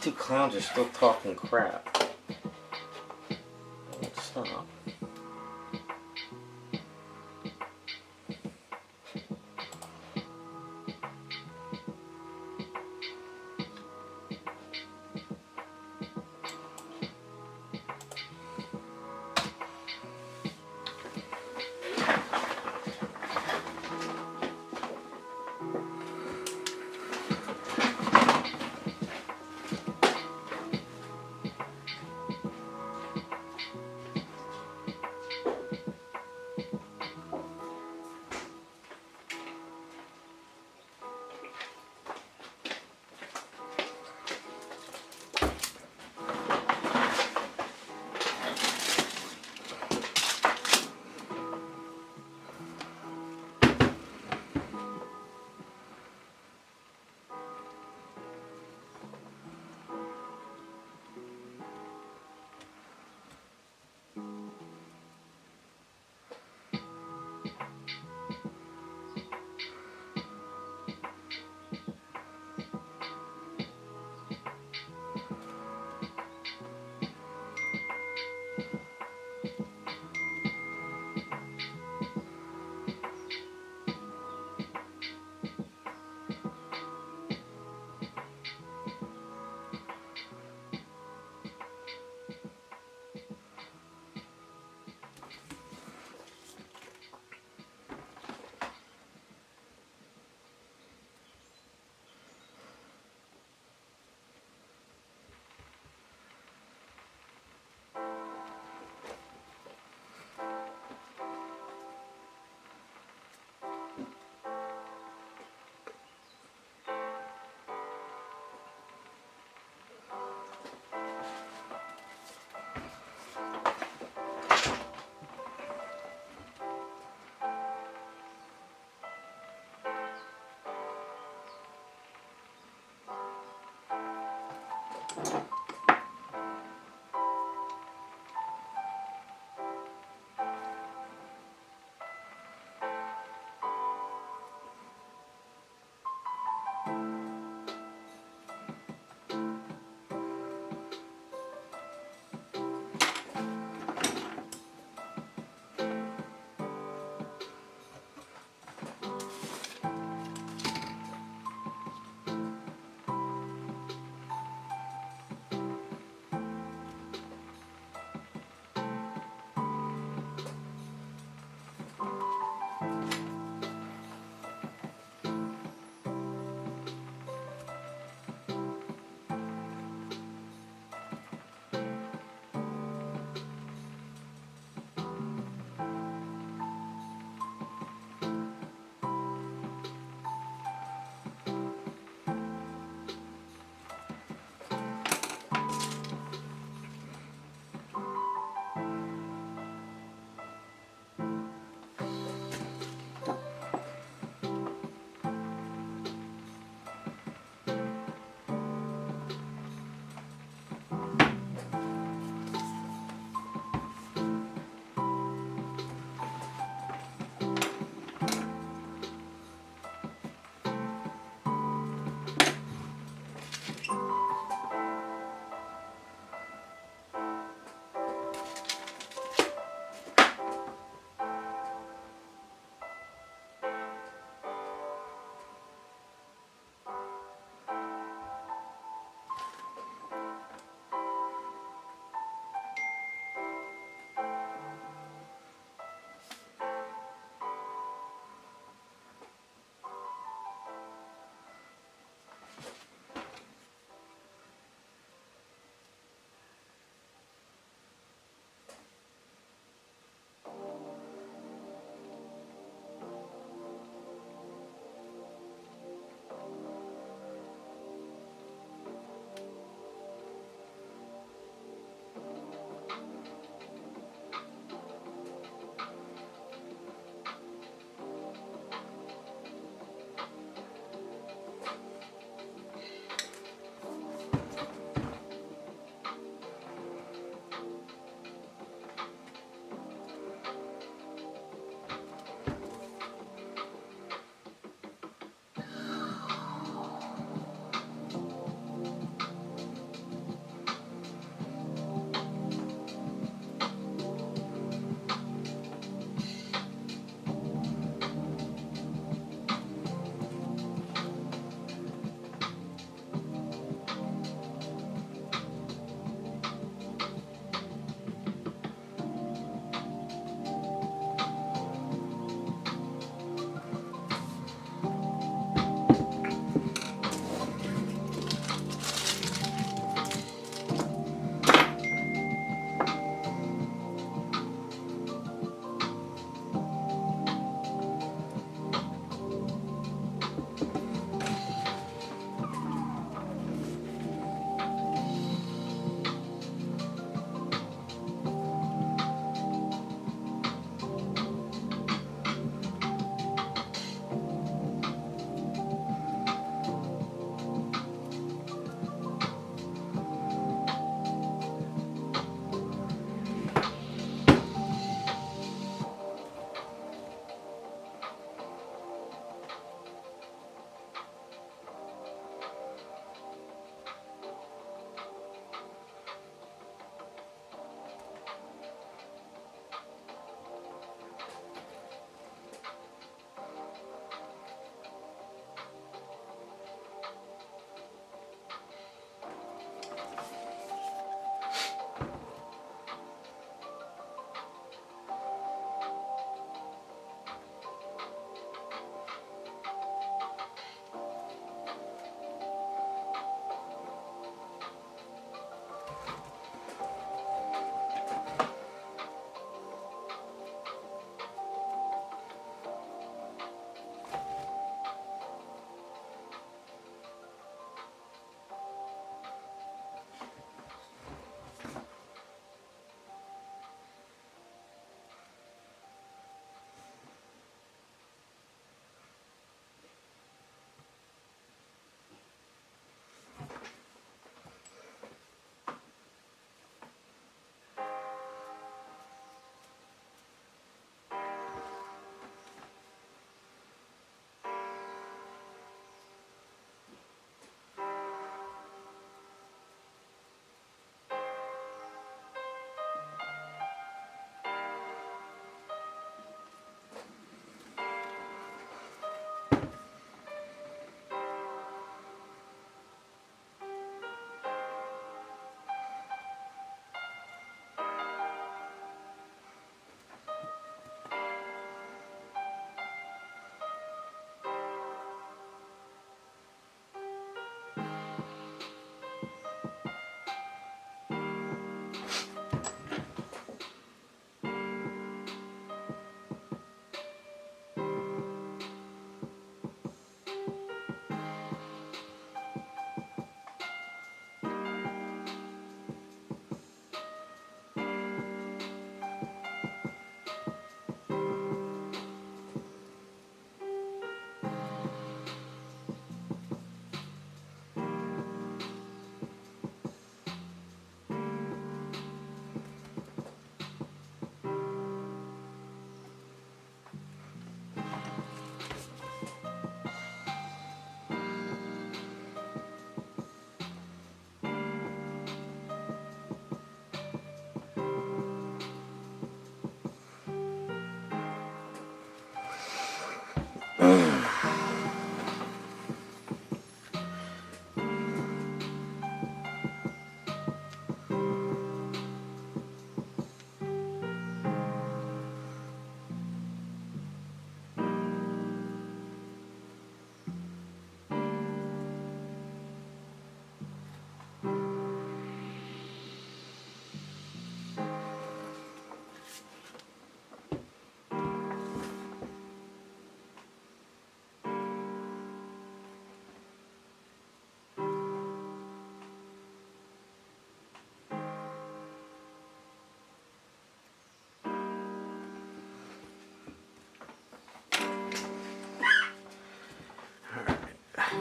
Two clowns are still talking crap. Stop.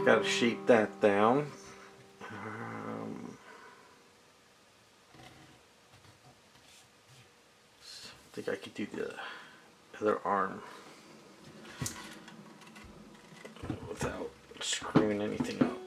Gotta shape that down. I think I could do the other arm without screwing anything up.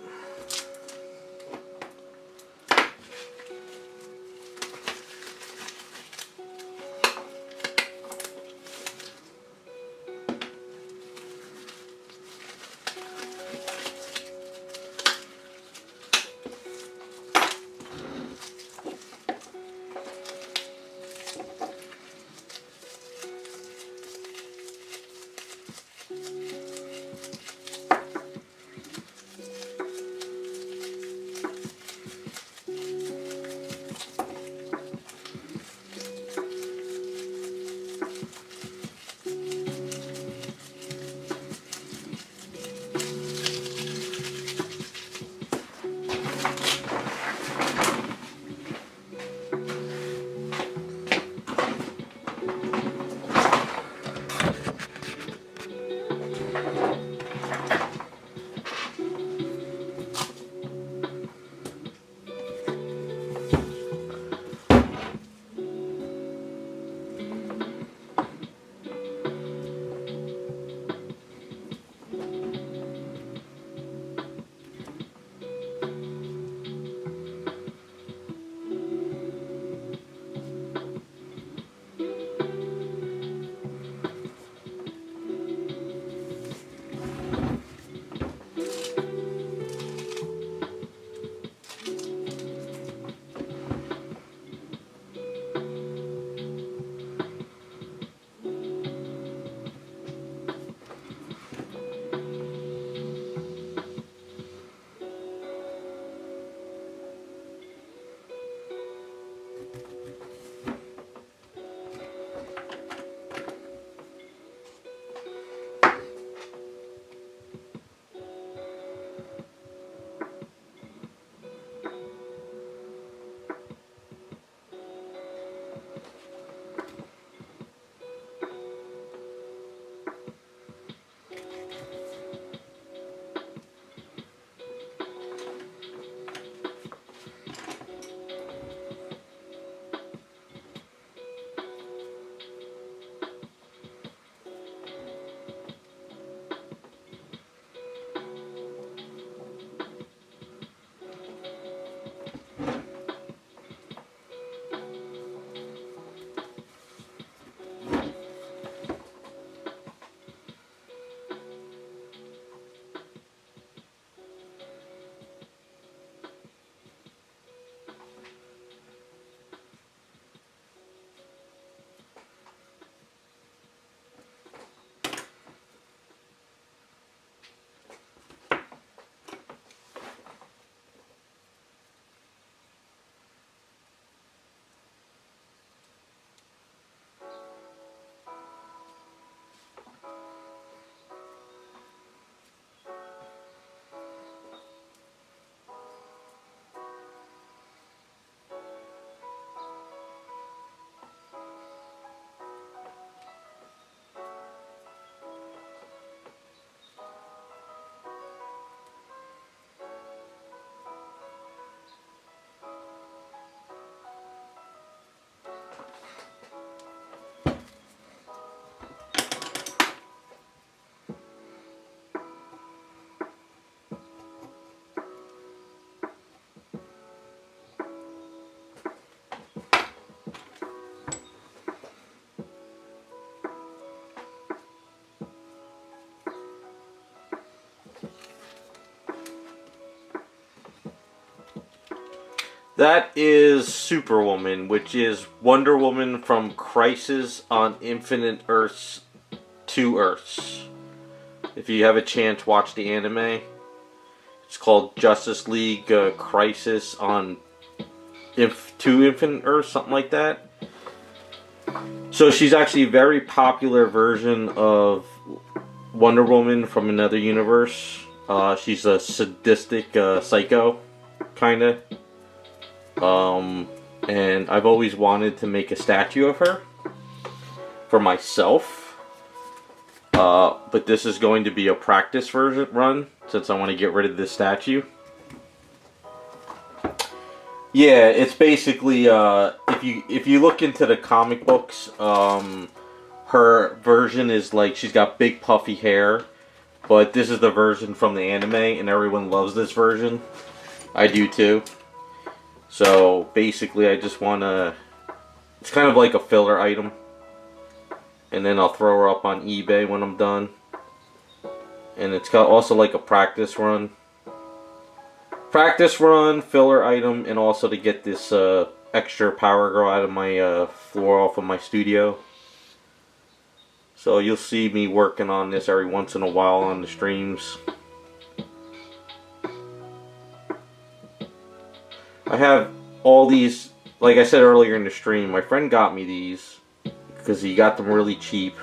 That is Superwoman, which is Wonder Woman from Crisis on Infinite Earths 2 Earths. If you have a chance, watch the anime. It's called Justice League Crisis on 2 Infinite Earths, something like that. So she's actually a very popular version of Wonder Woman from another universe. She's a sadistic psycho, kinda. And I've always wanted to make a statue of her for myself. But this is going to be a practice version run since I want to get rid of this statue. Yeah, it's basically if you look into the comic books, her version is like she's got big puffy hair, but this is the version from the anime, and everyone loves this version. I do too. So basically, I just want to. It's kind of like a filler item, and then I'll throw her up on eBay when I'm done. And it's got also like a practice run. Practice run, filler item, and also to get this extra Power Girl out of my floor off of my studio. So you'll see me working on this every once in a while on the streams. I have all these, like I said earlier in the stream, my friend got me these because he got them really cheap.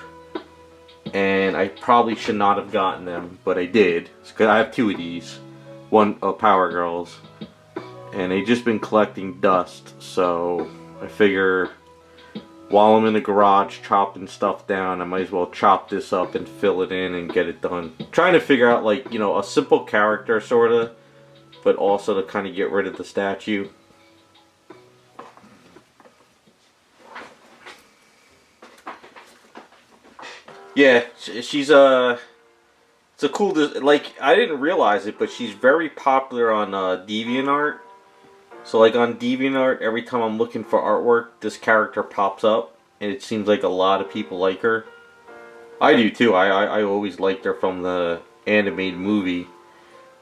And I probably should not have gotten them, but I did. Because I have two of these. One Power Girls. And they've just been collecting dust. So I figure while I'm in the garage chopping stuff down, I might as well chop this up and fill it in and get it done. Trying to figure out, like, you know, a simple character sort of, but also to kind of get rid of the statue. Yeah, she's it's a cool, like, I didn't realize it, but she's very popular on DeviantArt. So like on DeviantArt, every time I'm looking for artwork, this character pops up, and it seems like a lot of people like her. I do too. I always liked her from the animated movie.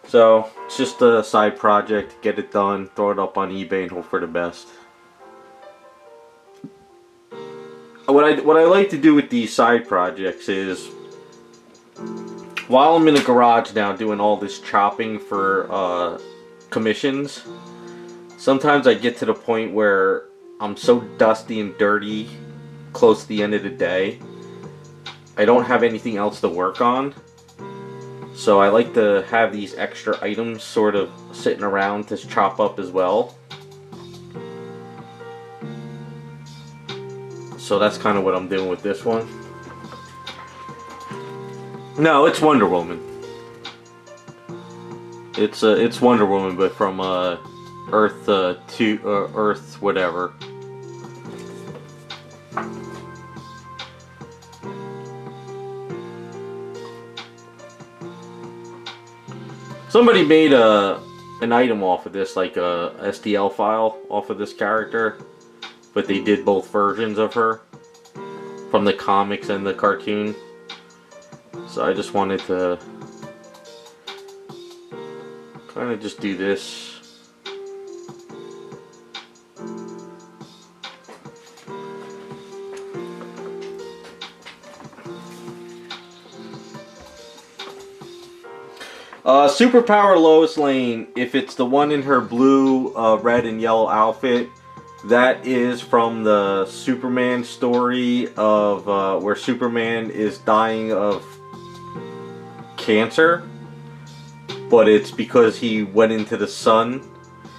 So it's just a side project. Get it done, throw it up on eBay, and hope for the best. What I like to do with these side projects is, while I'm in the garage now doing all this chopping for commissions, sometimes I get to the point where I'm so dusty and dirty close to the end of the day, I don't have anything else to work on. So I like to have these extra items sort of sitting around to chop up as well. So that's kind of what I'm doing with this one. No, it's Wonder Woman. It's Wonder Woman, but from Earth Earth whatever. Somebody made an item off of this, like a STL file off of this character. But they did both versions of her from the comics and the cartoon. So I just wanted to kind of just do this. Superpower Lois Lane, if it's the one in her blue, red, and yellow outfit, that is from the Superman story of where Superman is dying of cancer, but it's because he went into the sun.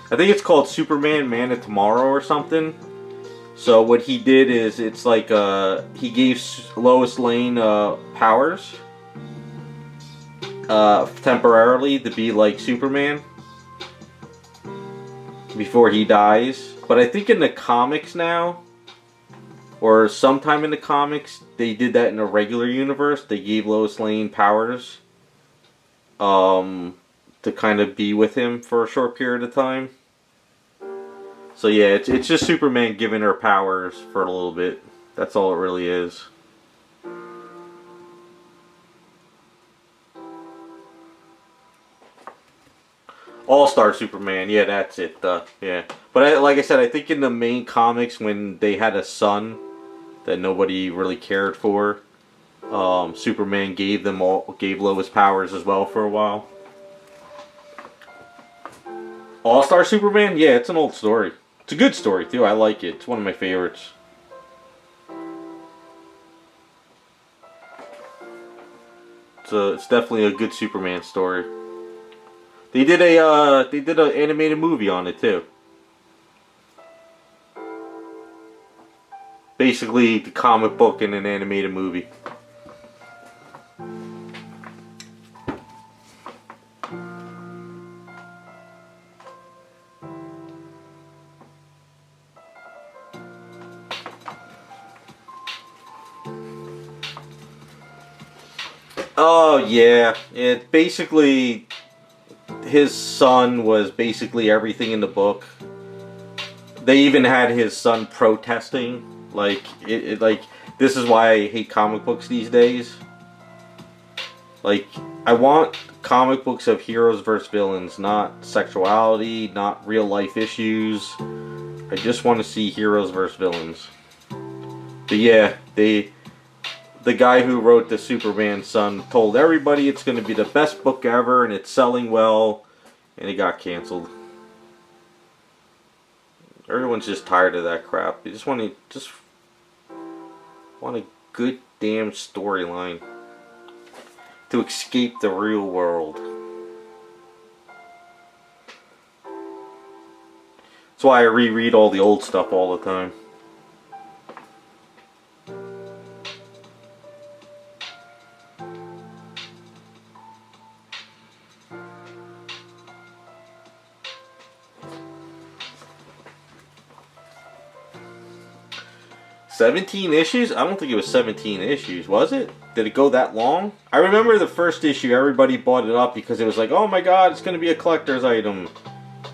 I think it's called Superman Man of Tomorrow or something. So what he did is, it's like he gave Lois Lane powers temporarily to be like Superman before he dies. But I think in the comics now, or sometime in the comics, they did that in a regular universe. They gave Lois Lane powers to kind of be with him for a short period of time. So yeah, it's just Superman giving her powers for a little bit. That's all it really is. All-Star Superman, yeah, that's it. Yeah, but like I said, I think in the main comics, when they had a son that nobody really cared for, Superman gave Lois powers as well for a while. All-Star Superman, yeah, it's an old story. It's a good story too. I like it. It's one of my favorites. It's definitely a good Superman story. They did an animated movie on it too. Basically, the comic book and an animated movie. Oh yeah, it basically, his son was basically everything in the book. They even had his son protesting, like like this is why I hate comic books these days. Like, I want comic books of heroes versus villains, not sexuality, not real life issues. I just want to see heroes versus villains. But yeah, the guy who wrote the Superman son told everybody it's going to be the best book ever and it's selling well, and it got canceled. Everyone's just tired of that crap. They just want a good damn storyline to escape the real world. That's why I reread all the old stuff all the time. "17 issues? I don't think it was 17 issues, was it? Did it go that long? I remember the first issue, everybody bought it up because it was like, oh my god, it's going to be a collector's item.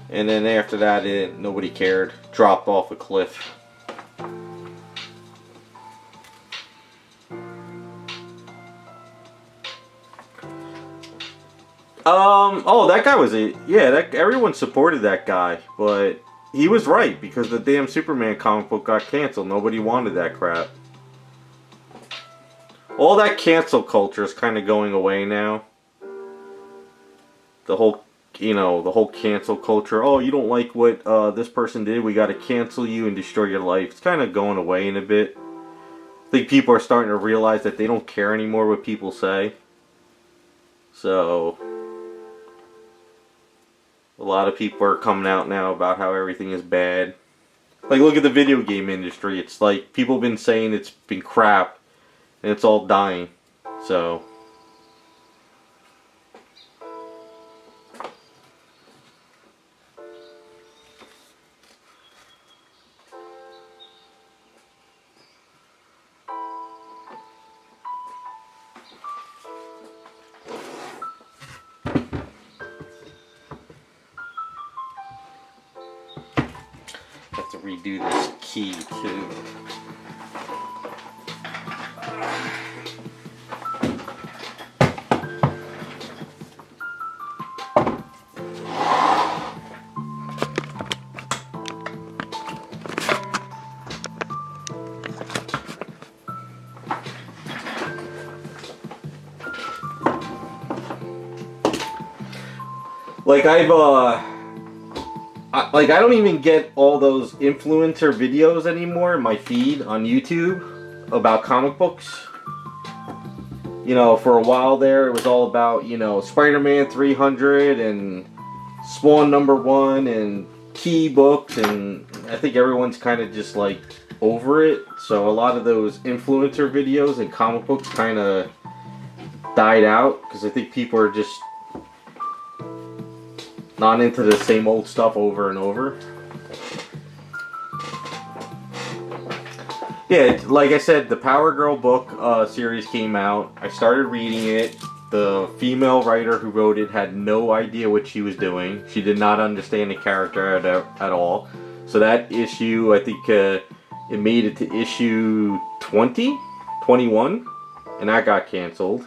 And then after that, nobody cared. Dropped off a cliff. Oh, that guy was everyone supported that guy, but he was right, because the damn Superman comic book got canceled. Nobody wanted that crap. All that cancel culture is kind of going away now. The whole, the whole cancel culture. Oh, you don't like what this person did, we gotta cancel you and destroy your life. It's kind of going away in a bit. I think people are starting to realize that they don't care anymore what people say. So, a lot of people are coming out now about how everything is bad. Like, look at the video game industry. It's like, people have been saying it's been crap, and it's all dying. So, I have to redo this key too. Like, I don't even get all those influencer videos anymore in my feed on YouTube about comic books. For a while there, it was all about, Spider-Man 300 and Spawn #1 and key books, and I think everyone's kind of just, like, over it. So a lot of those influencer videos and comic books kind of died out, because I think people are just not into the same old stuff over and over. Yeah, like I said, the Power Girl book series came out. I started reading it. The female writer who wrote it had no idea what she was doing. She did not understand the character at all. So that issue, I think it made it to issue 20? 21? And that got canceled.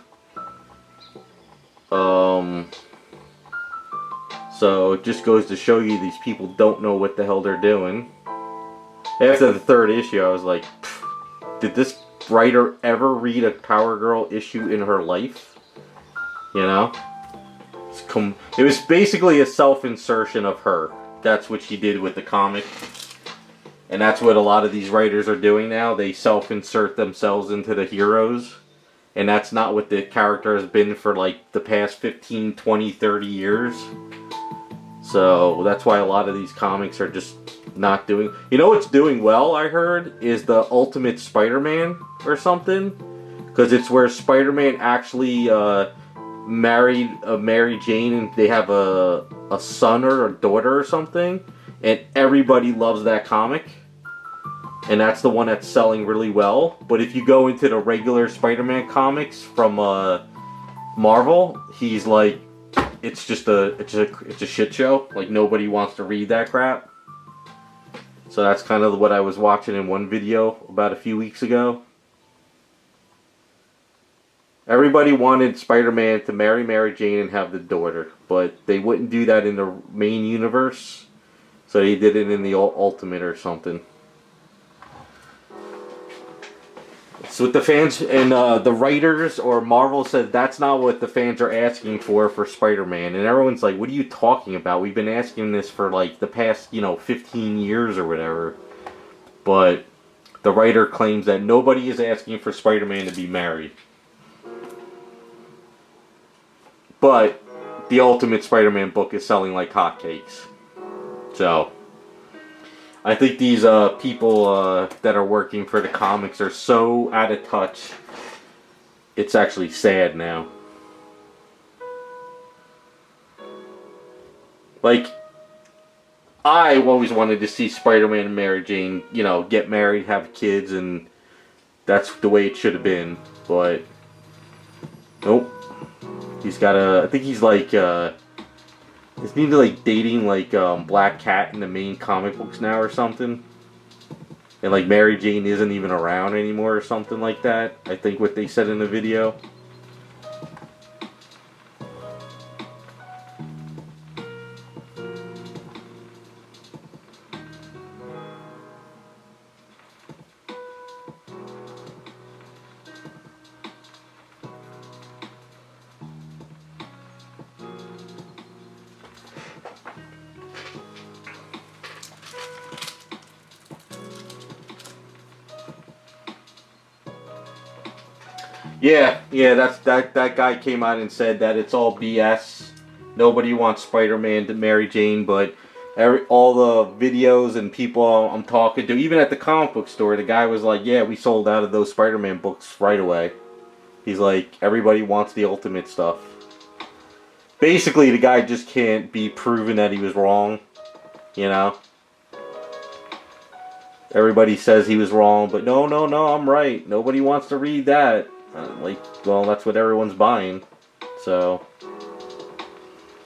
So it just goes to show you these people don't know what the hell they're doing. After the third issue, I was like, did this writer ever read a Power Girl issue in her life? It was basically a self-insertion of her. That's what she did with the comic. And that's what a lot of these writers are doing now. They self-insert themselves into the heroes. And that's not what the character has been for like the past 15, 20, 30 years. So that's why a lot of these comics are just not doing... what's doing well, I heard, is the Ultimate Spider-Man or something. Because it's where Spider-Man actually married Mary Jane, and they have a son or a daughter or something. And everybody loves that comic. And that's the one that's selling really well. But if you go into the regular Spider-Man comics from Marvel, he's like, it's just it's a shit show. Like, nobody wants to read that crap. So that's kind of what I was watching in one video about a few weeks ago. Everybody wanted Spider-Man to marry Mary Jane and have the daughter, but they wouldn't do that in the main universe, so they did it in the Ultimate or something. So what the fans and the writers or Marvel said that's not what the fans are asking for Spider-Man, and everyone's like, "What are you talking about? We've been asking this for like the past 15 years or whatever." But the writer claims that nobody is asking for Spider-Man to be married. But the Ultimate Spider-Man book is selling like hotcakes. So I think these people that are working for the comics are so out of touch. It's actually sad now. Like, I always wanted to see Spider-Man and Mary Jane, get married, have kids, and that's the way it should have been. But nope. He's got I think he's like, he's need to like dating like Black Cat in the main comic books now or something. And like Mary Jane isn't even around anymore or something like that. I think what they said in the video. Yeah, that guy came out and said that it's all BS. Nobody wants Spider-Man to Mary Jane, but all the videos and people I'm talking to, even at the comic book store, the guy was like, "Yeah, we sold out of those Spider-Man books right away." He's like, "Everybody wants the Ultimate stuff." Basically, the guy just can't be proven that he was wrong, Everybody says he was wrong, but no, I'm right. Nobody wants to read that. Well, that's what everyone's buying. So,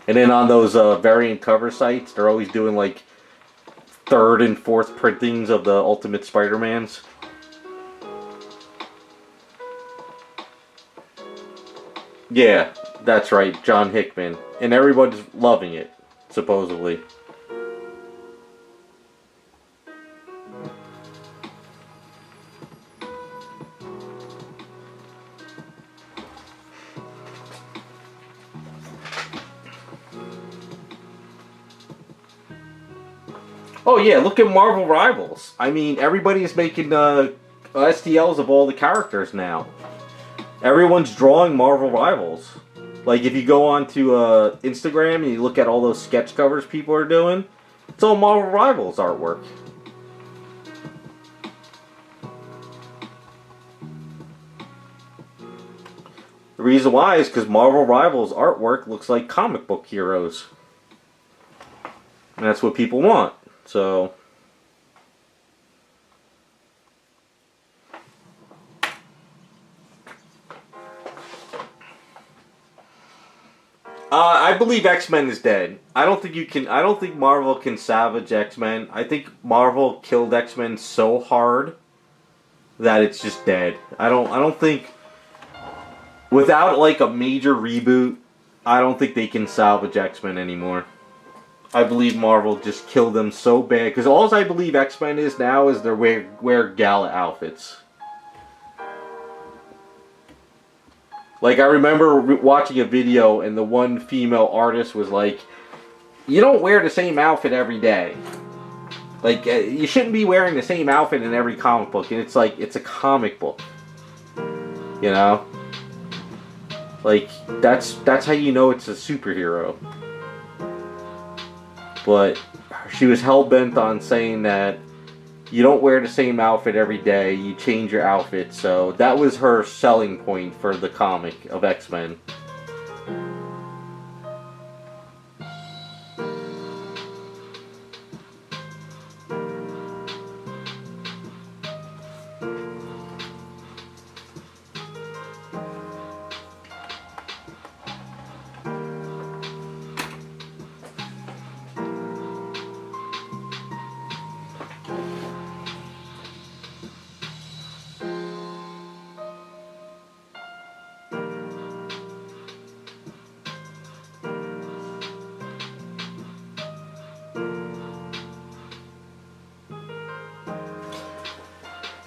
and then on those variant cover sites, they're always doing like 3rd and 4th printings of the Ultimate Spider-Mans. Yeah, that's right, John Hickman, and everyone's loving it, supposedly. Oh yeah, look at Marvel Rivals. I mean, everybody is making STLs of all the characters now. Everyone's drawing Marvel Rivals. Like, if you go on to Instagram and you look at all those sketch covers people are doing, it's all Marvel Rivals artwork. The reason why is because Marvel Rivals artwork looks like comic book heroes. And that's what people want. So, I believe X-Men is dead. I don't think Marvel can salvage X-Men. I think Marvel killed X-Men so hard that it's just dead. I don't think, without like a major reboot, I don't think they can salvage X-Men anymore. I believe Marvel just killed them so bad. Because all I believe X-Men is now is they wear gala outfits. Like, I remember watching a video and the one female artist was like, "You don't wear the same outfit every day. Like, you shouldn't be wearing the same outfit in every comic book." And it's like, it's a comic book. Like, that's how you know it's a superhero. But she was hell-bent on saying that you don't wear the same outfit every day, you change your outfit. So that was her selling point for the comic of X-Men.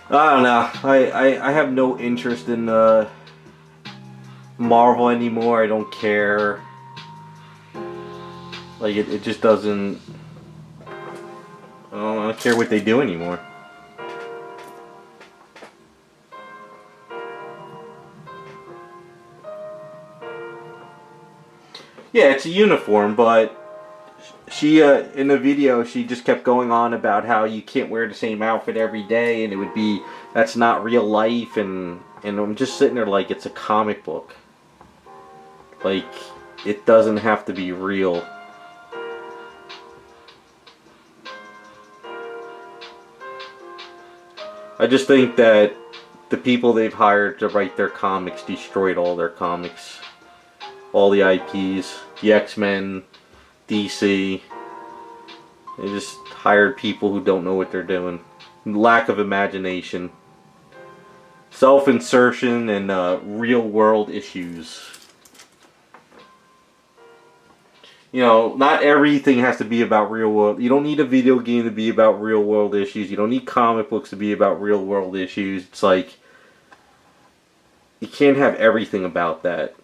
I don't know. I have no interest in Marvel anymore. I don't care. Like it just doesn't. I don't care what they do anymore. Yeah, it's a uniform, but she in the video she just kept going on about how you can't wear the same outfit every day, and it would be that's not real life, and I'm just sitting there like it's a comic book. Like it doesn't have to be real. I just think that the people they've hired to write their comics destroyed all their comics. All the IPs, the X-Men, DC. They just hired people who don't know what they're doing. Lack of imagination. Self-insertion and real-world issues. You know, not everything has to be about real world. You don't need a video game to be about real world issues. You don't need comic books to be about real world issues. It's like you can't have everything about that.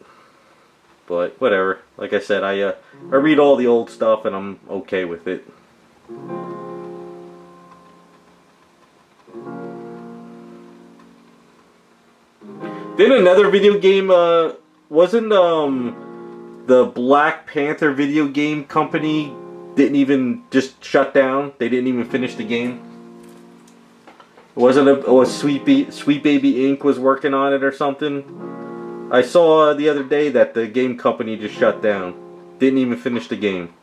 But whatever. Like I said, I read all the old stuff and I'm okay with it. Then another video game wasn't the Black Panther video game company didn't even just shut down. They didn't even finish the game. It wasn't Sweet Baby Inc. was working on it or something. I saw the other day that the game company just shut down. Didn't even finish the game.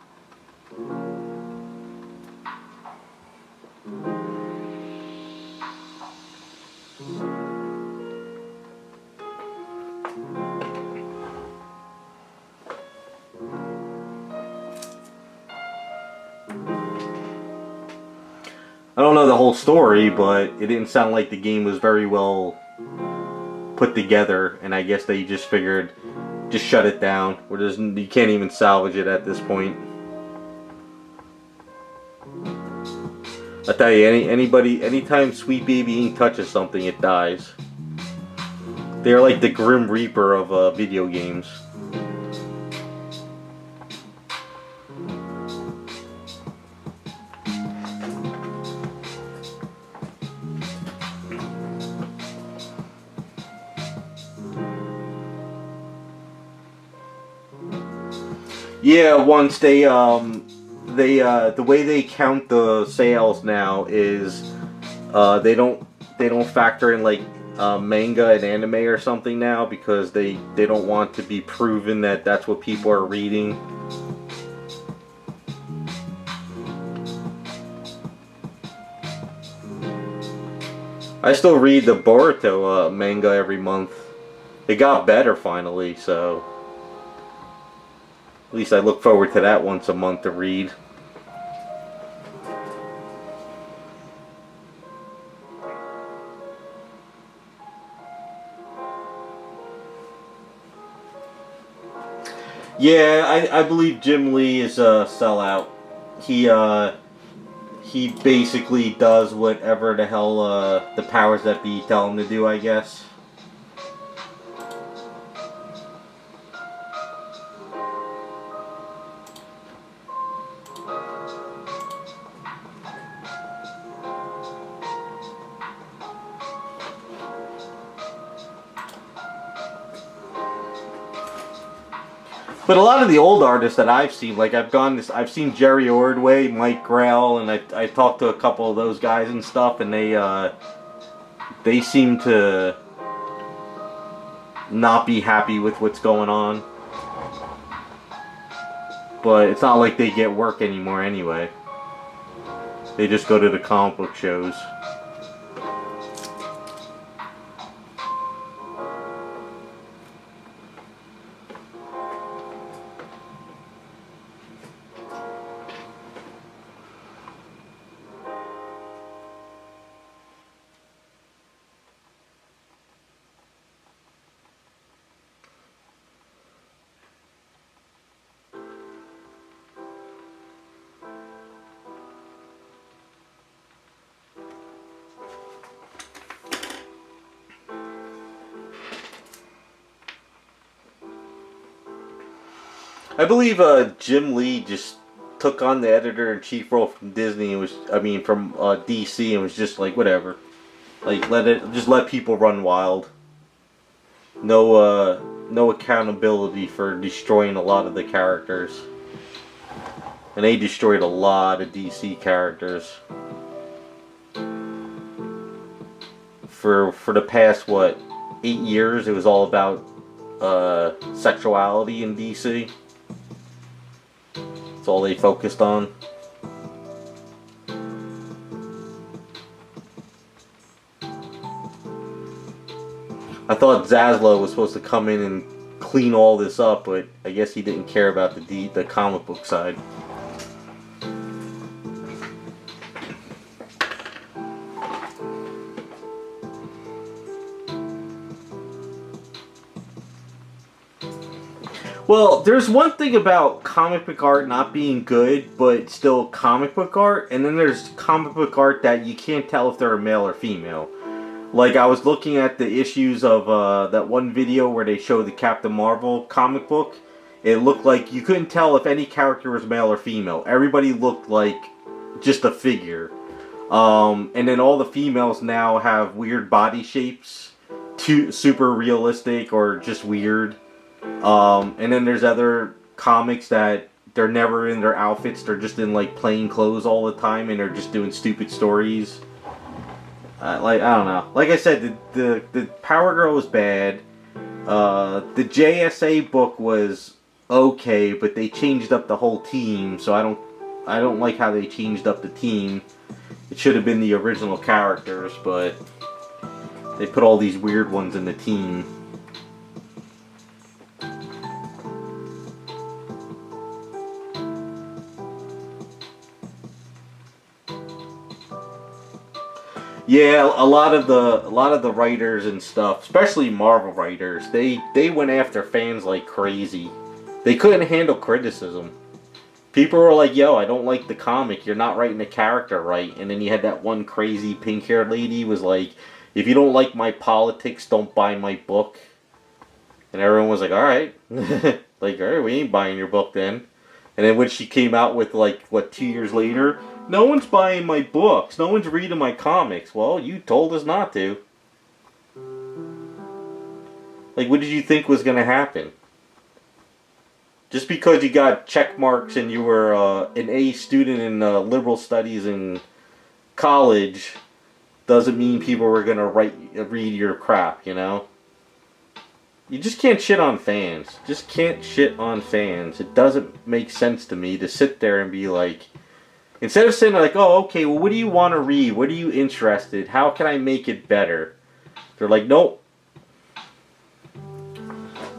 I don't know the whole story, but it didn't sound like the game was very well put together, and I guess they just figured, just shut it down. You can't even salvage it at this point. I tell you, anytime Sweet Baby Inc. touches something, it dies. They're like the Grim Reaper of video games. Yeah, once the way they count the sales now is they don't factor in like manga and anime or something now because they don't want to be proven that that's what people are reading. I still read the Boruto manga every month. It got better finally, so at least I look forward to that once a month to read. Yeah, I believe Jim Lee is a sellout. He basically does whatever the hell the powers that be tell him to do, I guess. But a lot of the old artists that I've seen, like I've seen Jerry Ordway, Mike Grell, and I talked to a couple of those guys and stuff, and they seem to not be happy with what's going on. But it's not like they get work anymore anyway. They just go to the comic book shows. I believe Jim Lee just took on the editor-in-chief role from Disney and from DC, and was just like, whatever. Like, just let people run wild. No accountability for destroying a lot of the characters. And they destroyed a lot of DC characters. For the past, 8 years, it was all about sexuality in DC. That's all they focused on. I thought Zaslow was supposed to come in and clean all this up, but I guess he didn't care about the comic book side. Well, there's one thing about comic book art not being good, but still comic book art, and then there's comic book art that you can't tell if they're a male or female. Like, I was looking at the issues of that one video where they showed the Captain Marvel comic book. It looked like you couldn't tell if any character was male or female. Everybody looked like just a figure. And then all the females now have weird body shapes, super realistic or just weird. And then there's other comics that they're never in their outfits. They're just in like plain clothes all the time, and they're just doing stupid stories. I don't know. Like I said, the Power Girl was bad. The JSA book was okay, but they changed up the whole team, so I don't like how they changed up the team. It should have been the original characters, but they put all these weird ones in the team. Yeah, a lot of the writers and stuff, especially Marvel writers, they went after fans like crazy. They couldn't handle criticism. People were like, "Yo, I don't like the comic. You're not writing the character right." And then you had that one crazy pink-haired lady was like, "If you don't like my politics, don't buy my book." And everyone was like, "All right." Like, "All right, we ain't buying your book then." And then when she came out with, 2 years later, "No one's buying my books. No one's reading my comics." Well, you told us not to. Like, what did you think was going to happen? Just because you got check marks and you were an A student in liberal studies in college doesn't mean people were going to read your crap, you know? You just can't shit on fans. Just can't shit on fans. It doesn't make sense to me to sit there and be like, instead of saying like, "Oh, okay, well, what do you want to read? What are you interested? How can I make it better?" They're like, "Nope."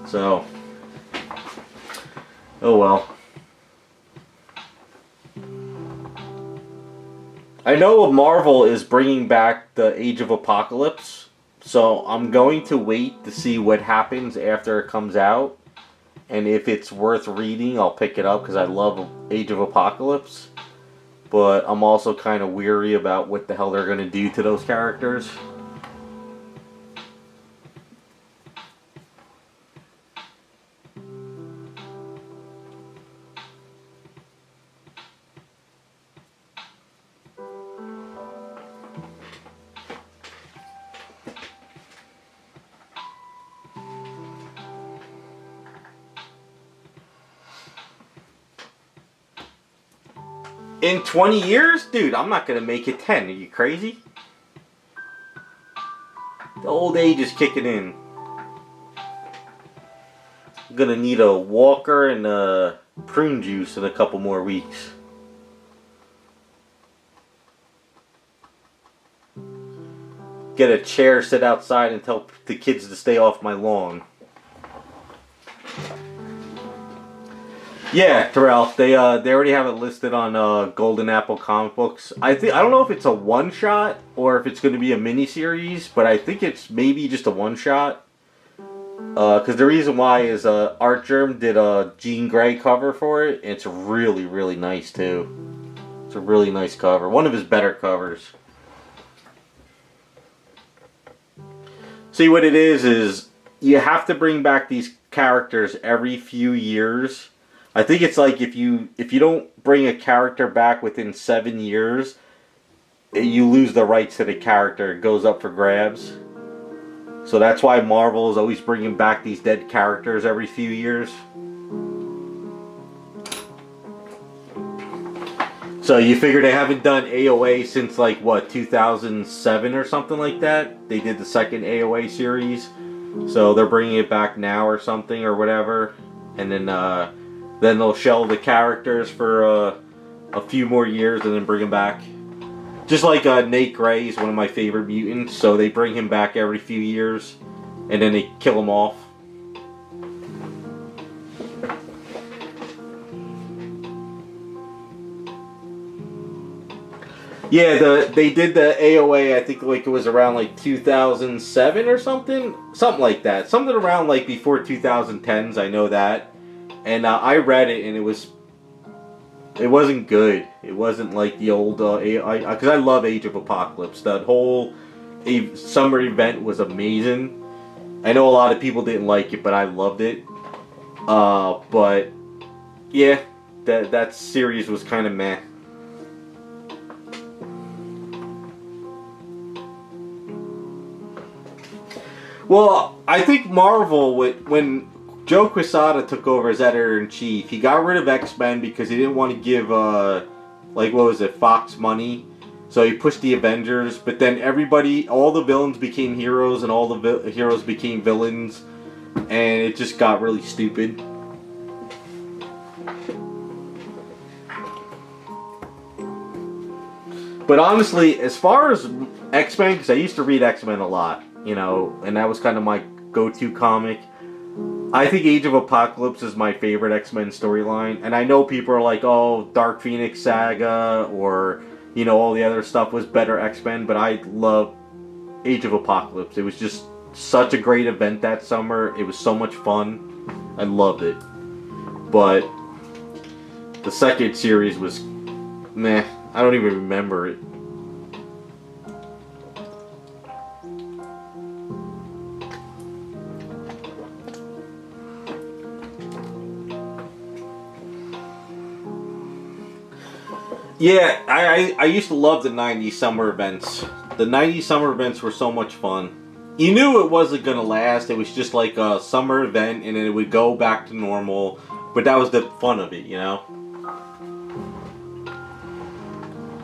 So, oh well. I know Marvel is bringing back the Age of Apocalypse, so I'm going to wait to see what happens after it comes out. And if it's worth reading, I'll pick it up because I love Age of Apocalypse. But I'm also kind of weary about what the hell they're going to do to those characters. In 20 years? Dude, I'm not going to make it 10. Are you crazy? The old age is kicking in. I'm going to need a walker and a prune juice in a couple more weeks. Get a chair, sit outside, and tell the kids to stay off my lawn. Yeah, Terrell, they already have it listed on Golden Apple Comic Books. I don't know if it's a one shot or if it's going to be a mini series, but I think it's maybe just a one shot. Because the reason why is Art Germ did a Jean Grey cover for it. And it's really, really nice too. It's a really nice cover. One of his better covers. See, what it is you have to bring back these characters every few years. I think it's like if you don't bring a character back within 7 years, you lose the rights to the character. It goes up for grabs. So that's why Marvel is always bringing back these dead characters every few years. So you figure they haven't done AOA since like what, 2007 or something like that? They did the second AOA series. So they're bringing it back now or something or whatever. And then they'll shelve the characters for a few more years and then bring them back. Just like Nate Gray is one of my favorite mutants, so they bring him back every few years, and then they kill him off. Yeah, they did the AOA, I think like it was around like 2007 or something like that. Something around like before 2010s, I know that. And I read it, and it wasn't good. It wasn't like the old because I love Age of Apocalypse. That whole summer event was amazing. I know a lot of people didn't like it, but I loved it. But yeah, that series was kind of meh. Well, I think Marvel, when Joe Quesada took over as editor-in-chief, he got rid of X-Men because he didn't want to give, like, what was it, Fox money. So he pushed the Avengers, but then all the villains became heroes, and all the heroes became villains, and it just got really stupid. But honestly, as far as X-Men, because I used to read X-Men a lot, you know, and that was kind of my go-to comic. I think Age of Apocalypse is my favorite X-Men storyline, and I know people are like, oh, Dark Phoenix Saga, or, you know, all the other stuff was better X-Men, but I love Age of Apocalypse. It was just such a great event that summer. It was so much fun. I loved it. But the second series was meh. I don't even remember it. Yeah, I used to love the 90s summer events. The 90s summer events were so much fun. You knew it wasn't going to last. It was just like a summer event, and then it would go back to normal. But that was the fun of it, you know?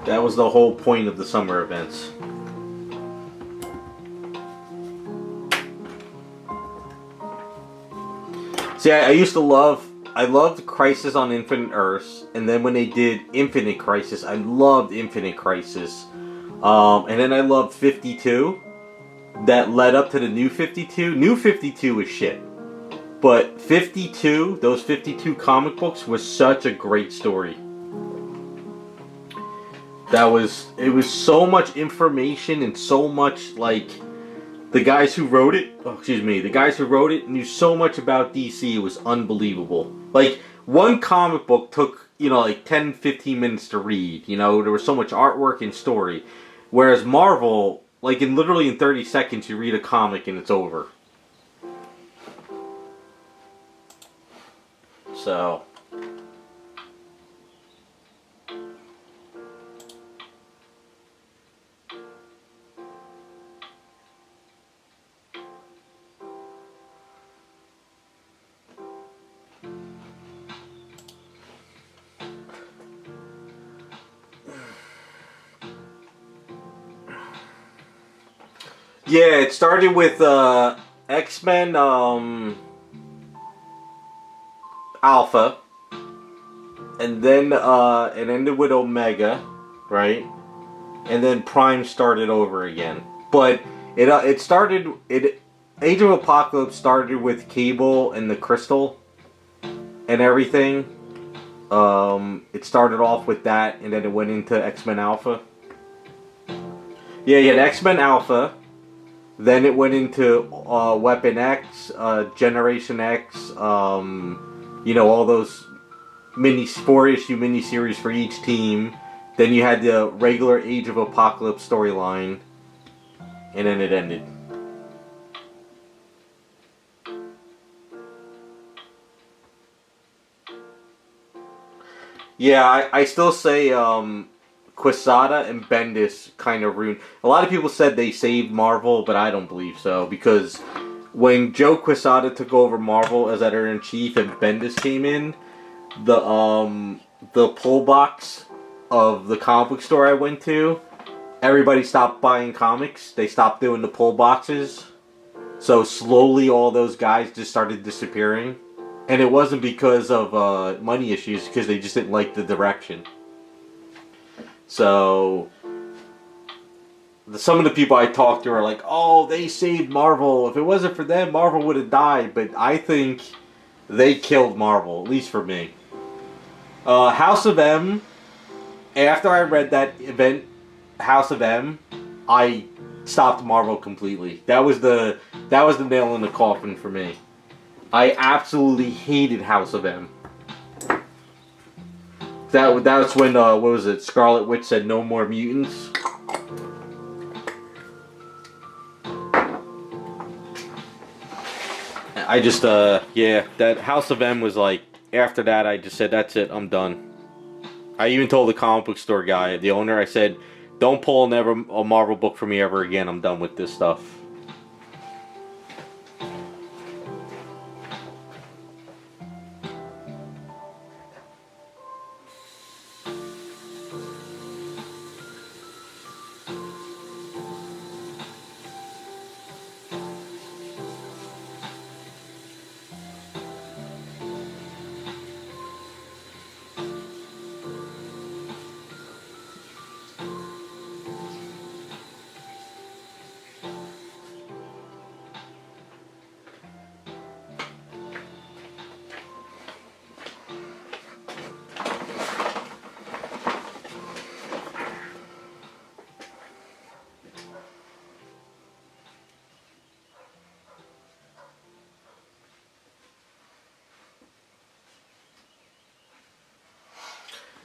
That was the whole point of the summer events. See, I loved Crisis on Infinite Earths, and then when they did Infinite Crisis, I loved Infinite Crisis. And then I loved 52. That led up to the New 52. New 52 was shit. But 52, those 52 comic books was such a great story. It was so much information and so much, like, the guys who wrote it knew so much about DC, it was unbelievable. Like, one comic book took, you know, like 10, 15 minutes to read, you know, there was so much artwork and story. Whereas Marvel, like, literally in 30 seconds you read a comic and it's over. So... yeah, it started with X-Men Alpha, and then it ended with Omega, right? And then Prime started over again. But Age of Apocalypse started with Cable and the Crystal and everything. It started off with that, and then it went into X-Men Alpha. Yeah, you had X-Men Alpha. Then it went into Weapon X, Generation X, you know, all those 4-issue miniseries for each team. Then you had the regular Age of Apocalypse storyline, and then it ended. Yeah, I still say Quesada and Bendis kind of ruined. A lot of people said they saved Marvel, but I don't believe so because when Joe Quesada took over Marvel as editor in chief and Bendis came in, the pull box of the comic book store I went to, everybody stopped buying comics. They stopped doing the pull boxes. So slowly all those guys just started disappearing. And it wasn't because of money issues, because they just didn't like the direction. So some of the people I talked to are like, oh, they saved Marvel. If it wasn't for them, Marvel would have died. But I think they killed Marvel, at least for me. House of M, after I read that event, House of M, I stopped Marvel completely. That was the nail in the coffin for me. I absolutely hated House of M. That's when what was it? Scarlet Witch said no more mutants. I just yeah, that House of M was like, after that I just said that's it, I'm done. I even told the comic book store guy, the owner, I said, don't pull a Marvel book for me ever again. I'm done with this stuff.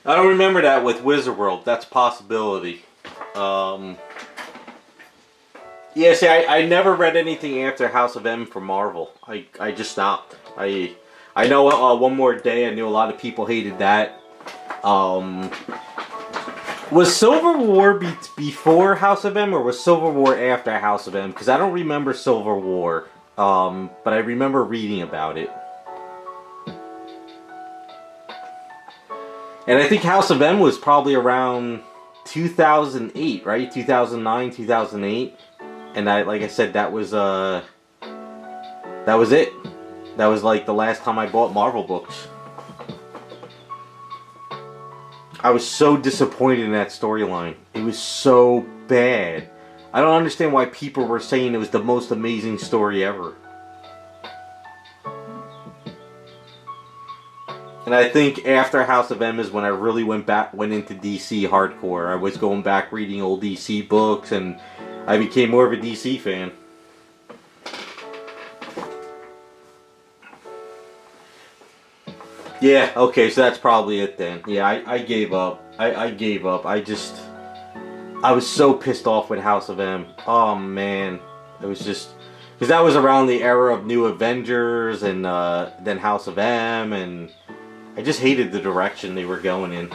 I don't remember that with Wizard World. That's a possibility. Yeah, see, I never read anything after House of M for Marvel. I just stopped. I know One More Day, I knew a lot of people hated that. Was Civil War before House of M, or was Civil War after House of M? Because I don't remember Civil War, but I remember reading about it. And I think House of M was probably around 2008, right? 2009, 2008. And like I said, that was it. That was like the last time I bought Marvel books. I was so disappointed in that storyline. It was so bad. I don't understand why people were saying it was the most amazing story ever. And I think after House of M is when I really went into DC hardcore. I was going back reading old DC books, and I became more of a DC fan. Yeah, okay, so that's probably it then. Yeah, I gave up. I gave up. I was so pissed off with House of M. Oh, man. It was just... Because that was around the era of New Avengers, and then House of M, and... I just hated the direction they were going in.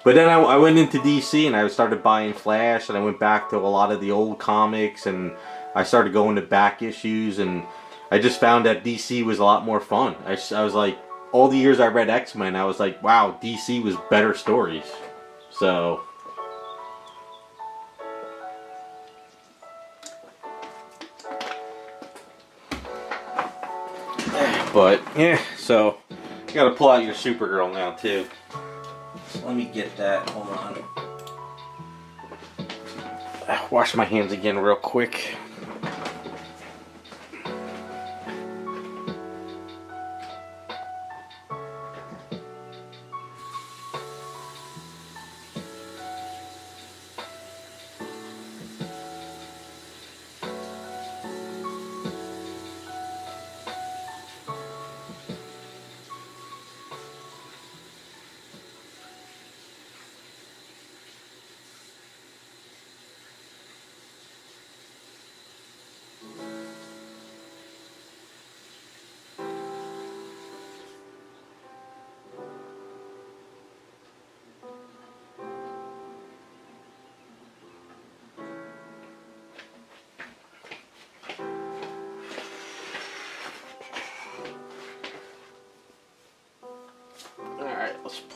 But then I went into DC and I started buying Flash, and I went back to a lot of the old comics, and I started going to back issues, and I just found that DC was a lot more fun. I was like, all the years I read X-Men, I was like, wow, DC was better stories. So... But, yeah, so, you gotta pull out your Supergirl now, too. So let me get that, hold on. Wash my hands again real quick.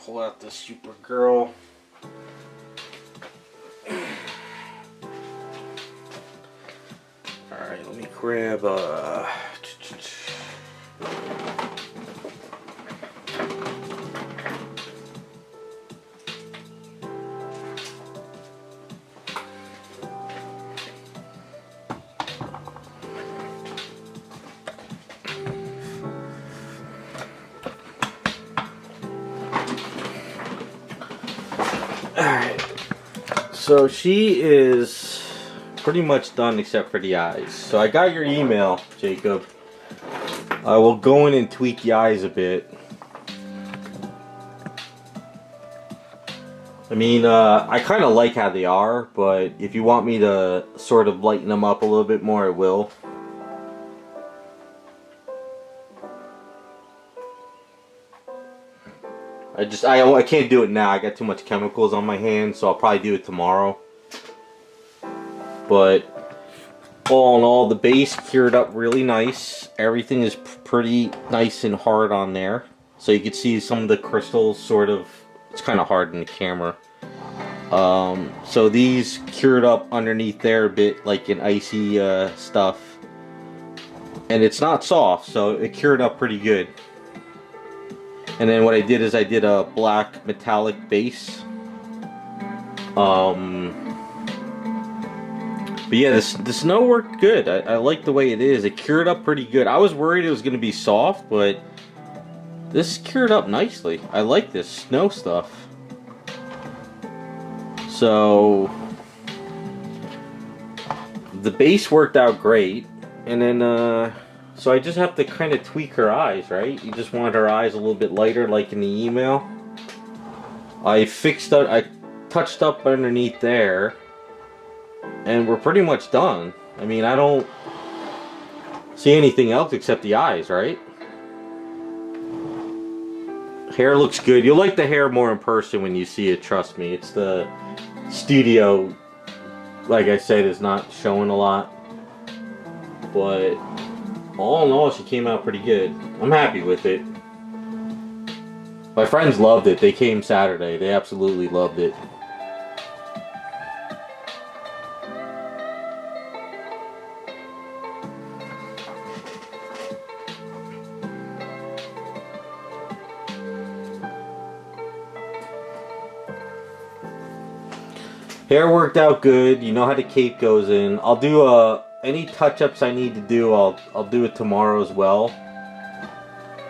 pull out the Supergirl. Alright, let me grab Alright, so she is pretty much done except for the eyes. So I got your email, Jacob. I will go in and tweak the eyes a bit. I mean, I kind of like how they are, but if you want me to sort of lighten them up a little bit more, I will. I can't do it now. I got too much chemicals on my hands, so I'll probably do it tomorrow. But all in all, the base cured up really nice. Everything is pretty nice and hard on there. So you can see some of the crystals sort of, it's kind of hard in the camera. So these cured up underneath there a bit like an icy stuff. And it's not soft, so it cured up pretty good. And then what I did is I did a black metallic base. But yeah, the snow worked good. I like the way it is. It cured up pretty good. I was worried it was going to be soft, but this cured up nicely. I like this snow stuff. So the base worked out great. And then so I just have to kind of tweak her eyes, right? You just want her eyes a little bit lighter like in the email. I touched up underneath there. And we're pretty much done. I mean, I don't see anything else except the eyes, right? Hair looks good. You'll like the hair more in person when you see it, trust me. It's the studio, like I said, is not showing a lot. But all in all, she came out pretty good. I'm happy with it. My friends loved it. They came Saturday. They absolutely loved it. Hair worked out good. You know how the cape goes in. I'll do any touch-ups I need to do. I'll do it tomorrow as well.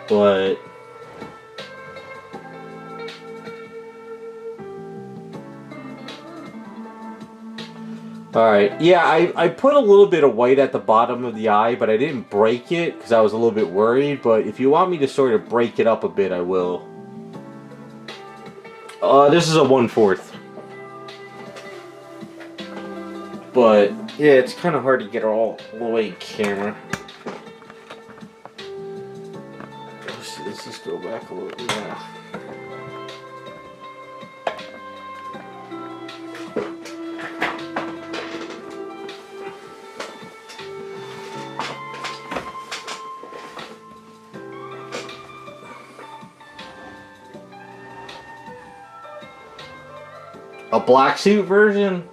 But alright, yeah, I put a little bit of white at the bottom of the eye, but I didn't break it because I was a little bit worried. But if you want me to sort of break it up a bit, I will. This is a 1/4. But yeah, it's kind of hard to get her all the way in camera. Let's just go back a little bit. Yeah. A black suit version?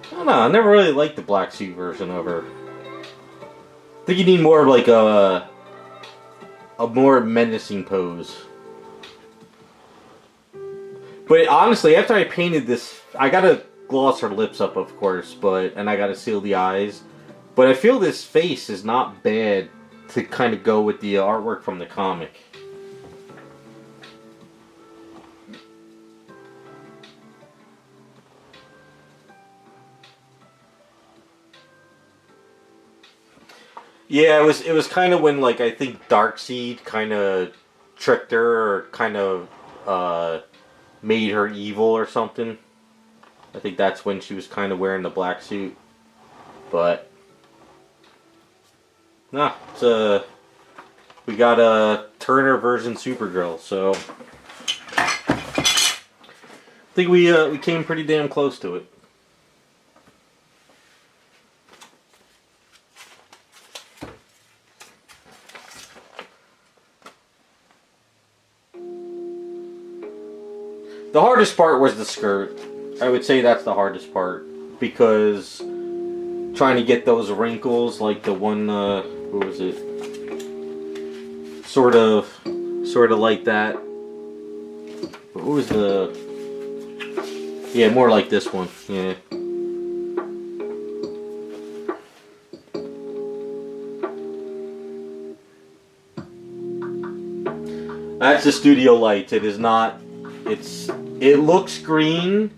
I don't know, I never really liked the black suit version of her. I think you need more of like a more menacing pose. But honestly, after I painted this, I gotta gloss her lips up, of course, and I gotta seal the eyes. But I feel this face is not bad to kind of go with the artwork from the comic. Yeah, it was kind of when, like, I think Darkseid kind of tricked her or kind of made her evil or something. I think that's when she was kind of wearing the black suit. But nah, we got a Turner version Supergirl, so I think we came pretty damn close to it. The hardest part was the skirt. I would say that's the hardest part, because trying to get those wrinkles, like the one, what was it? Sort of like that. What was the? Yeah, more like this one. Yeah. That's the studio lights. It is not. It looks green,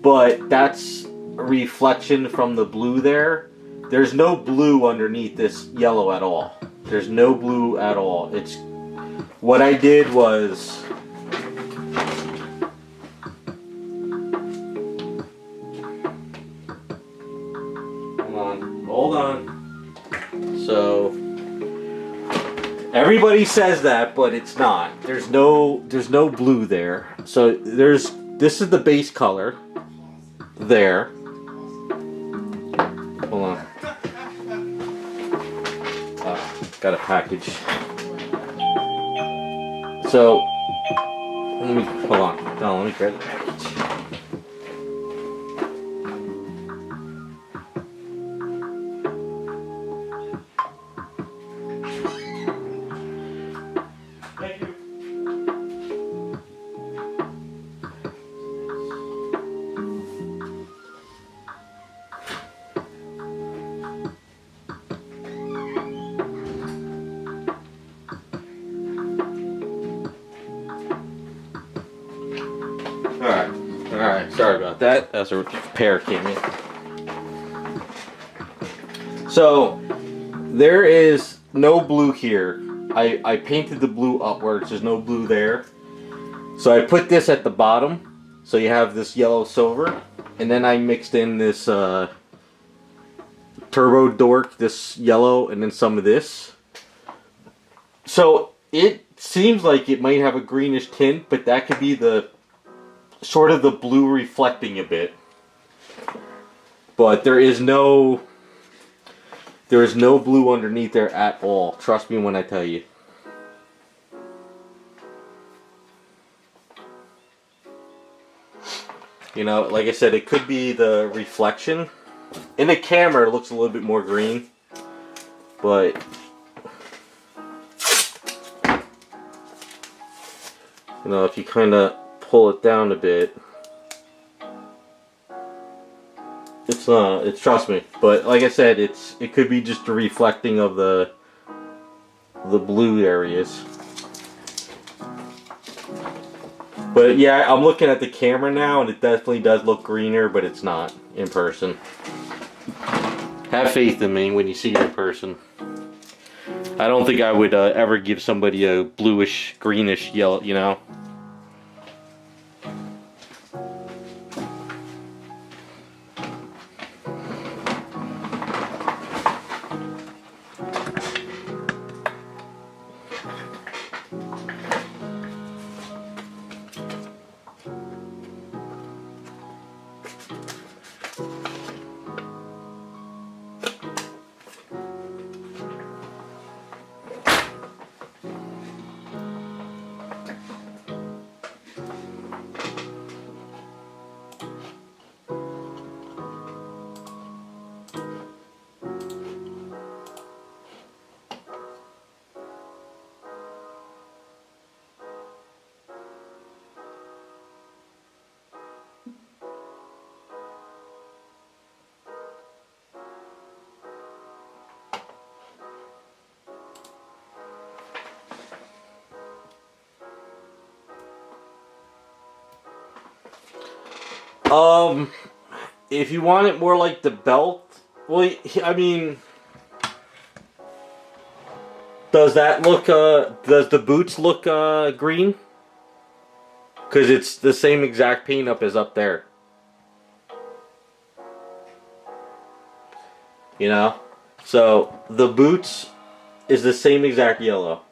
but that's a reflection from the blue there. There's no blue underneath this yellow at all. There's no blue at all. It's what I did was hold on. So everybody says that, but it's not. There's no blue there. So this is the base color there. Hold on. Got a package. So hold on. No, let me grab the package. Alright, sorry about that. That's a pair came in. So, there is no blue here. I painted the blue upwards. There's no blue there. So I put this at the bottom. So you have this yellow silver. And then I mixed in this Turbo Dork, this yellow, and then some of this. So it seems like it might have a greenish tint, but that could be the sort of the blue reflecting a bit. But there is no blue underneath there at all. Trust me when I tell you. You know, like I said, it could be the reflection. In the camera, it looks a little bit more green. But you know, if you kind of pull it down a bit, it's not. It's, trust me. But like I said, it could be just a reflecting of the blue areas. But yeah, I'm looking at the camera now, and it definitely does look greener, but it's not in person. Have faith in me when you see it in person. I don't think I would ever give somebody a bluish, greenish yellow, you know. If you want it more like the belt, well, I mean, does that look, does the boots look, green? Because it's the same exact paint up as up there. You know? So, the boots is the same exact yellow.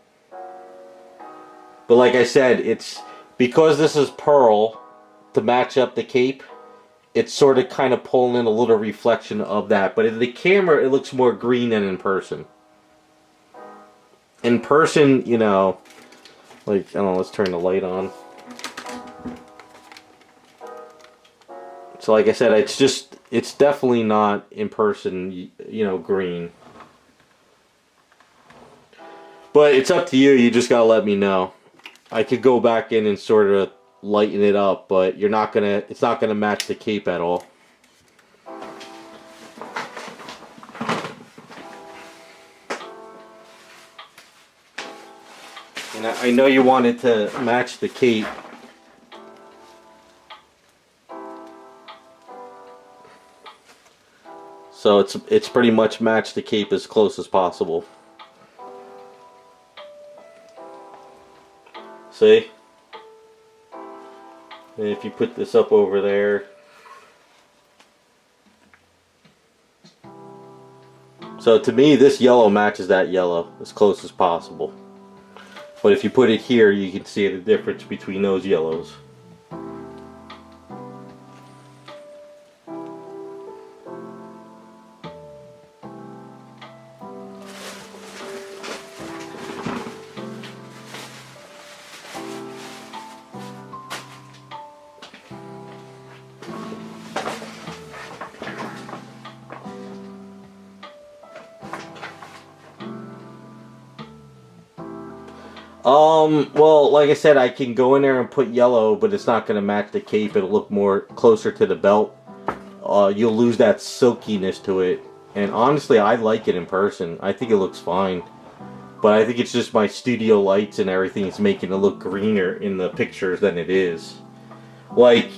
But like I said, it's, because this is pearl, to match up the cape, it's sort of kind of pulling in a little reflection of that. But in the camera, it looks more green than in person. In person, you know, like, I don't know, let's turn the light on. So like I said, it's definitely not in person, you know, green. But it's up to you. You just gotta let me know. I could go back in and sort of lighten it up, but it's not gonna match the cape at all. And I know you wanted to match the cape. So it's pretty much matched the cape as close as possible. See? And if you put this up over there. So to me, this yellow matches that yellow as close as possible. But if you put it here, you can see the difference between those yellows. Well, like I said, I can go in there and put yellow, but it's not going to match the cape. It'll look more closer to the belt. You'll lose that silkiness to it. And honestly, I like it in person. I think it looks fine. But I think it's just my studio lights and everything is making it look greener in the pictures than it is. Like,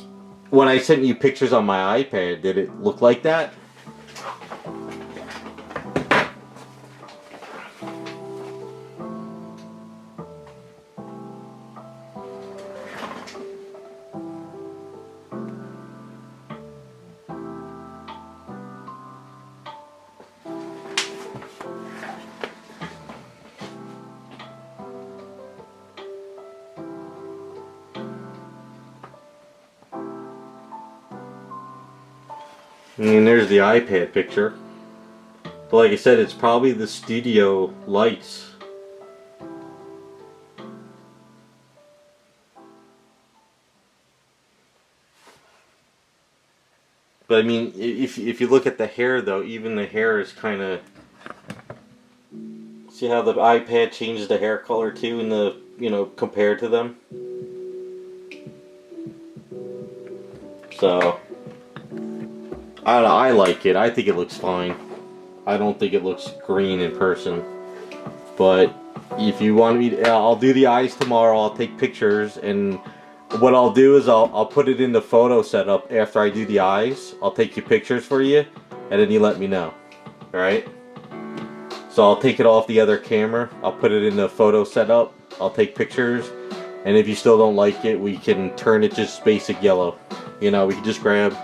when I sent you pictures on my iPad, did it look like that? And there's the iPad picture. But like I said, it's probably the studio lights. But I mean, if you look at the hair though, even the hair is kind of... See how the iPad changes the hair color too in the, you know, compared to them? So... I don't know, I like it. I think it looks fine. I don't think it looks green in person. But if you want me to, I'll do the eyes tomorrow. I'll take pictures, and what I'll do is I'll put it in the photo setup after I do the eyes. I'll take your pictures for you, and then you let me know. Alright? So I'll take it off the other camera. I'll put it in the photo setup. I'll take pictures, and if you still don't like it, we can turn it just basic yellow. You know, we can just grab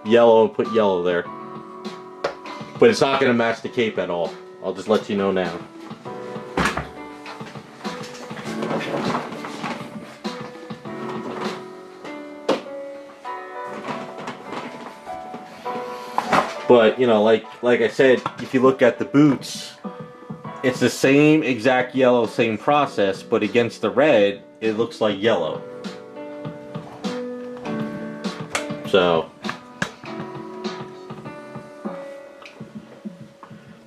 yellow and put yellow there. But it's not going to match the cape at all. I'll just let you know now. But, you know, like I said, if you look at the boots, it's the same exact yellow, same process, but against the red, it looks like yellow. So...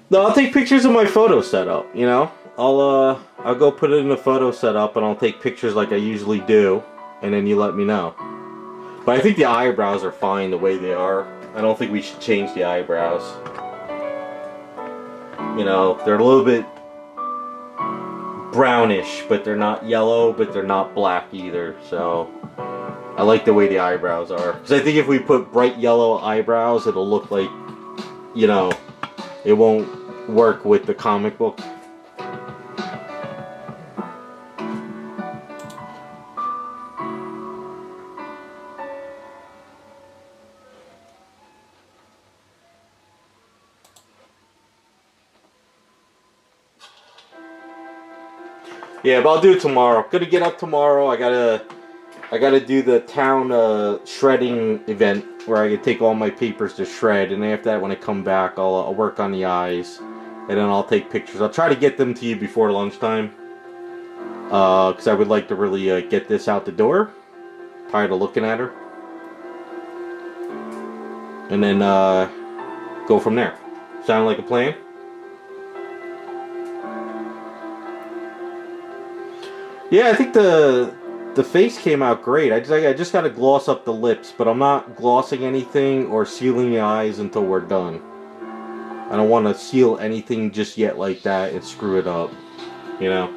No, I'll take pictures of my photo setup, you know? I'll go put it in a photo setup and I'll take pictures like I usually do, and then you let me know. But I think the eyebrows are fine the way they are. I don't think we should change the eyebrows. You know, they're a little bit brownish, but they're not yellow, but they're not black either, so... I like the way the eyebrows are. Because I think if we put bright yellow eyebrows, it'll look like, you know, it won't work with the comic book. Yeah, but I'll do it tomorrow. Gonna get up tomorrow. I gotta do the town shredding event where I can take all my papers to shred, and after that, when I come back, I'll work on the eyes, and then I'll take pictures. I'll try to get them to you before lunchtime, because I would like to really get this out the door. Tired of looking at her. and then go from there. Sound like a plan? Yeah, I think the face came out great. I just gotta gloss up the lips, but I'm not glossing anything or sealing the eyes until we're done. I don't want to seal anything just yet like that and screw it up, you know.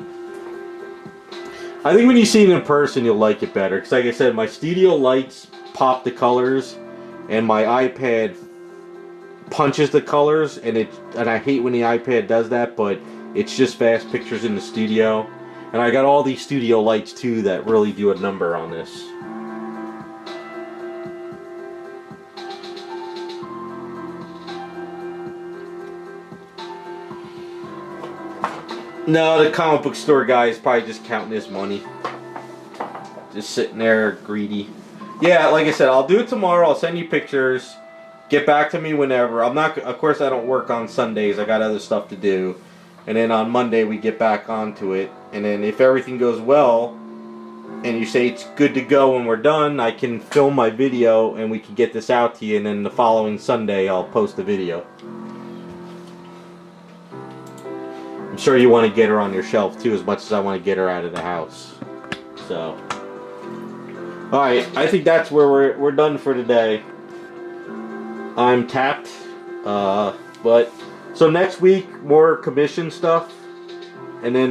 I think when you see it in person, you'll like it better. Because like I said, my studio lights pop the colors, and my iPad punches the colors, and I hate when the iPad does that, but it's just fast pictures in the studio. And I got all these studio lights too that really do a number on this. No, the comic book store guy is probably just counting his money. Just sitting there greedy. Yeah, like I said, I'll do it tomorrow. I'll send you pictures. Get back to me whenever. I'm not, of course I don't work on Sundays. I got other stuff to do. And then on Monday we get back onto it. And then if everything goes well, and you say it's good to go when we're done, I can film my video and we can get this out to you. And then the following Sunday I'll post the video. I'm sure you want to get her on your shelf too, as much as I want to get her out of the house. So, alright, I think that's where we're done for today. I'm tapped. But so next week, more commission stuff. And then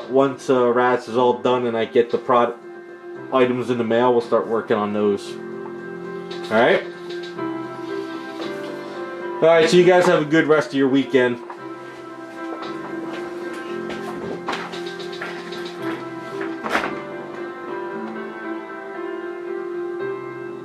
once Raz is all done and I get the product items in the mail, we'll start working on those. Alright? Alright, so you guys have a good rest of your weekend.